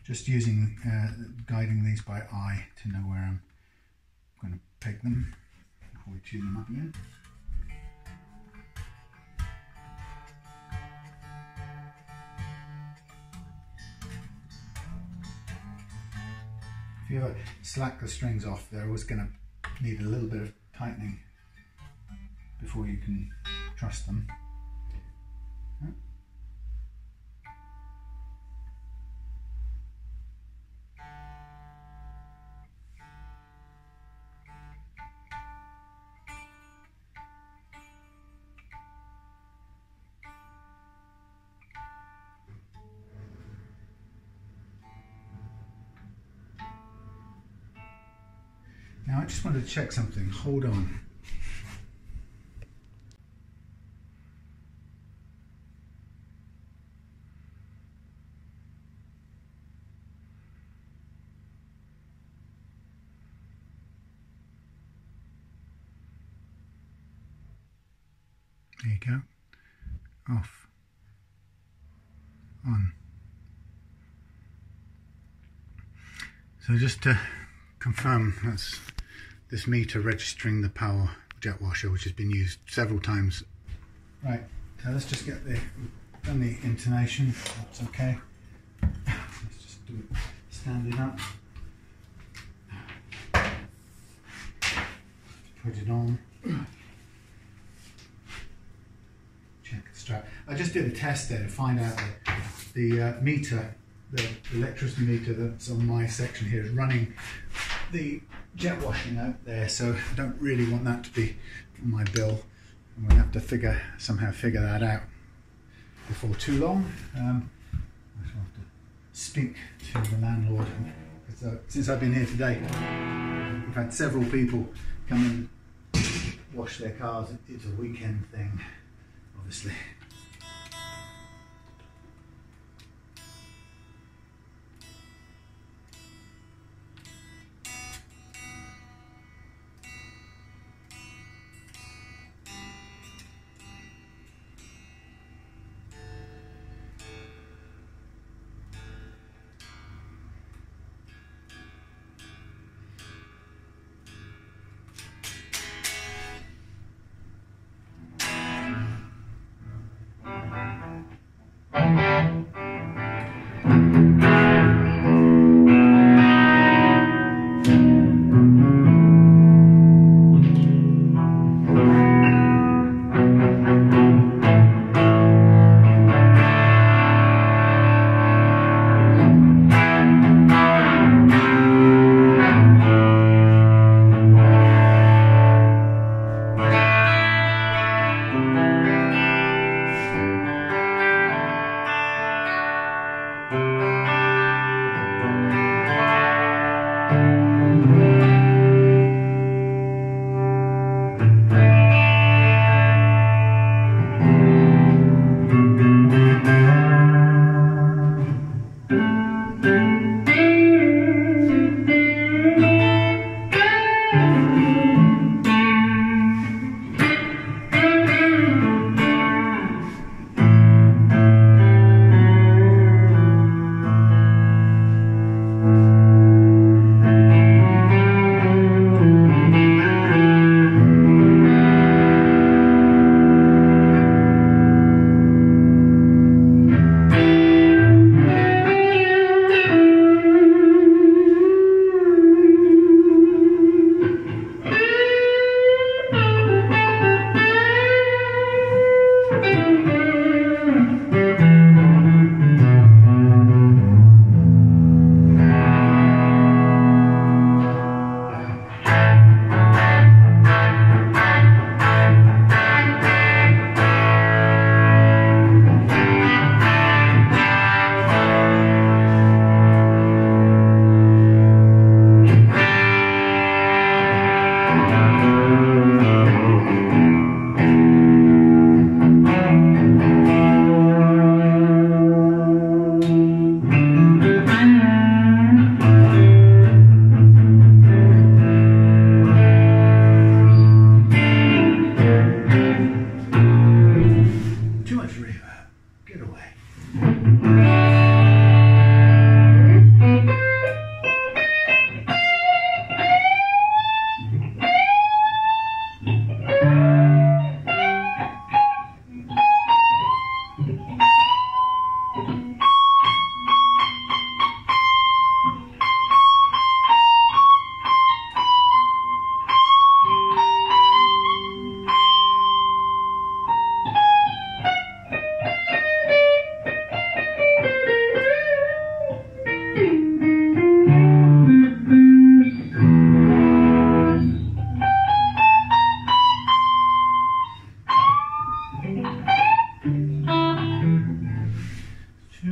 Just using, guiding these by eye to know where I'm going to peg them before we tune them up again. If you ever slack the strings off, they're always going to need a little bit of tightening before you can trust them. Now I just wanted to check something. Hold on. There you go. Off. On. So just to confirm, that's this meter registering the power jet washer, which has been used several times. Right, so let's just get done the intonation. That's okay. Let's just do it standing up. Put it on. Check the strap. I just did a test there to find out that the meter, the electricity meter that's on my section here, is running the jet washing out there, so I don't really want that to be on my bill. I'm going to have to somehow figure that out before too long. I shall have to speak to the landlord, because since I've been here today, we've had several people come and wash their cars. It's a weekend thing, obviously.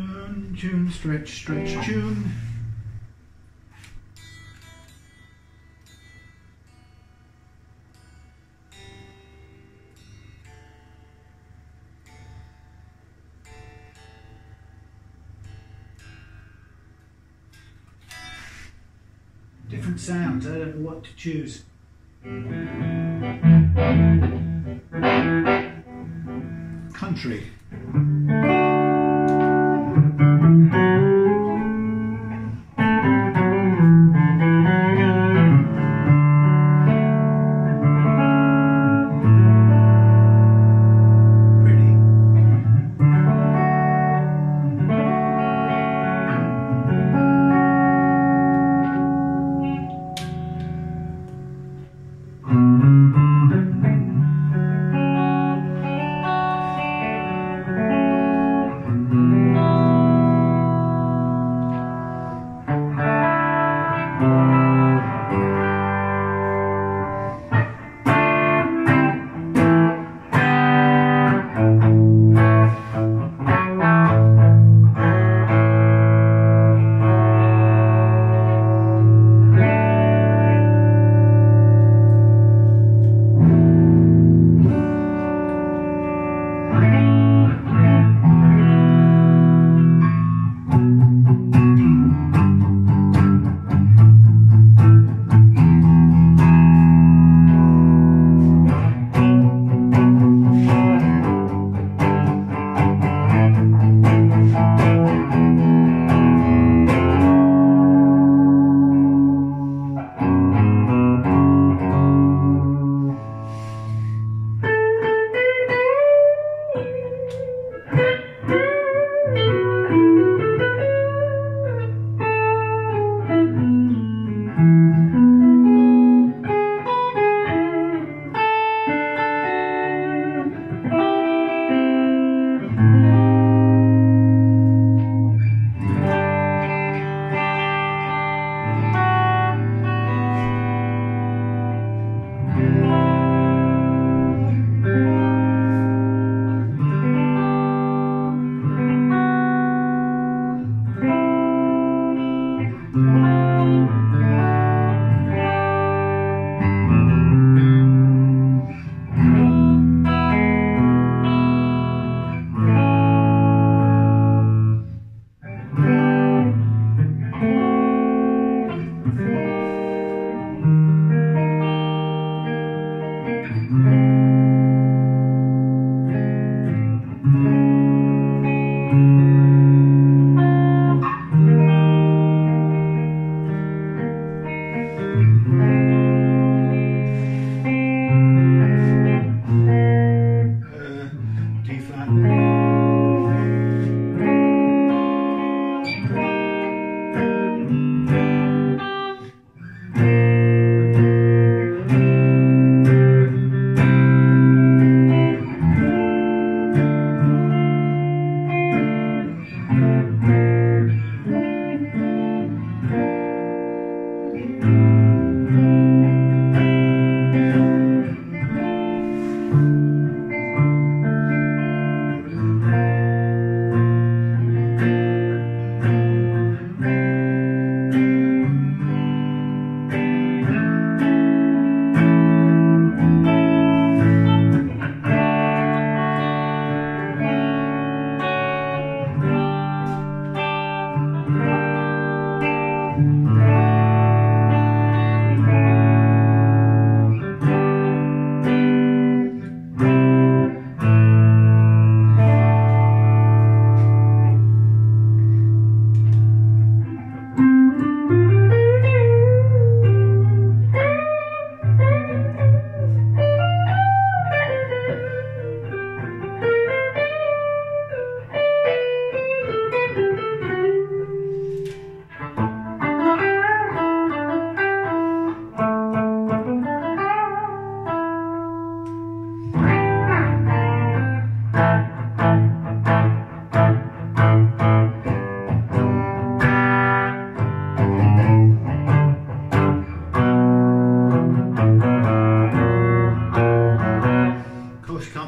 Tune, tune, stretch, stretch, tune. Different sounds, I don't know what to choose. Country.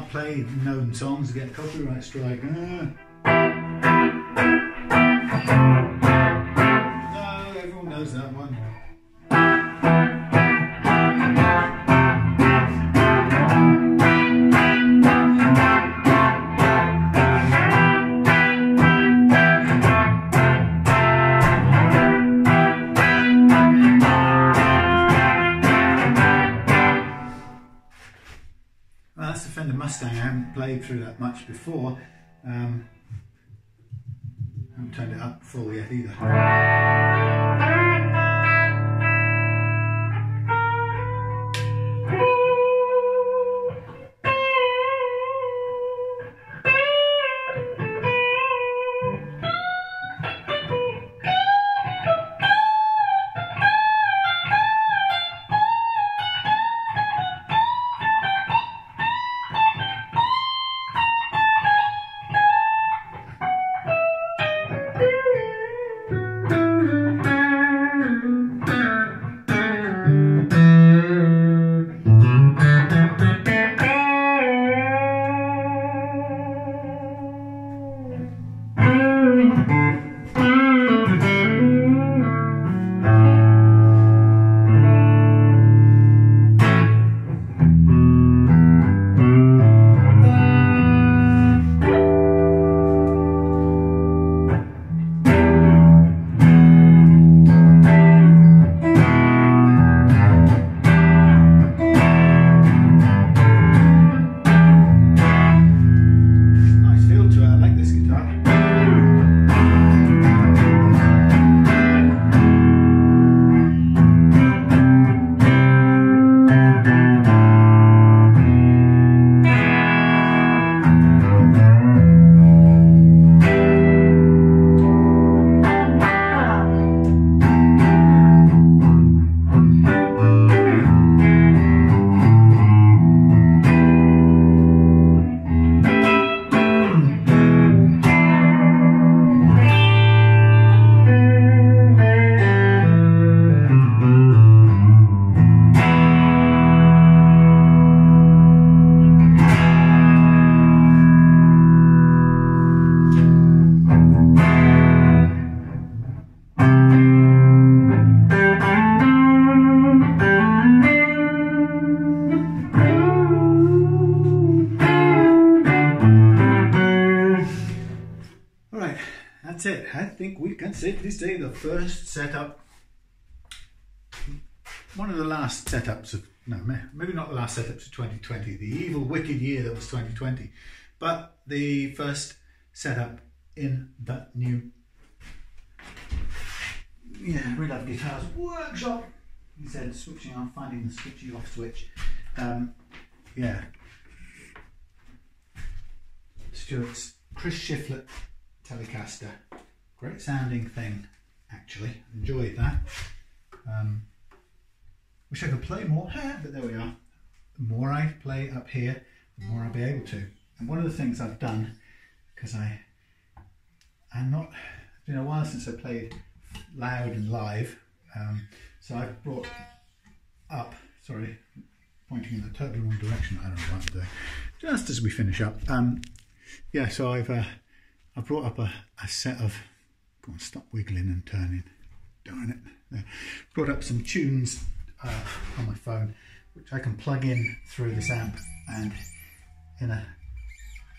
play known songs get copyright strike. Mustang. I haven't played through that much before. I haven't turned it up full yet either. That's it. I think we can safely say the first setup, one of the last setups of, no, maybe not the last setups of 2020, the evil, wicked year that was 2020, but the first setup in that new Reloved Guitars workshop. He said switching on, finding the switchy off switch. Stuart's Chris Shiflett Telecaster. Great sounding thing, actually. Enjoyed that. Wish I could play more, but there we are. The more I play up here, the more I'll be able to. And one of the things I've done, because I'm not, it's been a while since I played loud and live, so I've brought up, sorry, pointing in the totally wrong direction, I don't know what I'm doing, just as we finish up. So I've brought up a set of, go on, stop wiggling and turning, darn it, there. Brought up some tunes on my phone, which I can plug in through this amp, and in a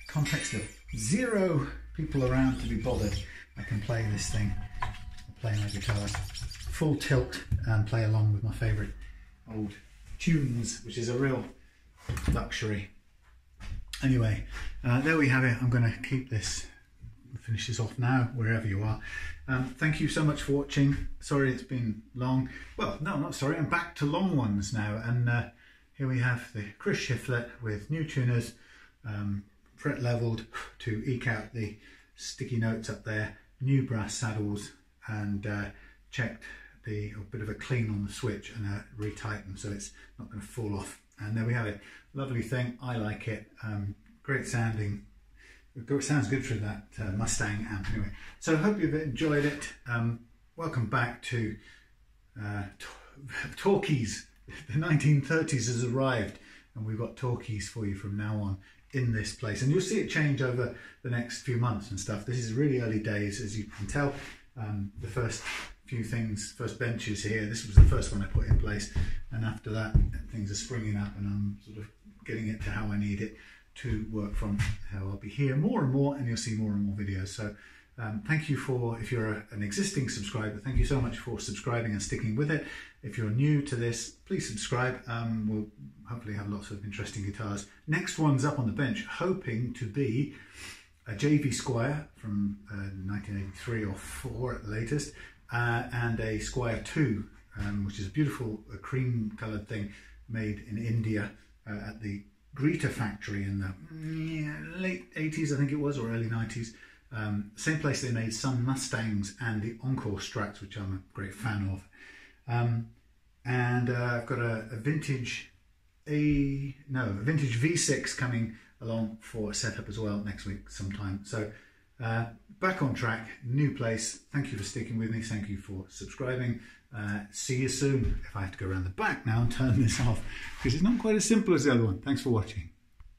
context of 0 people around to be bothered, I can play this thing, play my guitar full tilt and play along with my favourite old tunes, which is a real luxury. Anyway, there we have it. I'm going to keep this, finish this off now, wherever you are. Thank you so much for watching. Sorry it's been long. Well, no, not sorry, I'm back to long ones now. And here we have the Chris Shiflett with new tuners, fret leveled to eke out the sticky notes up there, new brass saddles, and checked a bit of a clean on the switch and retightened so it's not going to fall off. And there we have it. Lovely thing. I like it. Great sounding. It sounds good through that Mustang amp anyway. So I hope you've enjoyed it. Welcome back to talkies. The 1930s has arrived and we've got talkies for you from now on in this place. And you'll see it change over the next few months and stuff. This is really early days, as you can tell. The first few things, first benches here, this was the first one I put in place. And after that, things are springing up and I'm sort of getting it to how I need it to work from. How I'll be here more and more, and you'll see more and more videos. So Thank you for, if you're an existing subscriber, thank you so much for subscribing and sticking with it. If you're new to this, please subscribe. We'll hopefully have lots of interesting guitars. Next one's up on the bench, hoping to be a JV Squire from 1983 or 4 at the latest, and a Squire 2, which is a beautiful cream coloured thing made in India at the Greta factory in the late 80s, I think it was, or early 90s. Same place they made some Mustangs and the Encore Strats, which I'm a great fan of. And I've got a vintage V6 coming along for a setup as well next week sometime. So back on track, new place. Thank you for sticking with me. Thank you for subscribing. See you soon. If I have to go around the back now and turn this off, because it's not quite as simple as the other one. Thanks for watching.